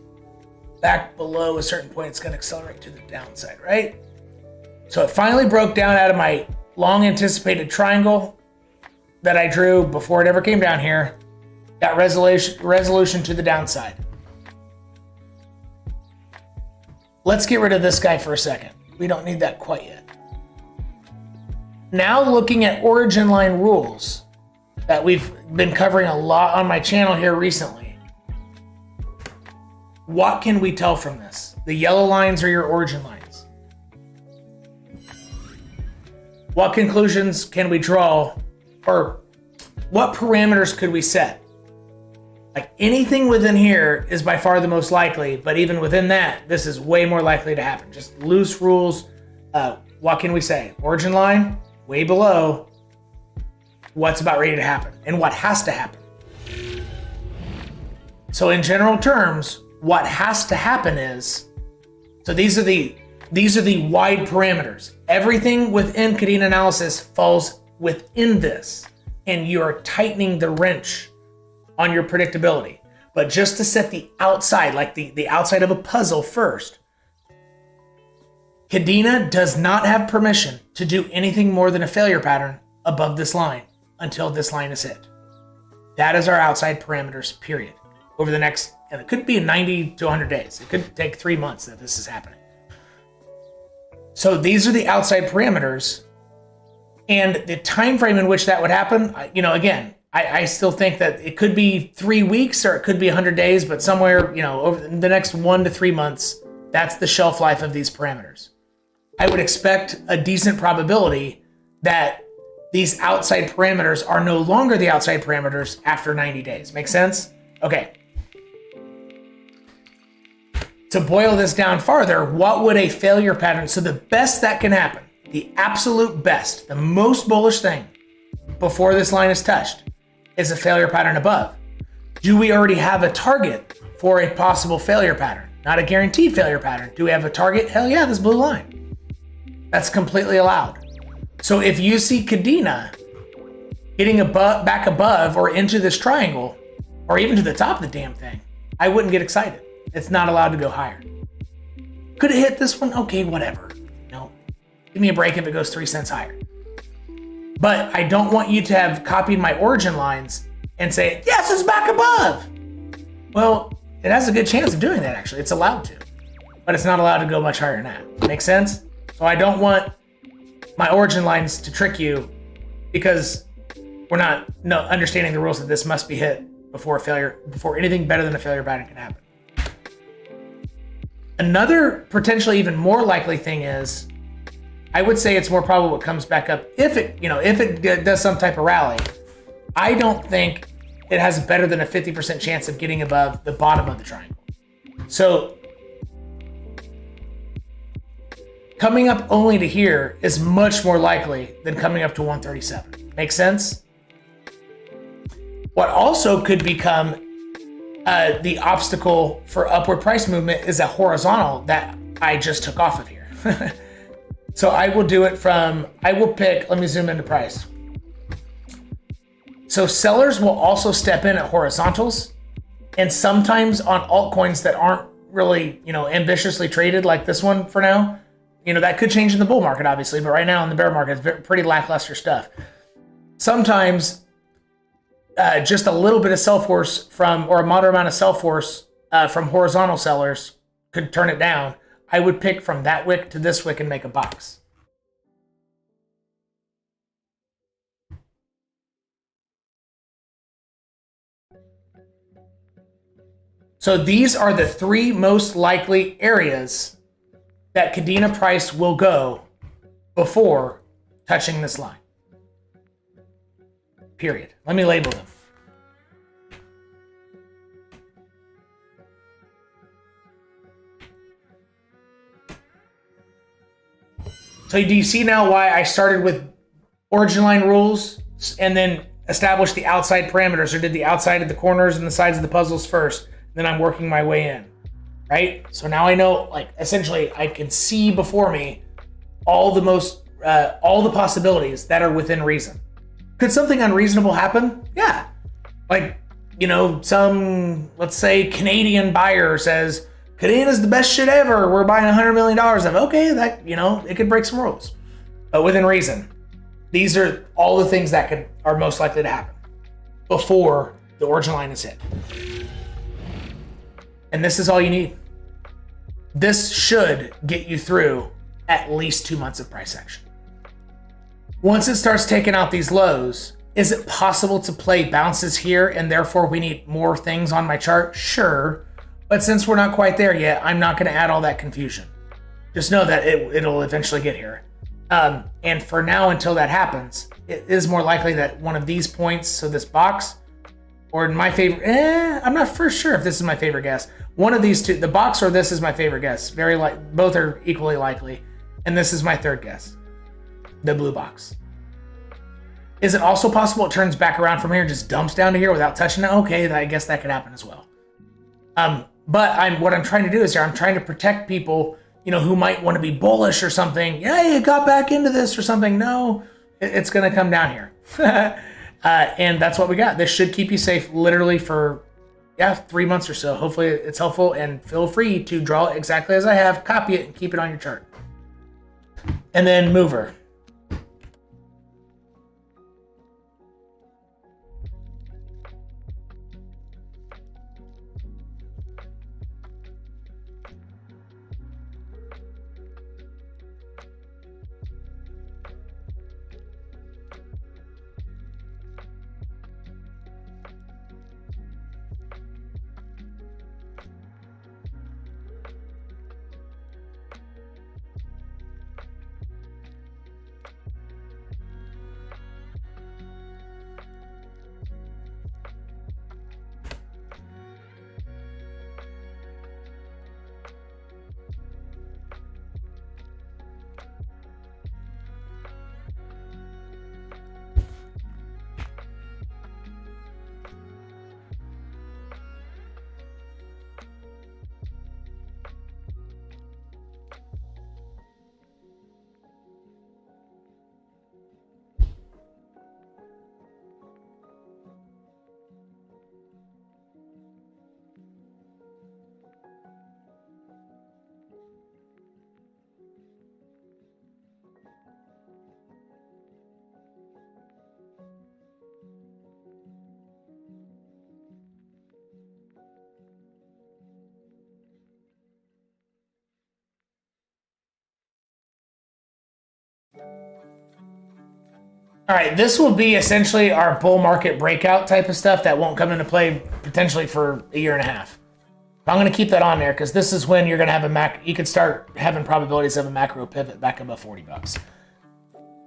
back below a certain point, it's going to accelerate to the downside, right? So it finally broke down out of my long anticipated triangle that I drew before it ever came down here. Got resolution to the downside. Let's get rid of this guy for a second. We don't need that quite yet. Now looking at origin line rules that we've been covering a lot on my channel here recently. What can we tell from this? The yellow lines are your origin lines. What conclusions can we draw, or what parameters could we set? Like, anything within here is by far the most likely, but even within that, this is way more likely to happen. Just loose rules. What can we say? Origin line, way below. What's about ready to happen? And what has to happen? So in general terms, what has to happen is, so these are the wide parameters. Everything within Kadena analysis falls within this, and you are tightening the wrench on your predictability. But just to set the outside, like the outside of a puzzle first, Kadena does not have permission to do anything more than a failure pattern above this line until this line is hit. That is our outside parameters, period. Over the next, and it could be 90 to 100 days. It could take 3 months that this is happening. So these are the outside parameters, and the time frame in which that would happen, again, I still think that it could be 3 weeks or it could be 100 days, but somewhere, over the next 1 to 3 months, that's the shelf life of these parameters. I would expect a decent probability that these outside parameters are no longer the outside parameters after 90 days. Make sense? Okay. To boil this down farther, what would a failure pattern, so the best that can happen, the absolute best, the most bullish thing before this line is touched is a failure pattern above. Do we already have a target for a possible failure pattern? Not a guaranteed failure pattern. Do we have a target? Hell yeah, this blue line. That's completely allowed. So if you see Kadena getting back above or into this triangle, or even to the top of the damn thing, I wouldn't get excited. It's not allowed to go higher. Could it hit this one? Okay, whatever. Give me a break if it goes 3 cents higher. But I don't want you to have copied my origin lines and say, yes, it's back above. Well, it has a good chance of doing that, actually. It's allowed to. But it's not allowed to go much higher than that. Make sense? So I don't want my origin lines to trick you because we're not understanding the rules that this must be hit before anything better than a failure pattern can happen. Another potentially even more likely thing is, I would say it's more probable it comes back up if it does some type of rally. I don't think it has better than a 50% chance of getting above the bottom of the triangle. So coming up only to here is much more likely than coming up to 137. Make sense? What also could become the obstacle for upward price movement is a horizontal that I just took off of here. So I will do it let me zoom into price. So sellers will also step in at horizontals, and sometimes on altcoins that aren't really, ambitiously traded like this one for now. That could change in the bull market, obviously, but right now in the bear market, it's pretty lackluster stuff. Sometimes just a little bit of sell force or a moderate amount of sell force from horizontal sellers could turn it down. I would pick from that wick to this wick and make a box. So these are the 3 most likely areas that Kadena Price will go before touching this line. Period. Let me label them. So do you see now why I started with origin line rules and then established the outside parameters, or did the outside of the corners and the sides of the puzzles first? Then I'm working my way in, right? So now I know, essentially I can see before me all the possibilities that are within reason. Could something unreasonable happen? Yeah. Some, let's say, Canadian buyer says, Kadena's the best shit ever. We're buying $100 million of. Okay, that, it could break some rules. But within reason. These are all the things that are most likely to happen before the origin line is hit. And this is all you need. This should get you through at least 2 months of price action. Once it starts taking out these lows, is it possible to play bounces here and therefore we need more things on my chart? Sure. But since we're not quite there yet, I'm not going to add all that confusion. Just know that it'll eventually get here. And for now, until that happens, it is more likely that one of these points, so this box, or in my favorite, I'm not for sure if this is my favorite guess. One of these two, the box or this is my favorite guess. Both are equally likely. And this is my third guess. The blue box. Is it also possible it turns back around from here and just dumps down to here without touching it? Okay, I guess that could happen as well. But what I'm trying to do is I'm trying to protect people, who might want to be bullish or something. Yeah, you got back into this or something. No, it's going to come down here. And that's what we got. This should keep you safe literally for 3 months or so. Hopefully it's helpful, and feel free to draw it exactly as I have, copy it, and keep it on your chart. And then mover. All right, this will be essentially our bull market breakout type of stuff that won't come into play potentially for a year and a half. I'm going to keep that on there because this is when you're going to have you could start having probabilities of a macro pivot back above $40.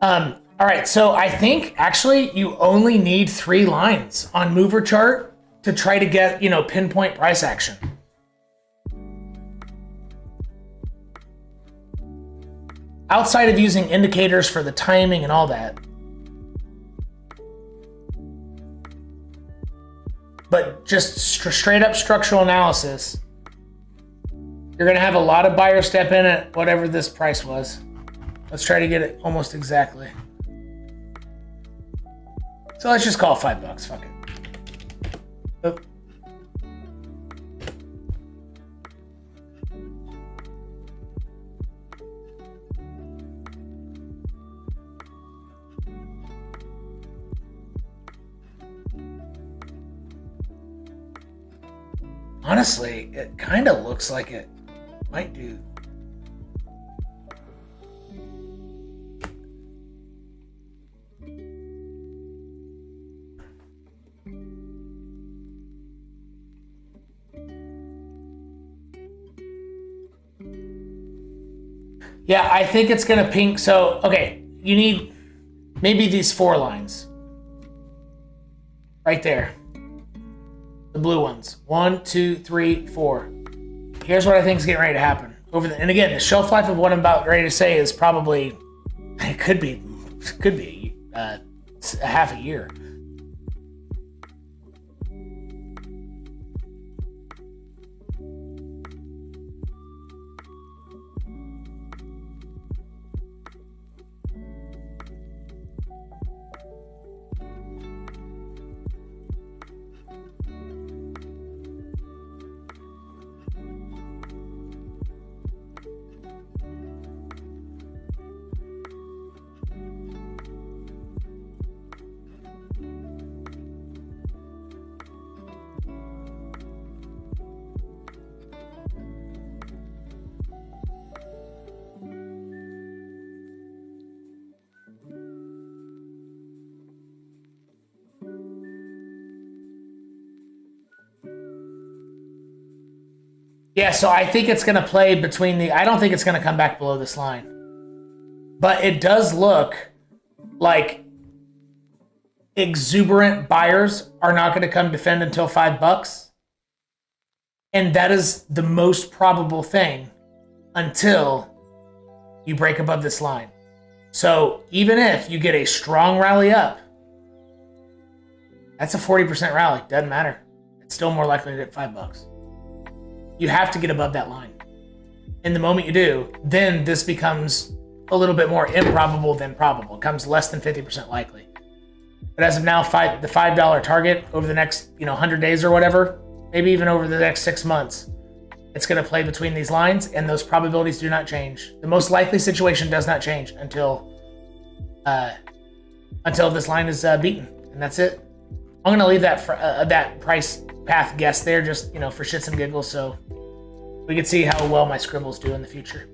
All right, so I think actually you only need 3 lines on mover chart to try to get, pinpoint price action. Outside of using indicators for the timing and all that. But just straight up structural analysis, you're going to have a lot of buyers step in at whatever this price was. Let's try to get it almost exactly. So let's just call it $5. Fuck it. Oop. Honestly, it kind of looks like it might do. Yeah, I think it's going to pink. So, okay, you need maybe these 4 lines. Right there. The blue ones. 1, 2, 3, 4. Here's what I think is getting ready to happen. And again, the shelf life of what I'm about ready to say is probably, it could be a half a year. Yeah, so I think it's going to play between I don't think it's going to come back below this line. But it does look like exuberant buyers are not going to come defend until $5. And that is the most probable thing until you break above this line. So even if you get a strong rally up, that's a 40% rally. Doesn't matter. It's still more likely to hit $5. You have to get above that line. And the moment you do, then this becomes a little bit more improbable than probable. It comes less than 50% likely. But as of now, the $5 target over the next 100 days or whatever, maybe even over the next 6 months, it's going to play between these lines, and those probabilities do not change. The most likely situation does not change until this line is beaten, and that's it. I'm going to leave that price path guess there, just for shits and giggles, so we can see how well my scribbles do in the future.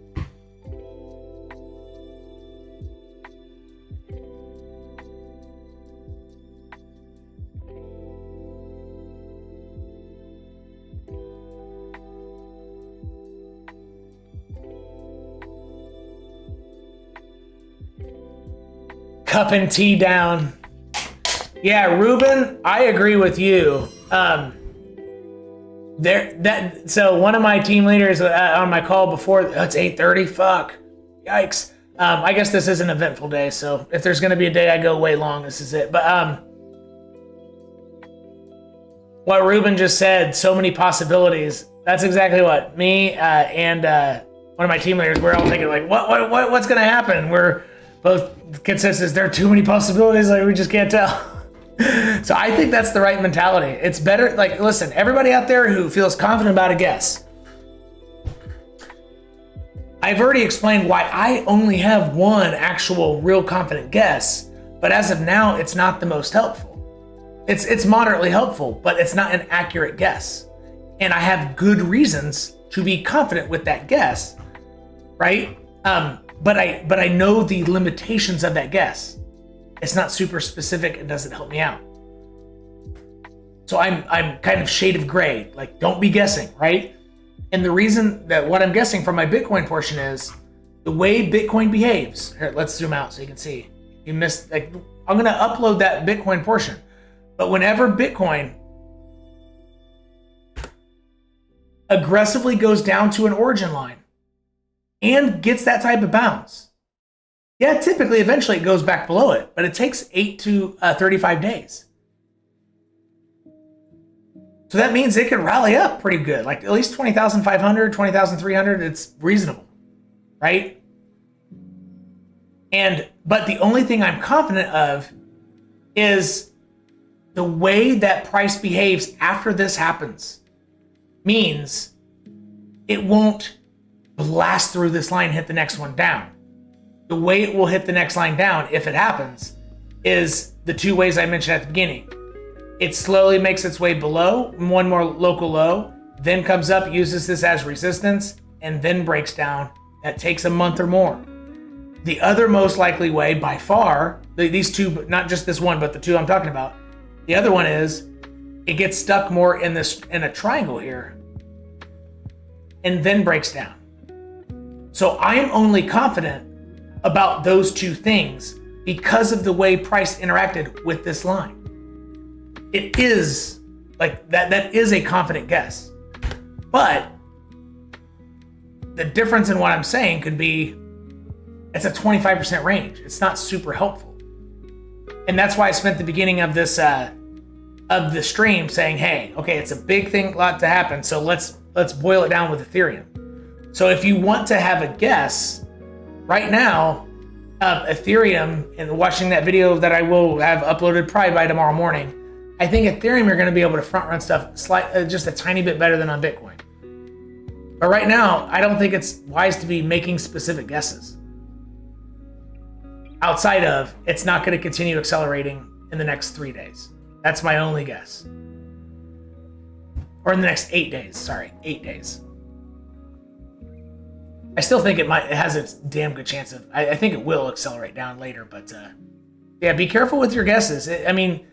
Cup and tea down. Yeah, Ruben, I agree with you. So one of my team leaders on my call before, it's 8:30. Fuck, yikes. I guess this is an eventful day, so if there's going to be a day I go way long, this is it. But what Ruben just said, so many possibilities. That's exactly what me and one of my team leaders, we're all thinking like, what's going to happen? We're both consensus. There are too many possibilities. Like we just can't tell. So I think that's the right mentality. It's better. Like, listen, everybody out there who feels confident about a guess. I've already explained why I only have one actual real confident guess, but as of now, it's not the most helpful. It's moderately helpful, but it's not an accurate guess. And I have good reasons to be confident with that guess, right? But I know the limitations of that guess. It's not super specific. It doesn't help me out. So I'm kind of shade of gray. Like, don't be guessing, right? And the reason that what I'm guessing from my Bitcoin portion is the way Bitcoin behaves. Here, let's zoom out so you can see. You missed. Like, I'm gonna upload that Bitcoin portion. But whenever Bitcoin aggressively goes down to an origin line and gets that type of bounce, yeah, typically, eventually it goes back below it, but it takes 8 to 35 days. So that means it can rally up pretty good, like at least 20,500, 20,300, it's reasonable, right? But the only thing I'm confident of is the way that price behaves after this happens means it won't blast through this line and hit the next one down. The way it will hit the next line down, if it happens, is the two ways I mentioned at the beginning. It slowly makes its way below, one more local low, then comes up, uses this as resistance, and then breaks down. That takes a month or more. The other most likely way, by far, these two, not just this one, but the two I'm talking about, the other one is it gets stuck more in a triangle here, and then breaks down. So I am only confident about those two things because of the way price interacted with this line. It is like that is a confident guess. But the difference in what I'm saying could be it's a 25% range. It's not super helpful. And that's why I spent the beginning of this of the stream saying, hey, okay, it's a big thing, lot to happen. So let's boil it down with Ethereum. So if you want to have a guess, right now, Ethereum, and watching that video that I will have uploaded probably by tomorrow morning, I think Ethereum you're going to be able to front run stuff just a tiny bit better than on Bitcoin. But right now, I don't think it's wise to be making specific guesses. Outside of, it's not going to continue accelerating in the next 3 days. That's my only guess. Or in the next 8 days, sorry, 8 days. I still think it has a damn good chance of, I think it will accelerate down later, but yeah, be careful with your guesses. I mean,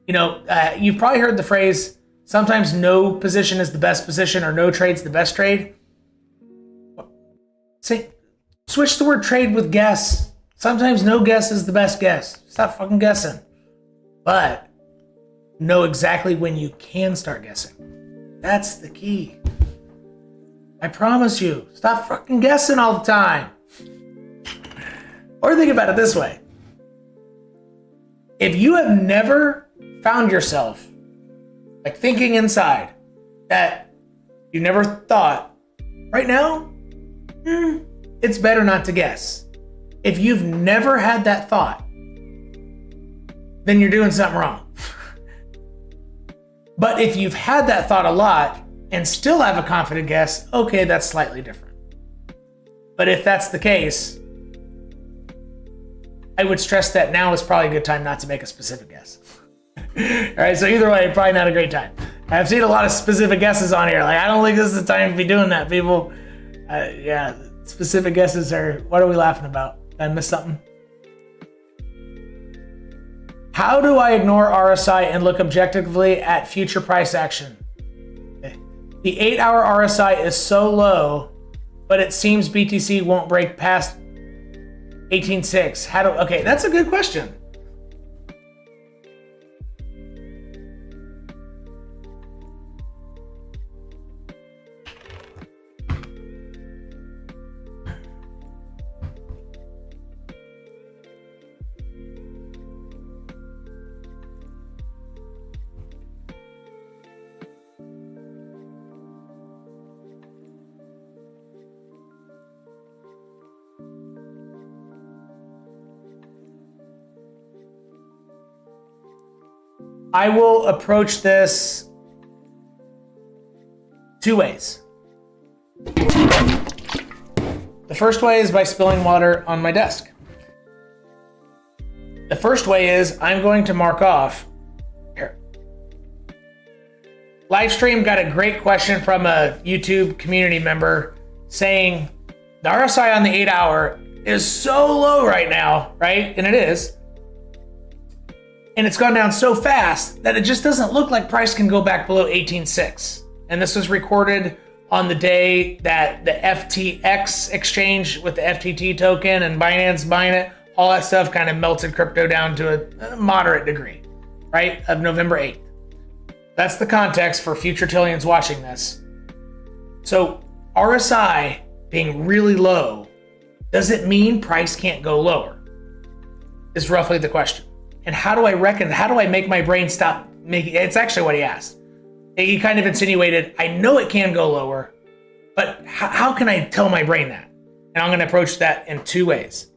you've probably heard the phrase, sometimes no position is the best position or no trade's the best trade. Switch the word trade with guess. Sometimes no guess is the best guess. Stop fucking guessing. But know exactly when you can start guessing. That's the key. I promise you, stop fucking guessing all the time. Or think about it this way. If you have never found yourself like thinking inside that you never thought, right now, it's better not to guess. If you've never had that thought, then you're doing something wrong. But if you've had that thought a lot, and still have a confident guess, okay, that's slightly different. But if that's the case, I would stress that now is probably a good time not to make a specific guess. All right, so either way, probably not a great time. I've seen a lot of specific guesses on here. Like, I don't think this is the time to be doing that, people. Yeah, specific guesses are, what are we laughing about? Did I miss something? How do I ignore RSI and look objectively at future price action? The 8-hour RSI is so low, but it seems BTC won't break past 18.6. Okay, that's a good question. I will approach this two ways. The first way is by spilling water on my desk. The first way is I'm going to mark off here. Livestream got a great question from a YouTube community member saying the RSI on the 8-hour is so low right now, right? And it is. And it's gone down so fast that it just doesn't look like price can go back below 18.6. And this was recorded on the day that the FTX exchange with the FTT token and Binance buying it, all that stuff kind of melted crypto down to a moderate degree, right? Of November 8th. That's the context for future Tillians watching this. So RSI being really low, does it mean price can't go lower? Is roughly the question. And how do I make my brain stop making, it's actually what he asked. He kind of insinuated, I know it can go lower, but how can I tell my brain that? And I'm going to approach that in two ways.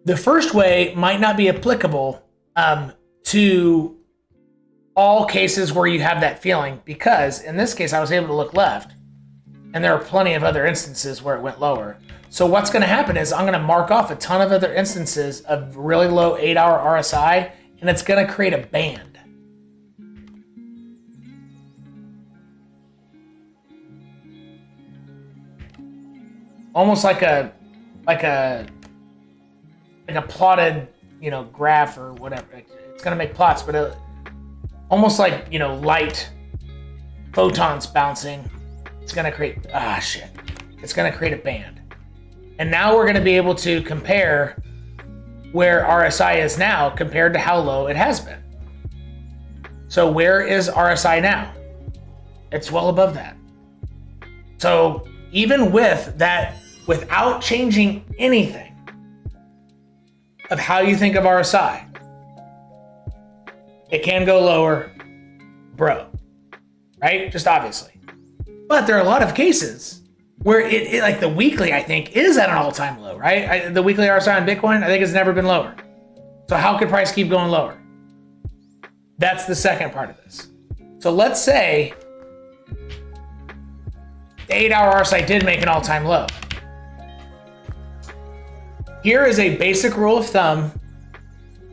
The first way might not be applicable to all cases where you have that feeling, because in this case, I was able to look left, and there are plenty of other instances where it went lower. So what's going to happen is I'm going to mark off a ton of other instances of really low 8-hour RSI, and it's going to create a band. Almost like a plotted, graph or whatever. It's going to make plots, but almost like, light photons bouncing. It's going to create, it's going to create a band. And now we're going to be able to compare where RSI is now compared to how low it has been. So where is RSI now? It's well above that. So even with that, without changing anything of how you think of RSI, it can go lower, bro, right? Just obviously. But there are a lot of cases where it like the weekly, I think, is at an all-time low, right? The weekly RSI on Bitcoin, I think, has never been lower. So how could price keep going lower? That's the second part of this. So let's say the 8-hour RSI did make an all-time low. Here is a basic rule of thumb,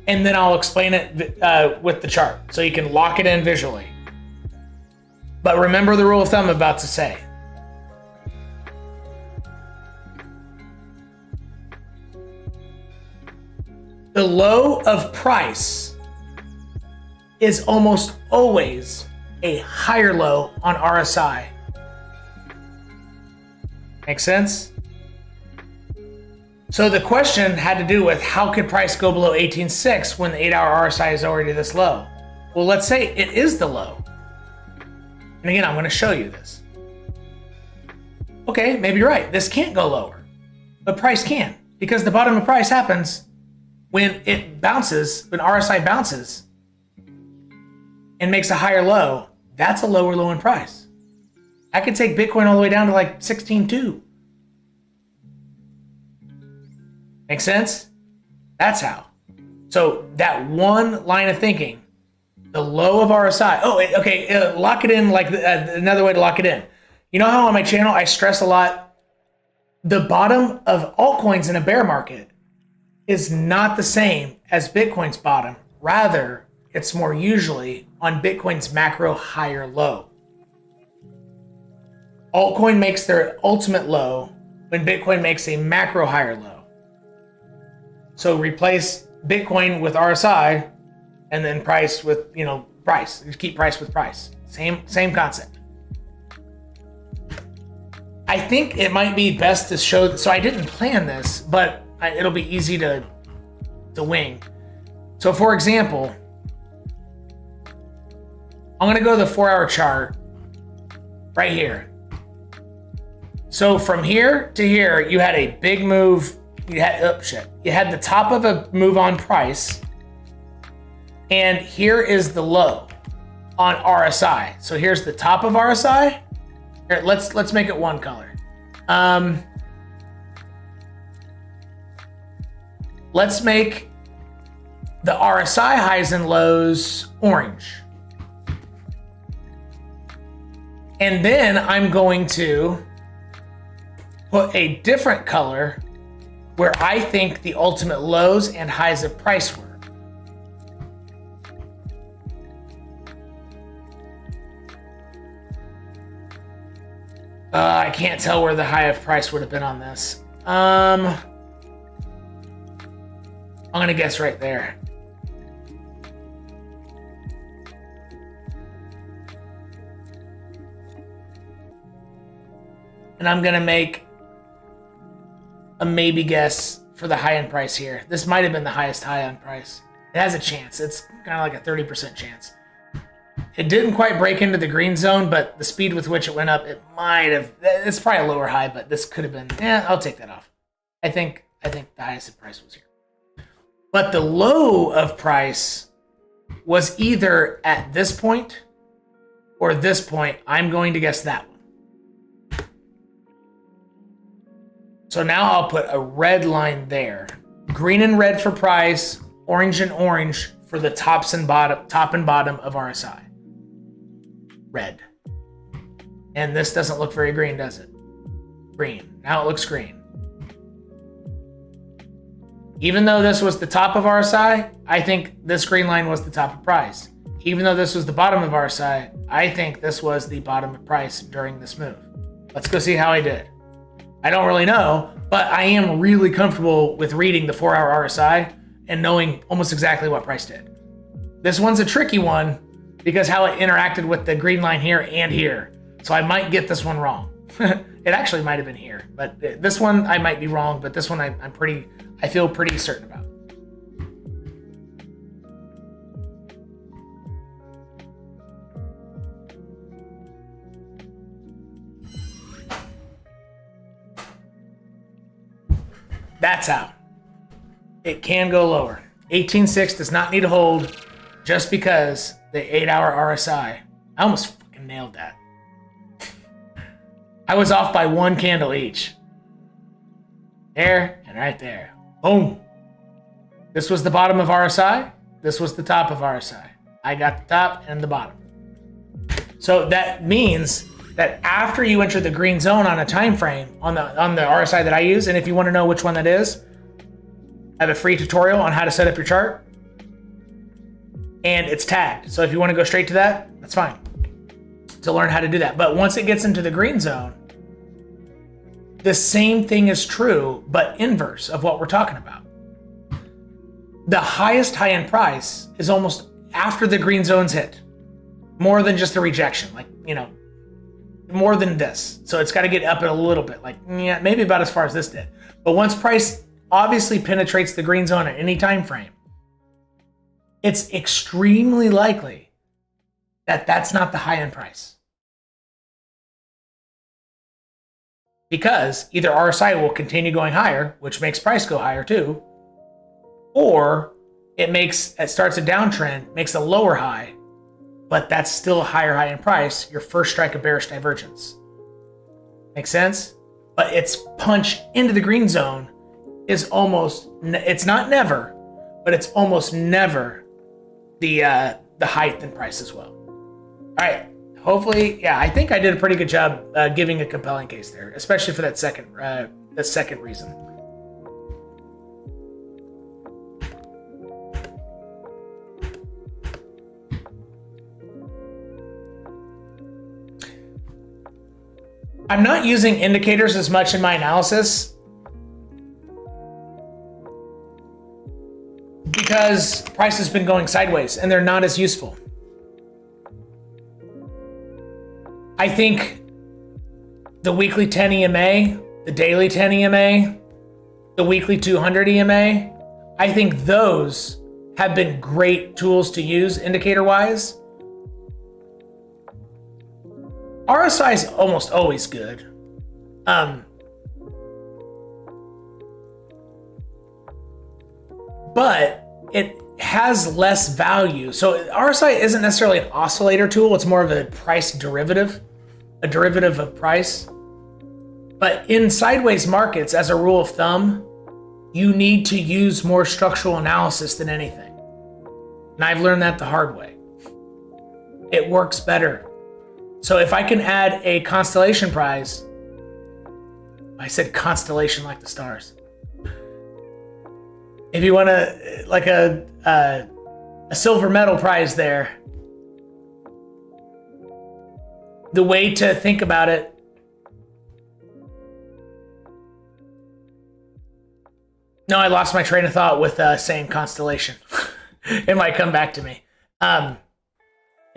and then I'll explain it with the chart so you can lock it in visually. But remember the rule of thumb I'm about to say. The low of price is almost always a higher low on RSI. Make sense? So the question had to do with how could price go below 18.6 when the 8-hour RSI is already this low? Well, let's say it is the low. And again, I'm going to show you this. Okay, maybe you're right. This can't go lower, but price can, because the bottom of price happens when it bounces, when RSI bounces and makes a higher low. That's a lower low in price. I could take Bitcoin all the way down to like 16.2. Make sense? That's how. So that one line of thinking The low of RSI. Oh, okay. Lock it in like another way to lock it in. You know how on my channel I stress a lot, the bottom of altcoins in a bear market is not the same as Bitcoin's bottom. Rather, it's more usually on Bitcoin's macro higher low. Altcoin makes their ultimate low when Bitcoin makes a macro higher low. So replace Bitcoin with RSI and then price with, price. Just keep price with price. Same concept. I think it might be best to show, so I didn't plan this, but it'll be easy to wing. So for example, I'm gonna go to the 4-hour chart right here. So from here to here, you had a big move. You had the top of a move on price, and here is the low on RSI. So here's the top of RSI. Here, let's make it one color. Let's make the RSI highs and lows orange. And then I'm going to put a different color where I think the ultimate lows and highs of price were. I can't tell where the high of price would have been on this. I'm gonna guess right there. And I'm gonna make a maybe guess for the high end price here. This might have been the highest high end price. It has a chance. It's kind of like a 30% chance. It didn't quite break into the green zone, but the speed with which it went up, it might have. It's probably a lower high, but this could have been. I'll take that off. I think the highest price was here. But the low of price was either at this point or this point. I'm going to guess that one. So now I'll put a red line there. Green and red for price, orange and orange for the top and bottom of RSI. Red. And this doesn't look very green, does it? Green. Now it looks green. Even though this was the top of RSI, I think this green line was the top of price. Even though this was the bottom of RSI, I think this was the bottom of price during this move. Let's go see how I did. I don't really know, but I am really comfortable with reading the 4-hour RSI and knowing almost exactly what price did. This one's a tricky one because how it interacted with the green line here and here. So I might get this one wrong. It actually might have been here, but this one I might be wrong, but this one I feel pretty certain about. That's how. It can go lower. 18.6 does not need to hold just because the 8-hour RSI. I almost fucking nailed that. I was off by one candle each. There and right there. Boom. This was the bottom of RSI. This was the top of RSI. I got the top and the bottom. So that means that after you enter the green zone on a time frame on the RSI that I use, and if you want to know which one that is, I have a free tutorial on how to set up your chart, and it's tagged. So if you want to go straight to that, that's fine, to learn how to do that. But once it gets into the green zone, the same thing is true, but inverse of what we're talking about. The highest high-end price is almost after the green zone's hit, more than just a rejection, more than this. So it's got to get up a little bit, maybe about as far as this did. But once price obviously penetrates the green zone at any time frame, it's extremely likely that that's not the high-end price. Because either RSI will continue going higher, which makes price go higher too, or it starts a downtrend, makes a lower high, but that's still a higher high in price, your first strike of bearish divergence. Make sense? But its punch into the green zone is it's not never, but it's almost never the the height in price as well. All right. Hopefully, yeah, I think I did a pretty good job giving a compelling case there, especially for that second reason. I'm not using indicators as much in my analysis because price has been going sideways and they're not as useful. I think the weekly 10 EMA, the daily 10 EMA, the weekly 200 EMA, I think those have been great tools to use indicator-wise. RSI is almost always good. But it has less value. So RSI isn't necessarily an oscillator tool. It's more of a price derivative, a derivative of price. But in sideways markets, as a rule of thumb, you need to use more structural analysis than anything. And I've learned that the hard way. It works better. So if I can add a constellation prize, I said constellation like the stars. If you want to, like a silver medal prize there, the way to think about it, no, I lost my train of thought with saying constellation. It might come back to me.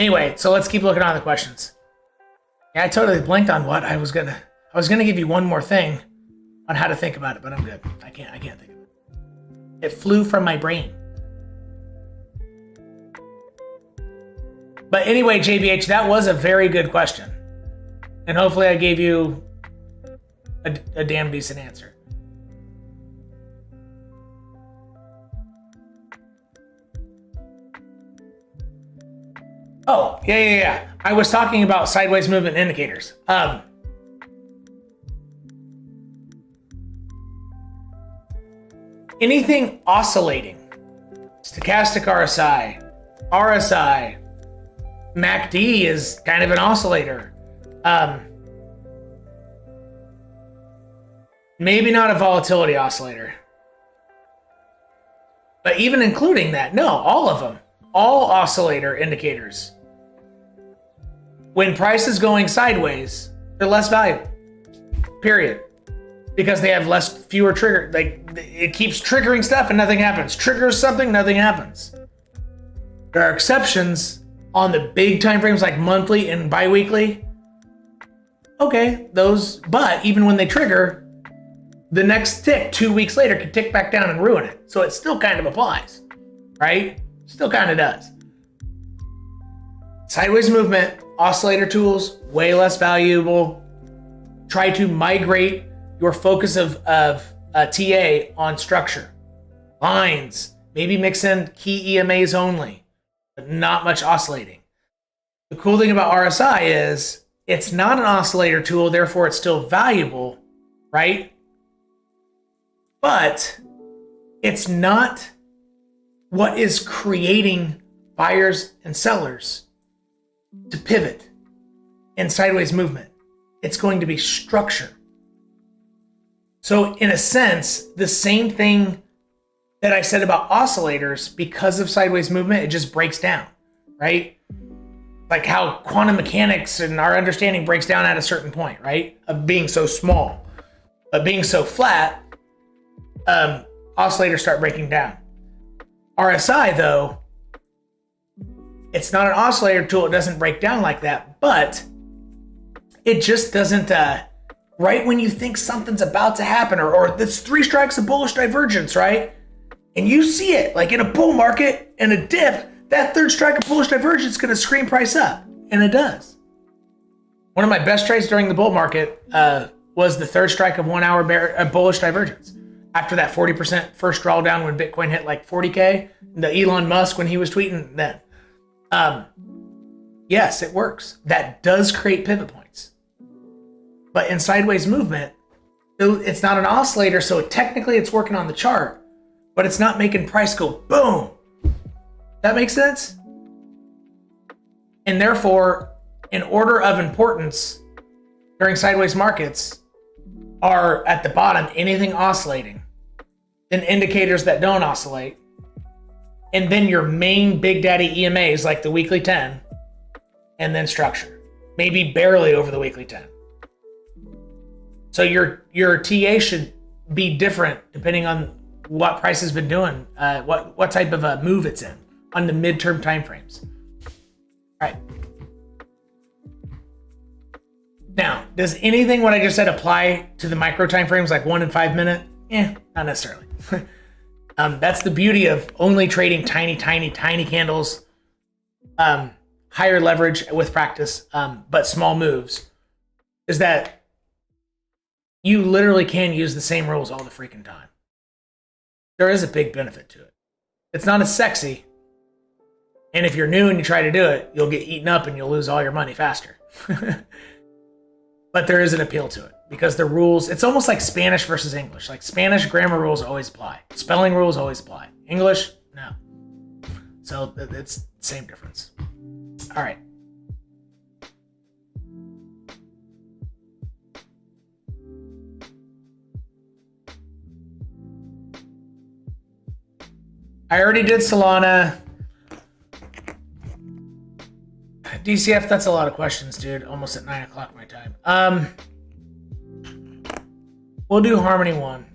Anyway, so let's keep looking on the questions. Yeah, I totally blanked on what I was gonna give you one more thing on how to think about it, but I'm good. I can't think of it. It flew from my brain. But anyway, JBH, that was a very good question. And hopefully I gave you a damn decent answer. Oh, yeah. I was talking about sideways movement indicators. Anything oscillating, stochastic RSI, MACD is kind of an oscillator. Maybe not a volatility oscillator. But even including that, no, all of them, all oscillator indicators. When price is going sideways, they're less valuable, period. Because they have fewer trigger, it keeps triggering stuff and nothing happens. Triggers something, nothing happens. There are exceptions on the big time frames like monthly and bi-weekly. Okay, those, but even when they trigger, the next tick 2 weeks later can tick back down and ruin it. So it still kind of applies, right? Still kind of does. Sideways movement, oscillator tools, way less valuable. Try to migrate your focus of TA on structure. Lines, maybe mix in key EMAs only, but not much oscillating. The cool thing about RSI is it's not an oscillator tool, therefore it's still valuable, right? But it's not what is creating buyers and sellers to pivot in sideways movement. It's going to be structure. So in a sense, the same thing that I said about oscillators, because of sideways movement, it just breaks down, right? Like how quantum mechanics and our understanding breaks down at a certain point, right? Of being so small, but being so flat, oscillators start breaking down. RSI though, it's not an oscillator tool, it doesn't break down like that, but it just doesn't, right when you think something's about to happen, or this 3 strikes of bullish divergence, right? And you see it, like in a bull market and a dip, that 3rd strike of bullish divergence is going to scream price up, and it does. One of my best trades during the bull market was the 3rd strike of 1 hour bullish divergence. After that 40% first drawdown when Bitcoin hit like 40K, the Elon Musk when he was tweeting then. Yes, it works. That does create pivot points. But in sideways movement, it's not an oscillator, so technically it's working on the chart, but it's not making price go boom. That makes sense? And therefore, in order of importance during sideways markets are at the bottom, anything oscillating, then indicators that don't oscillate, and then your main big daddy EMAs like the weekly 10, and then structure, maybe barely over the weekly 10. So your TA should be different depending on what price has been doing, what type of a move it's in on the midterm timeframes. All right. Now, does anything what I just said apply to the micro timeframes like 1 and 5 minute? Not necessarily. That's the beauty of only trading tiny candles, higher leverage with practice, but small moves, is that you literally can use the same rules all the freaking time. There is a big benefit to it. It's not as sexy. And if you're new and you try to do it, you'll get eaten up and you'll lose all your money faster. But there is an appeal to it because the rules, it's almost like Spanish versus English. Like Spanish grammar rules always apply. Spelling rules always apply. English, no. So it's the same difference. All right. I already did Solana. DCF, that's a lot of questions, dude. Almost at 9 o'clock my time. We'll do Harmony 1,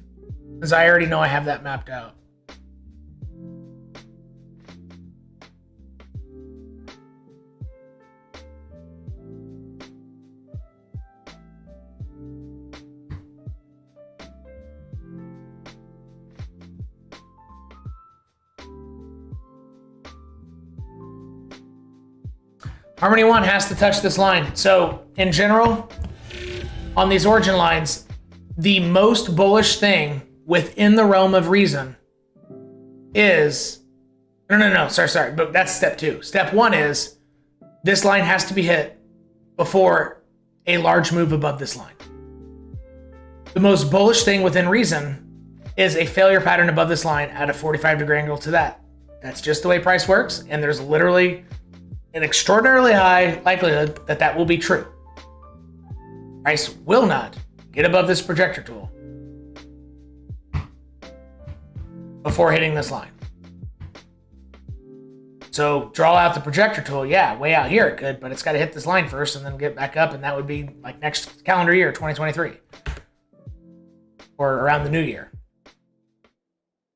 because I already know I have that mapped out. Harmony 1 has to touch this line. So in general, on these origin lines, the most bullish thing within the realm of reason is, sorry, but that's step 2. Step 1 is this line has to be hit before a large move above this line. The most bullish thing within reason is a failure pattern above this line at a 45-degree angle to that. That's just the way price works, and there's literally an extraordinarily high likelihood that that will be true. Price will not get above this projector tool before hitting this line. So draw out the projector tool. Yeah, way out here it could, but it's got to hit this line first and then get back up, and that would be like next calendar year, 2023, or around the new year.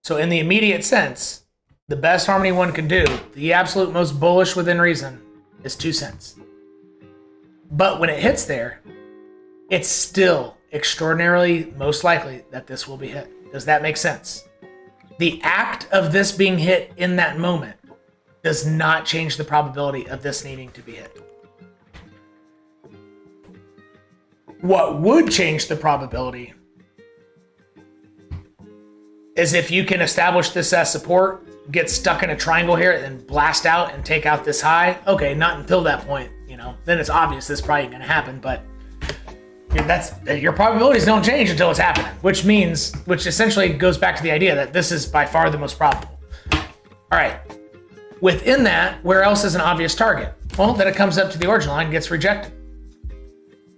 So in the immediate sense, the best Harmony 1 can do, the absolute most bullish within reason, is 2 cents. But when it hits there, it's still extraordinarily most likely that this will be hit. Does that make sense? The act of this being hit in that moment does not change the probability of this needing to be hit. What would change the probability is if you can establish this as support, get stuck in a triangle here, and blast out and take out this high. Okay, not until that point, then it's obvious this is probably going to happen, but your probabilities don't change until it's happening, which essentially goes back to the idea that this is by far the most probable. All right. Within that, where else is an obvious target? Well, then it comes up to the origin line and gets rejected.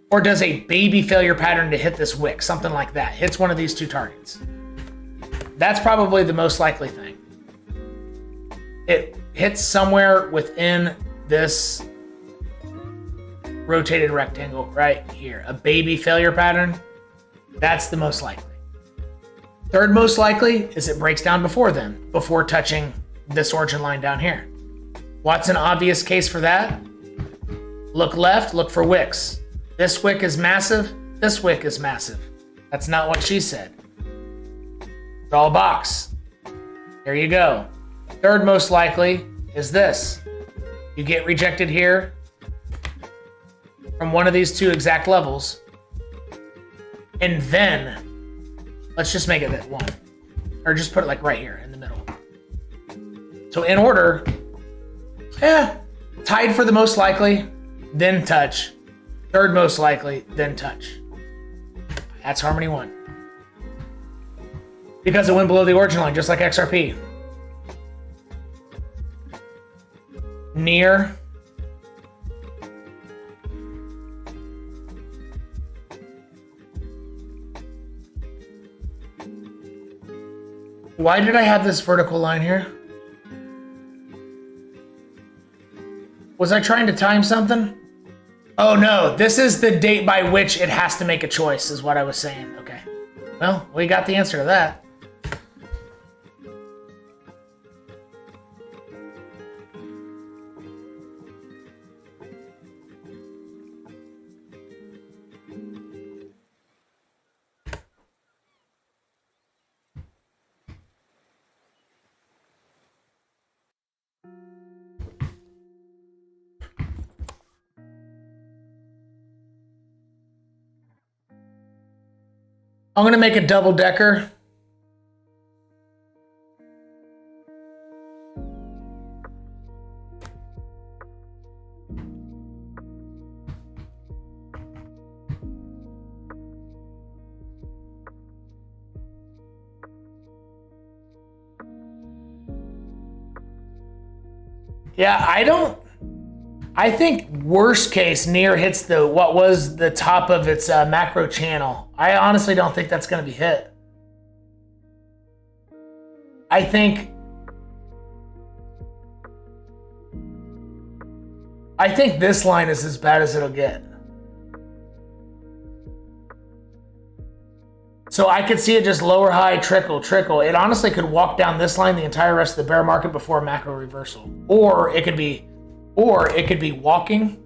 Or does a baby failure pattern to hit this wick, something like that, hits one of these two targets. That's probably the most likely thing. It hits somewhere within this rotated rectangle right here. A baby failure pattern, that's the most likely. Third most likely is it breaks down before then, before touching this origin line down here. What's an obvious case for that? Look left, look for wicks. This wick is massive, this wick is massive. That's not what she said. Draw a box. There you go. Third most likely is this. You get rejected here from one of these two exact levels. And then, let's just make it that one. Or just put it like right here in the middle. So in order, tied for the most likely, then touch. Third most likely, then touch. That's Harmony 1. Because it went below the origin line, just like XRP. Near, Why did I have this vertical line here? Was I trying to time something? Oh no, this is the date by which it has to make a choice, is what I was saying. Okay. Well, we got the answer to that. I'm gonna make a double decker. Yeah, I think worst case near hits what was the top of its macro channel. I honestly don't think that's going to be hit. I think this line is as bad as it'll get. So I could see it just lower high, trickle. It honestly could walk down this line the entire rest of the bear market before a macro reversal. Or it could be walking.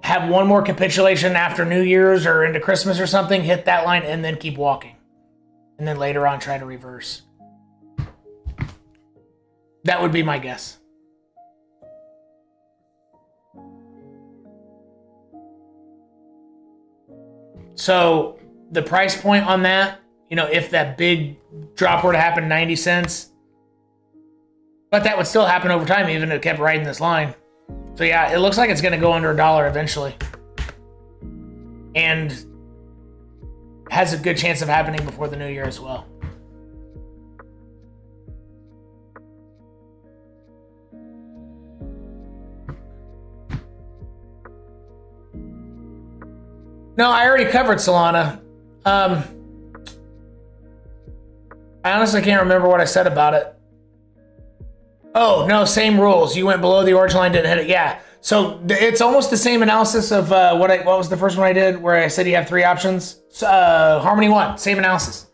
Have one more capitulation after New Year's or into Christmas or something, hit that line and then keep walking. And then later on try to reverse. That would be my guess. So the price point on that, you know, if that big drop were to happen 90 cents, but that would still happen over time even if it kept riding this line. So yeah, it looks like it's going to go under $1 eventually. And has a good chance of happening before the new year as well. No, I already covered Solana. I honestly can't remember what I said about it. Oh, no, same rules. You went below the origin line, didn't hit it. Yeah. So it's almost the same analysis of what was the first one I did where I said you have 3 options. Harmony 1, same analysis.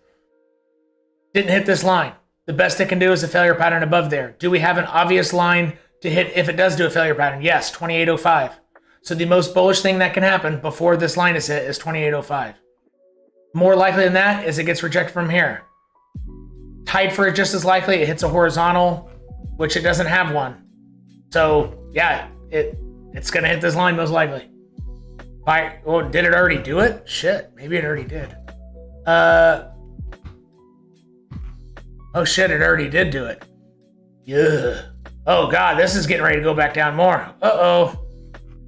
Didn't hit this line. The best it can do is a failure pattern above there. Do we have an obvious line to hit if it does do a failure pattern? Yes, 2805. So the most bullish thing that can happen before this line is hit is 2805. More likely than that is it gets rejected from here. Tied for it just as likely, it hits a horizontal, which it doesn't have one. So yeah, it's gonna hit this line most likely. Oh, did it already do it? Shit, maybe it already did. Oh shit, it already did do it. Yeah. Oh god, this is getting ready to go back down more. Uh-oh.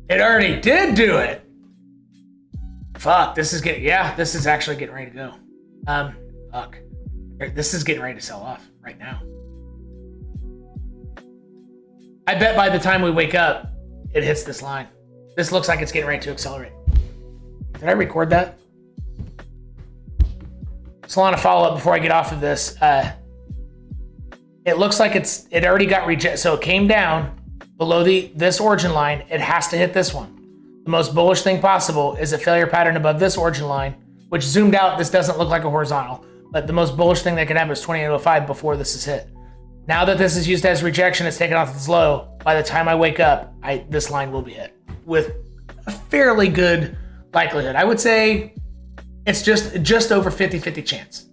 It already did do it. Fuck, this is actually getting ready to go. Fuck. This is getting ready to sell off right now. I bet by the time we wake up, it hits this line. This looks like it's getting ready to accelerate. Did I record that? Solana follow-up before I get off of this. It looks like it already got rejected. So it came down below this origin line. It has to hit this one. The most bullish thing possible is a failure pattern above this origin line, which zoomed out, this doesn't look like a horizontal. But the most bullish thing that can happen is 2805 before this is hit. Now that this is used as rejection, it's taken off its low. By the time I wake up, this line will be hit with a fairly good likelihood. I would say it's just over 50-50 chance.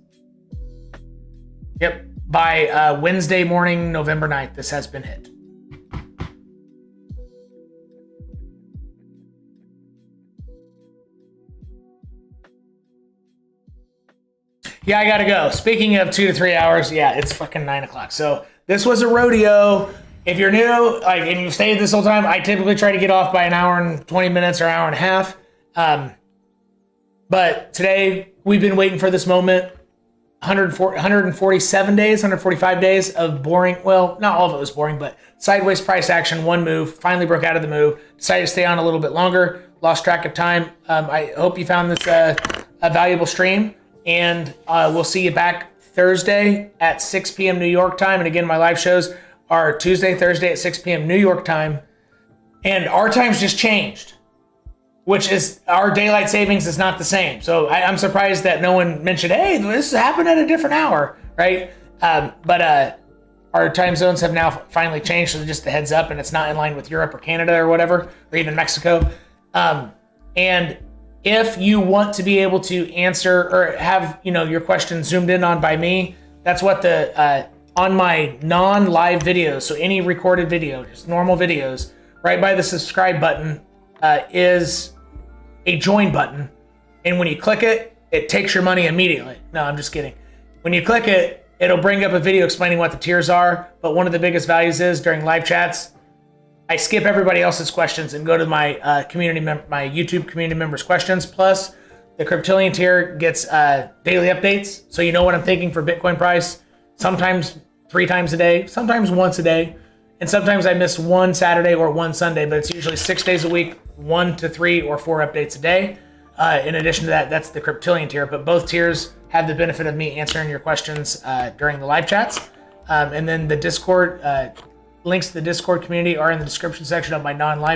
Yep. By Wednesday morning, November 9th, this has been hit. Yeah, I gotta go. Speaking of 2 to 3 hours, yeah, it's fucking 9 o'clock. So this was a rodeo. If you're new, and you've stayed this whole time, I typically try to get off by an hour and 20 minutes or hour and a half. But today we've been waiting for this moment. 147 days, 145 days of boring. Well, not all of it was boring, but sideways price action, one move, finally broke out of the move, decided to stay on a little bit longer, lost track of time. I hope you found this a valuable stream, and we'll see you back Thursday at 6 p.m. New York time. And again, my live shows are Tuesday, Thursday at 6 p.m. New York time. And our time's just changed, which is our daylight savings is not the same. So I'm surprised that no one mentioned, hey, this happened at a different hour, right? But our time zones have now finally changed, so just a heads up, and it's not in line with Europe or Canada or whatever, or even Mexico. And if you want to be able to answer or have your question zoomed in on by me, that's what the on my non-live videos, so any recorded video, just normal videos, right by the subscribe button is a join button. And when you click it, it takes your money immediately. No, I'm just kidding. When you click it, it'll bring up a video explaining what the tiers are. But one of the biggest values is during live chats, I skip everybody else's questions and go to my my YouTube community members' questions. Plus, the Cryptillion tier gets daily updates, so you know what I'm thinking for Bitcoin price. Sometimes 3 times a day, sometimes once a day. And sometimes I miss one Saturday or one Sunday, but it's usually 6 days a week, 1 to 3 or 4 updates a day. In addition to that, that's the Cryptillion tier, but both tiers have the benefit of me answering your questions during the live chats. And then the Discord, links to the Discord community are in the description section of my non-live